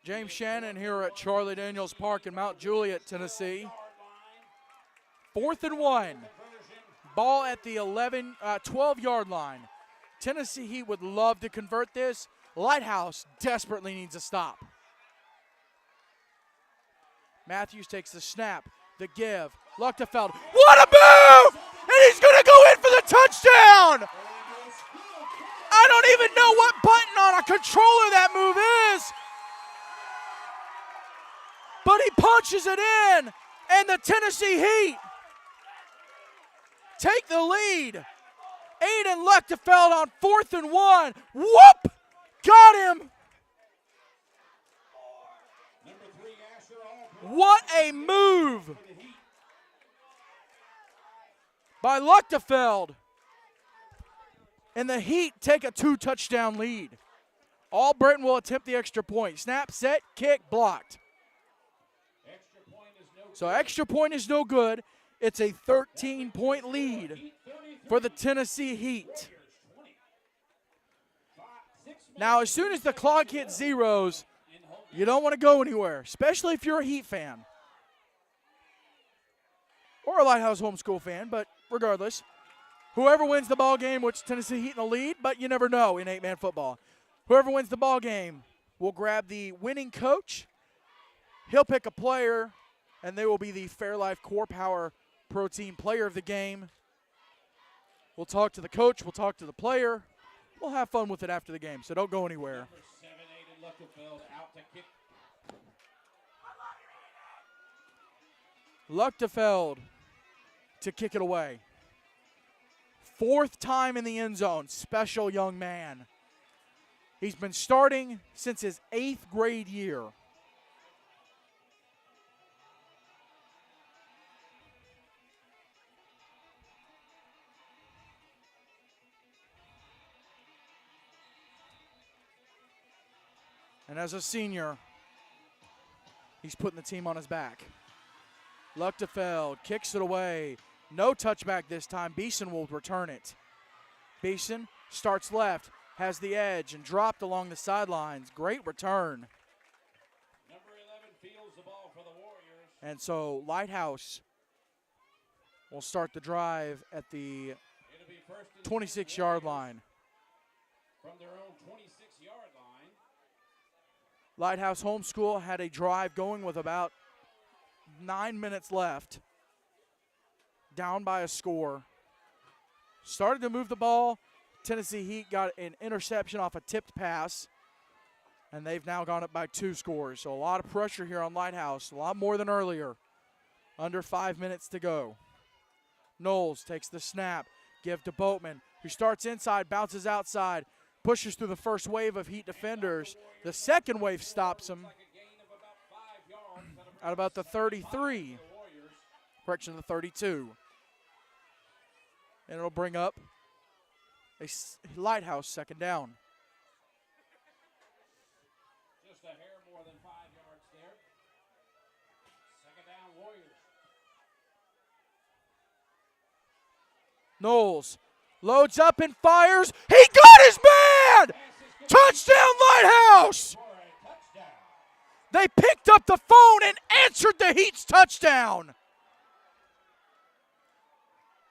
James Shannon here at Charlie Daniels Park in Mount Juliet, Tennessee. 4th and 1. Ball at the 12-yard line. Tennessee Heat would love to convert this. Lighthouse desperately needs a stop. Matthews takes the snap, the give. Luchtefeld, what a move! And he's going to go in for the touchdown! I don't even know what button on a controller that move is. But he punches it in, and the Tennessee Heat take the lead. Aiden Luchtefeld on 4th and 1. Whoop! Got him. What a move by Luchtefeld. And the Heat take a 2-touchdown lead. Albritton will attempt the extra point. Snap, set, kick, blocked. So extra point is no good. It's a 13-point lead for the Tennessee Heat. Now, as soon as the clock hits zeros, you don't want to go anywhere, especially if you're a Heat fan or a Lighthouse Homeschool fan, but regardless, whoever wins the ball game, which Tennessee Heat in the lead, but you never know in 8-man football. Whoever wins the ball game will grab the winning coach. He'll pick a player, and they will be the Fairlife Core Power Protein Player of the Game. We'll talk to the coach. We'll talk to the player. We'll have fun with it after the game, so don't go anywhere. Luchtefeld to kick it away. 4th time in the end zone. Special young man. He's been starting since his 8th grade year. And as a senior, he's putting the team on his back. Luchtefeld kicks it away. No touchback this time. Beeson will return it. Beeson starts left, has the edge, and dropped along the sidelines. Great return. Number 11 fields the ball for the Warriors. And so Lighthouse will start the drive at the 26-yard line. From their own 26-yard line. Lighthouse Homeschool had a drive going with about 9 minutes left. Down by a score. Started to move the ball. Tennessee Heat got an interception off a tipped pass. And they've now gone up by 2 scores. So a lot of pressure here on Lighthouse. A lot more than earlier. Under 5 minutes to go. Knowles takes the snap. Give to Boatman, who starts inside, bounces outside. Pushes through the first wave of Heat defenders. The second wave stops him at about the 33. Correction, the 32. And it'll bring up a Lighthouse second down. Just a hair more than 5 yards there. Second down, Warriors. Knowles loads up and fires. He got his man! Touchdown, Lighthouse! For a touchdown. They picked up the phone and answered the Heat's touchdown.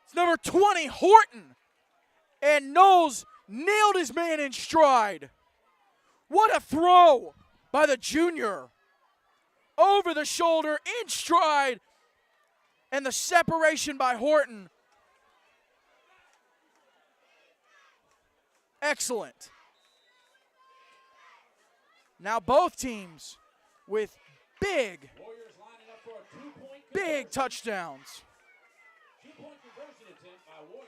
It's number 20, Horton. And Knowles nailed his man in stride. What a throw by the junior. Over the shoulder, in stride. And the separation by Horton. Excellent. Now both teams with big, Warriors lining up for a two-point big touchdowns. Two-point conversion attempt by Warriors.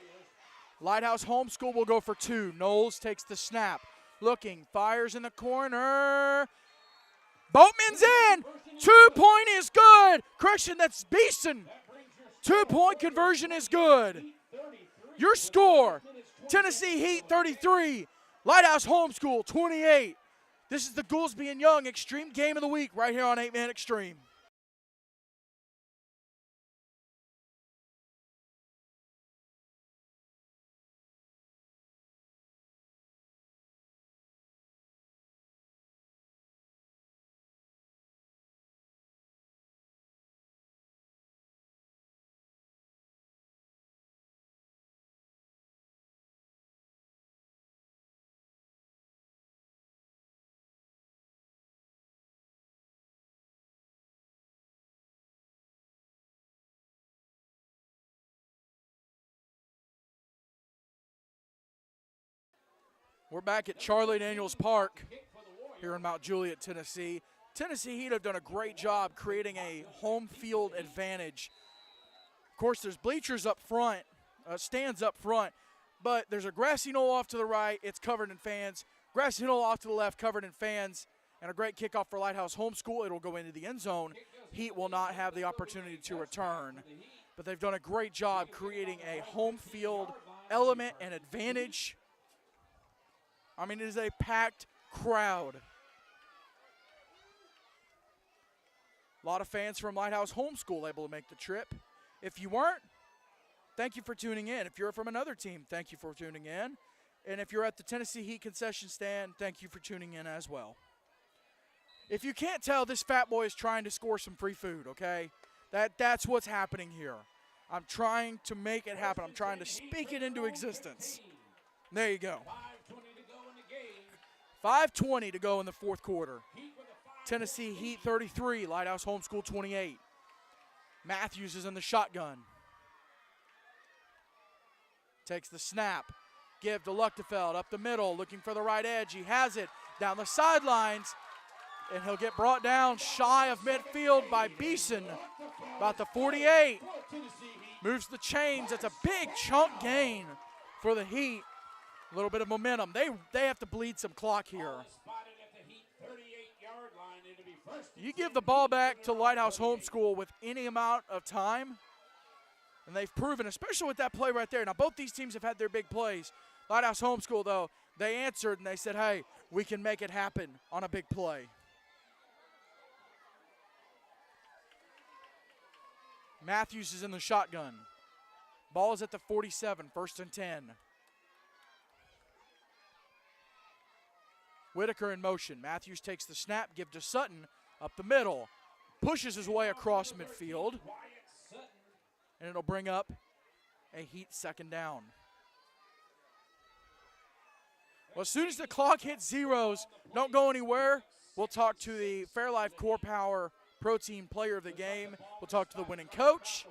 Lighthouse Homeschool will go for 2. Knowles takes the snap. Looking, fires in the corner. Boatman's in. 2-point is good. Correction, that's Beeson. 2-point conversion is good. Your score, Tennessee Heat 33, Lighthouse Homeschool 28. This is the Goolesby and Young Extreme Game of the Week right here on 8-Man Extreme. We're back at Charlie Daniels Park here in Mount Juliet, Tennessee. Tennessee Heat have done a great job creating a home field advantage. Of course, there's bleachers up front, stands up front, but there's a grassy knoll off to the right. It's covered in fans. Grassy knoll off to the left, covered in fans, and a great kickoff for Lighthouse Homeschool. It'll go into the end zone. Heat will not have the opportunity to return, but they've done a great job creating a home field element and advantage. I mean, it is a packed crowd. A lot of fans from Lighthouse Homeschool able to make the trip. If you weren't, thank you for tuning in. If you're from another team, thank you for tuning in. And if you're at the Tennessee Heat concession stand, thank you for tuning in as well. If you can't tell, this fat boy is trying to score some free food, okay? That's what's happening here. I'm trying to make it happen. I'm trying to speak it into existence. There you go. 5:20 to go in the fourth quarter. Tennessee Heat 33, Lighthouse Homeschool 28. Matthews is in the shotgun. Takes the snap. Give to Luchtefeld up the middle, looking for the right edge. He has it down the sidelines, and he'll get brought down shy of midfield by Beeson, about the 48. Moves the chains. That's a big chunk gain for the Heat. A little bit of momentum. They have to bleed some clock here. You give the ball back to Lighthouse Homeschool with any amount of time, and they've proven, especially with that play right there. Now, both these teams have had their big plays. Lighthouse Homeschool, though, they answered and they said, hey, we can make it happen on a big play. Matthews is in the shotgun. Ball is at the 47, 1st and 10. Whitaker in motion. Matthews takes the snap, give to Sutton up the middle. Pushes his way across midfield. And it'll bring up a Heat second down. Well, as soon as the clock hits zeros, don't go anywhere. We'll talk to the Fairlife Core Power Protein Player of the Game. We'll talk to the winning coach.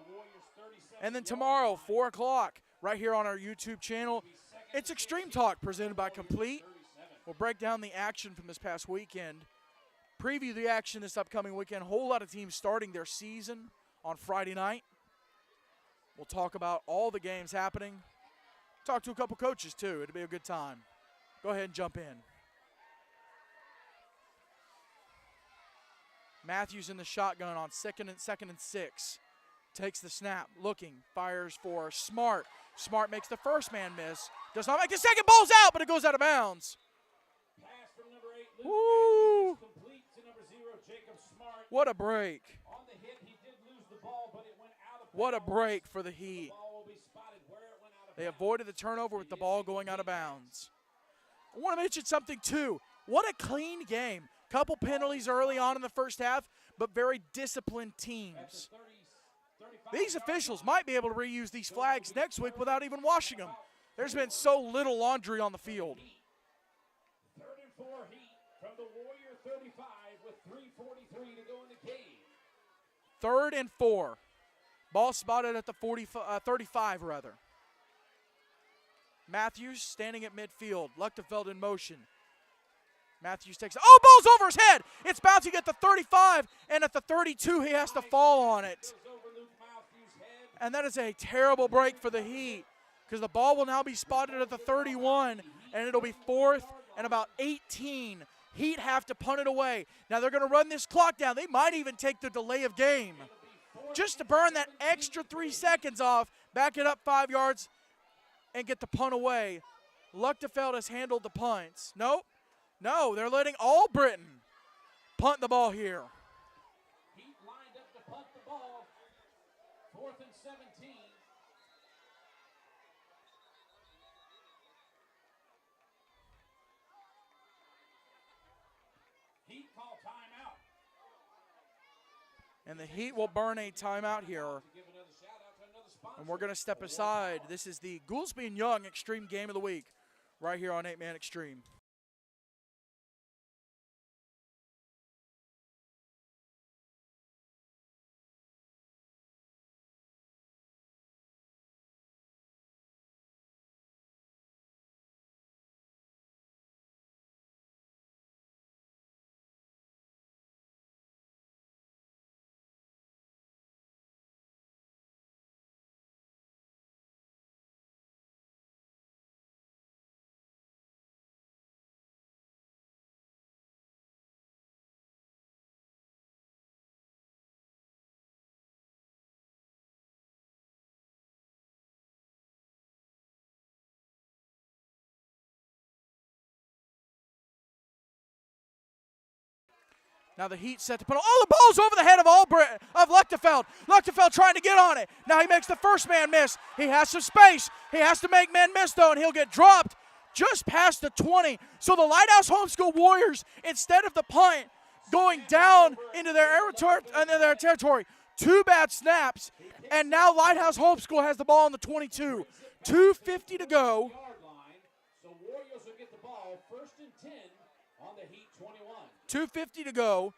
And then tomorrow, 4 o'clock, right here on our YouTube channel, it's Extreme Talk presented by Complete. We'll break down the action from this past weekend, preview the action this upcoming weekend. A whole lot of teams starting their season on Friday night. We'll talk about all the games happening. Talk to a couple coaches, too. It'll be a good time. Go ahead and jump in. Matthews in the shotgun on second and 6. Takes the snap, looking, fires for Smart. Smart makes the first man miss. Does not make the second. Ball's out, but it goes out of bounds. Pass from number 8, Luke Woo! Matthews, complete to number 0, Jacob Smart. What a break. On the hit, he did lose the ball, but it went out of What a bounds. break for the Heat. The ball will be spotted where it went out of They bounds. avoided the turnover with the ball going out of bounds. I want to mention something, too. What a clean game. Couple penalties early on in the first half, but very disciplined teams. These officials might be able to reuse these flags next week without even washing them. There's been so little laundry on the field. 3rd and 4 Heat from the Warrior 35 with 3:43 to go in the game. 3rd and 4. Ball spotted at the 35, rather. Matthews standing at midfield. Luchtefeld in motion. Matthews takes it. Oh, ball's over his head. It's bouncing at the 35, and at the 32, he has to fall on it. Goes over Luke Matthews' head. And that is a terrible break for the Heat because the ball will now be spotted at the 31, and it'll be 4th and about 18. Heat have to punt it away. Now they're going to run this clock down. They might even take the delay of game just to burn that extra 3 seconds off, back it up 5 yards, and get the punt away. Luchtefeld has handled the punts. Nope. No, they're letting Albritton punt the ball here. Heat lined up to punt the ball. 4th and 17. Heat call timeout. And the Heat will burn a timeout here. Give another shout out to another sponsor. And we're going to step aside. This is the Goolesby and Young Extreme Game of the Week right here on 8-Man Extreme. Now the Heat set to put. Oh, the ball's over the head of Luchtefeld. Luchtefeld trying to get on it. Now he makes the first man miss. He has some space. He has to make men miss, though, and he'll get dropped just past the 20. So the Lighthouse Homeschool Warriors, instead of the punt going down into their territory, 2 bad snaps, and now Lighthouse Homeschool has the ball on the 22. 2:50 to go. Yard line. So Warriors will get the ball 1st and 10 on the Heat 21. 2:50 to go.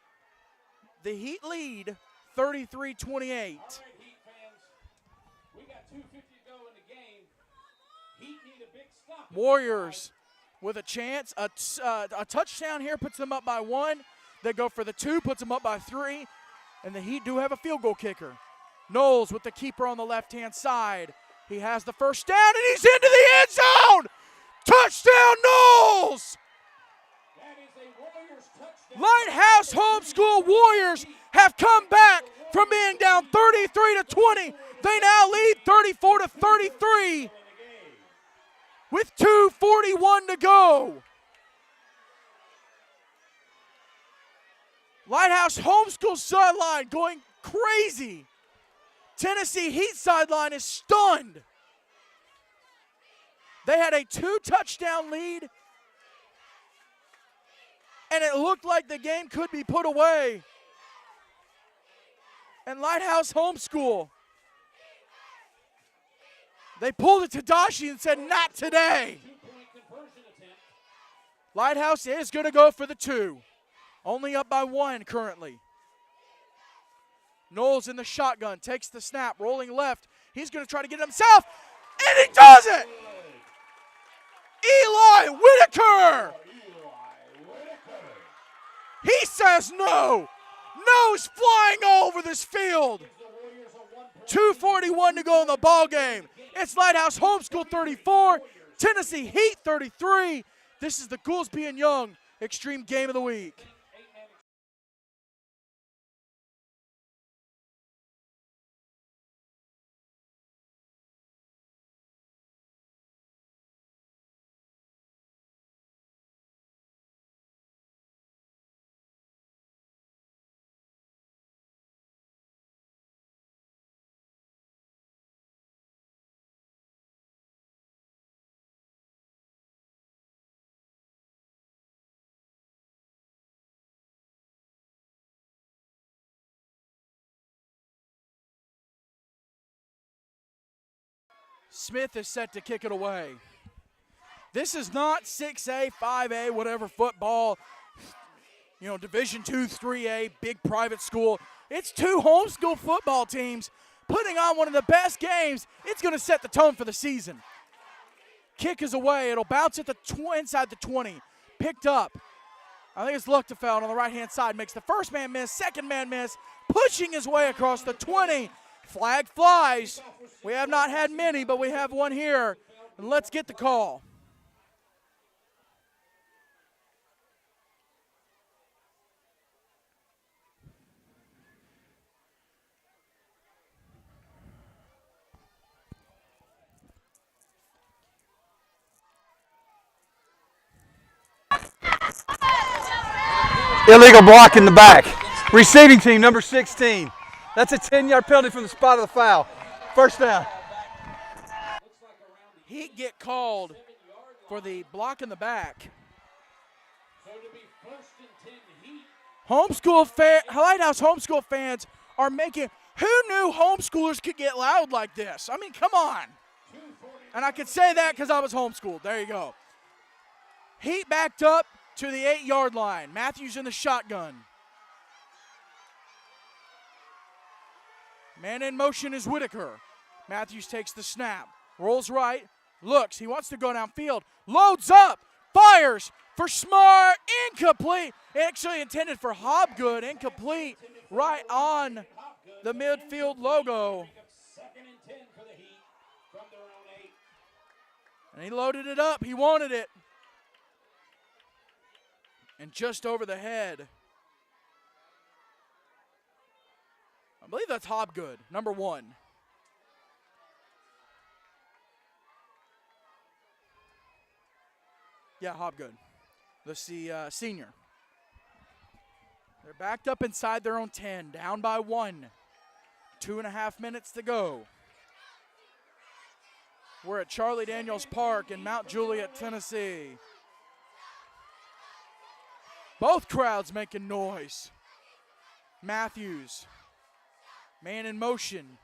The Heat lead 33-28. All right, Heat fans, we got 2:50 to go in the game. Heat need a big stop. Warriors with a chance. A touchdown here puts them up by 1. They go for the 2, puts them up by 3. And the Heat do have a field goal kicker. Knowles with the keeper on the left-hand side. He has the first down, and he's into the end zone! Touchdown, Knowles! That is a Warriors touchdown. Lighthouse Homeschool Warriors have come back from being down 33-20. They now lead 34-33 with 2:41 to go. Lighthouse Homeschool sideline going crazy. Tennessee Heat sideline is stunned. They had a 2-touchdown lead, and it looked like the game could be put away. And Lighthouse Homeschool, they pulled it to Dashi and said, not today. 2-point conversion attempt. Lighthouse is going to go for the 2. Only up by 1 currently. Knowles in the shotgun, takes the snap, rolling left. He's going to try to get it himself, and he does it! Eli Whitaker! He says no. No's flying over this field. 2:41 to go in the ball game. It's Lighthouse Homeschool 34, Tennessee Heat 33. This is the Goolesby and Young Extreme Game of the Week. Smith is set to kick it away. This is not 6A, 5A, whatever football, Division II, 3A, big private school. It's two homeschool football teams putting on one of the best games. It's going to set the tone for the season. Kick is away. It'll bounce at the inside the 20. Picked up. I think it's Luchtefeld on the right-hand side. Makes the first man miss, second man miss, pushing his way across the 20. Flag flies. We have not had many, but we have one here. And let's get the call. Illegal block in the back. Receiving team, number 16. That's a 10-yard penalty from the spot of the foul. First down. Heat get called for the block in the back. Lighthouse homeschool fans are making, who knew homeschoolers could get loud like this? I mean, come on. And I could say that because I was homeschooled. There you go. Heat backed up to the 8-yard line. Matthews in the shotgun. Man in motion is Whitaker. Matthews takes the snap. Rolls right. Looks. He wants to go downfield. Loads up. Fires for Smart. Incomplete. Actually intended for Hobgood. Incomplete. Right on the midfield logo. And he loaded it up. He wanted it. And just over the head. I believe that's Hobgood, number 1. Yeah, Hobgood, the senior. They're backed up inside their own 10, down by 1. 2.5 minutes to go. We're at Charlie Daniels Park in Mount Juliet, Tennessee. Both crowds making noise. Matthews, man in motion,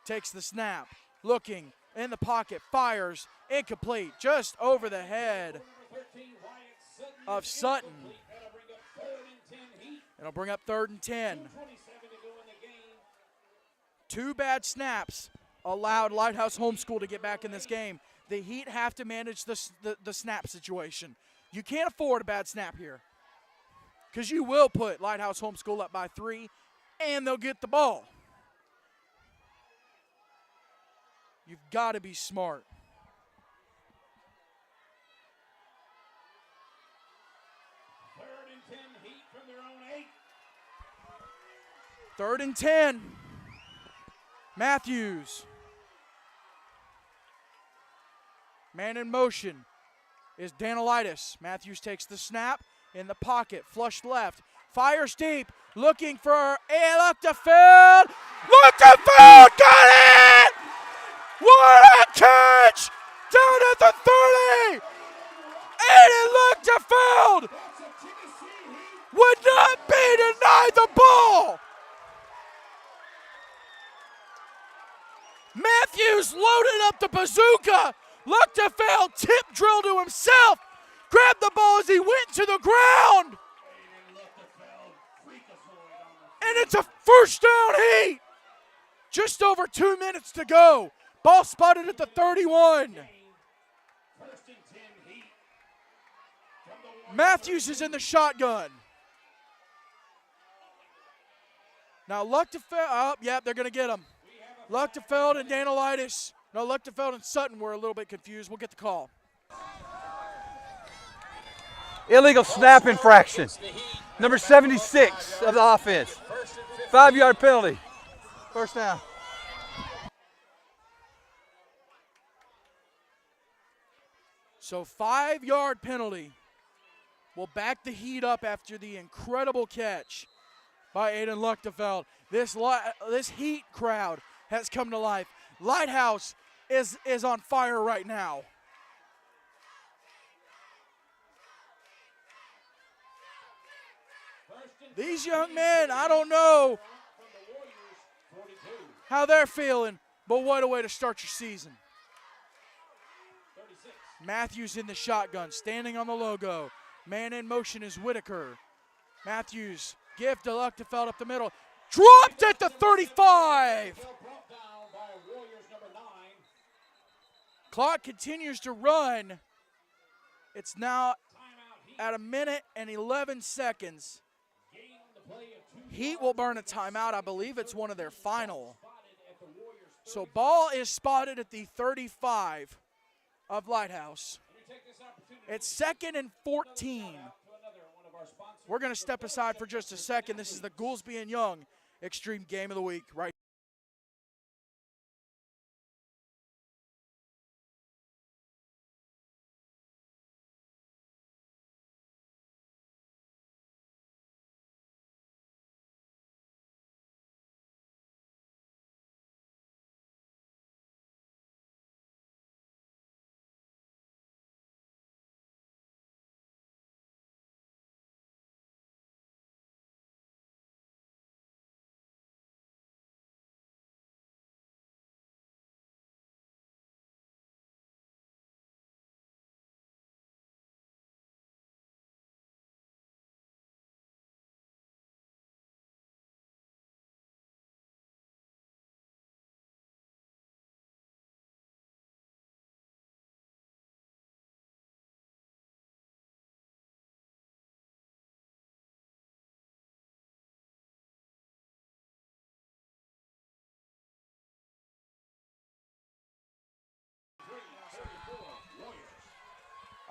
takes the snap, looking in the pocket, fires, incomplete, just over the head of Sutton. It'll bring up 3rd and 10. 2 bad snaps allowed Lighthouse Homeschool to get back in this game. The Heat have to manage the snap situation. You can't afford a bad snap here, because you will put Lighthouse Homeschool up by 3, and they'll get the ball. You've got to be smart. Third and 10, Heat from their own 8. 3rd and 10. Matthews. Man in motion is Danilitis. Matthews takes the snap. In the pocket, flush left, fires deep, looking for Luchtefeld. Luchtefeld got it! What a catch! Down at the 30! Aiden Luchtefeld would not be denied the ball! Matthews loaded up the bazooka. Luchtefeld tip drill to himself. Grabbed the ball as he went to the ground. And it's a first down Heat. Just over 2 minutes to go. Ball spotted at the 31. Matthews is in the shotgun. Now Luchtefeld, they're going to get him. Luchtefeld and Danilitis. No, Luchtefeld and Sutton were a little bit confused. We'll get the call. Illegal snap infraction. Number 76 of the offense. 5-yard penalty. First down. So 5-yard penalty will back the Heat up after the incredible catch by Aiden Luchtefeld. This Heat crowd has come to life. Lighthouse is on fire right now. These young men, I don't know how they're feeling, but what a way to start your season. Matthews in the shotgun, standing on the logo. Man in motion is Whitaker. Matthews, give to Luchtefeld up the middle. Dropped at the 35. Brought down by Warriors number 9. Clock continues to run. It's now Timeout Heat. at a minute and 11 seconds. Game the play of 2 Heat will burn a timeout. I believe it's one of their final. spotted at the Warriors. So ball is spotted at the 35 of Lighthouse. Let me take this opportunity It's 2nd and 14. to another one of our sponsors. We're going to step aside for just a second. This is the Goolesby and Young Extreme Game of the Week right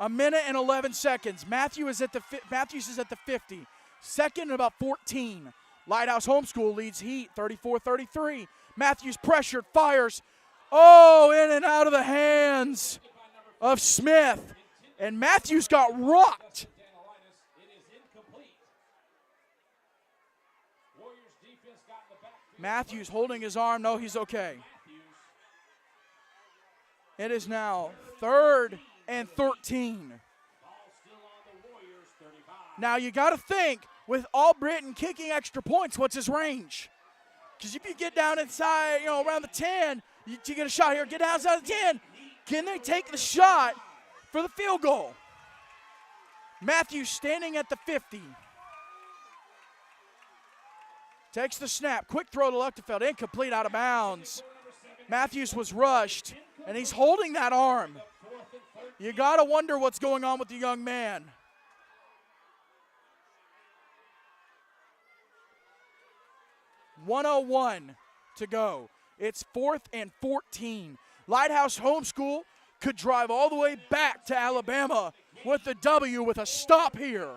a minute and 11 seconds. Matthews is at the 50. 2nd and about 14. Lighthouse Homeschool leads Heat 34-33. Matthews pressured, fires. Oh, in and out of the hands of Smith. And Matthews got rocked. It is incomplete. Warriors defense got in the backfield. Matthews holding his arm. No, he's okay. It is now 3rd and 13. Ball still on the Warriors 35. Now you got to think, with Albritton kicking extra points, what's his range? Because if you get down inside, around the 10, you get a shot here, get down inside the 10. Can they take the shot for the field goal? Matthews standing at the 50. Takes the snap, quick throw to Luchtefeld, incomplete, out of bounds. Matthews was rushed, and he's holding that arm. You got to wonder what's going on with the young man. .101 to go. It's 4th and 14. Lighthouse Homeschool could drive all the way back to Alabama with the W with a stop here.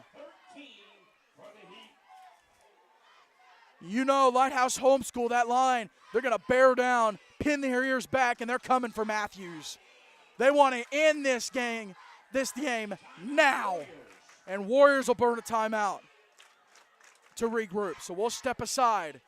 Lighthouse Homeschool, that line, they're going to bear down, pin their ears back, and they're coming for Matthews. They want to end this game now. And Warriors will burn a timeout to regroup. So we'll step aside.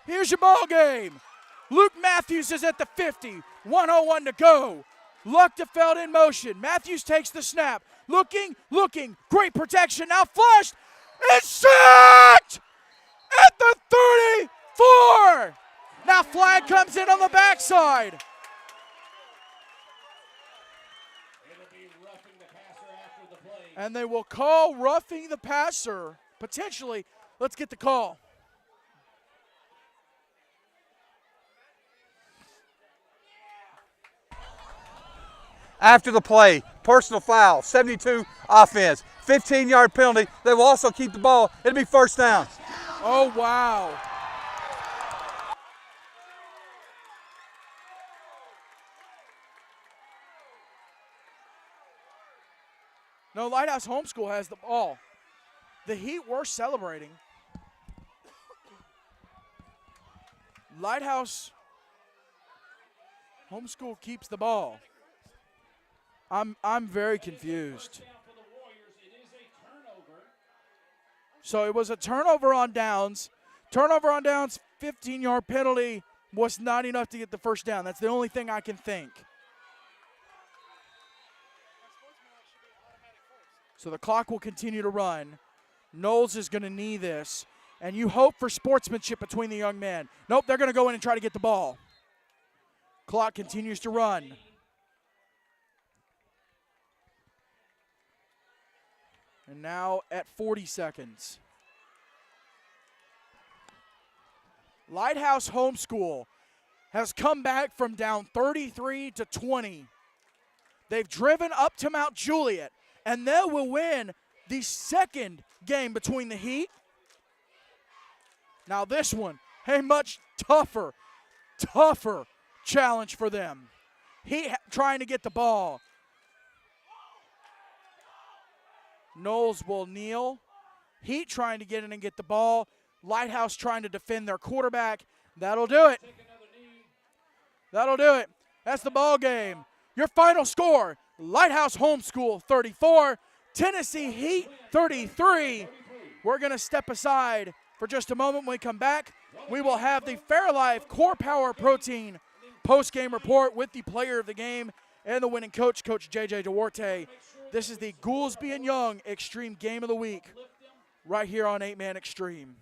Here's your ball game. Luke Matthews is at the 50. 1:01 to go. Luchtefeld in motion. Matthews takes the snap. Looking. Great protection. Now flushed. It's sacked at the 34. Now flag comes in on the backside. It'll be roughing the passer after the play. And they will call roughing the passer. Potentially. Let's get the call. after the play. Personal foul, 72 offense, 15-yard penalty. They will also keep the ball. It'll be first down. Oh, wow. No, Lighthouse Homeschool has the ball. The Heat were celebrating. Lighthouse Homeschool keeps the ball. I'm very confused. So it was a turnover on downs. Turnover on downs, 15-yard penalty was not enough to get the first down. That's the only thing I can think. So the clock will continue to run. Knowles is going to knee this. And you hope for sportsmanship between the young men. Nope, they're going to go in and try to get the ball. Clock continues to run. And now at 40 seconds. Lighthouse Homeschool has come back from down 33 to 20. They've driven up to Mount Juliet, and they will win the second game between the Heat. Now this one, a much tougher challenge for them. Heat trying to get the ball. Knowles will kneel. Heat trying to get in and get the ball. Lighthouse trying to defend their quarterback. That'll do it. That'll do it. That's the ball game. Your final score, Lighthouse Homeschool 34, Tennessee Heat 33. We're going to step aside for just a moment. When we come back, we will have the Fairlife Core Power Protein post-game report with the player of the game and the winning coach, Coach J.J. Duarte. This is the Goolesby and Young Extreme Game of the Week right here on 8-Man Extreme.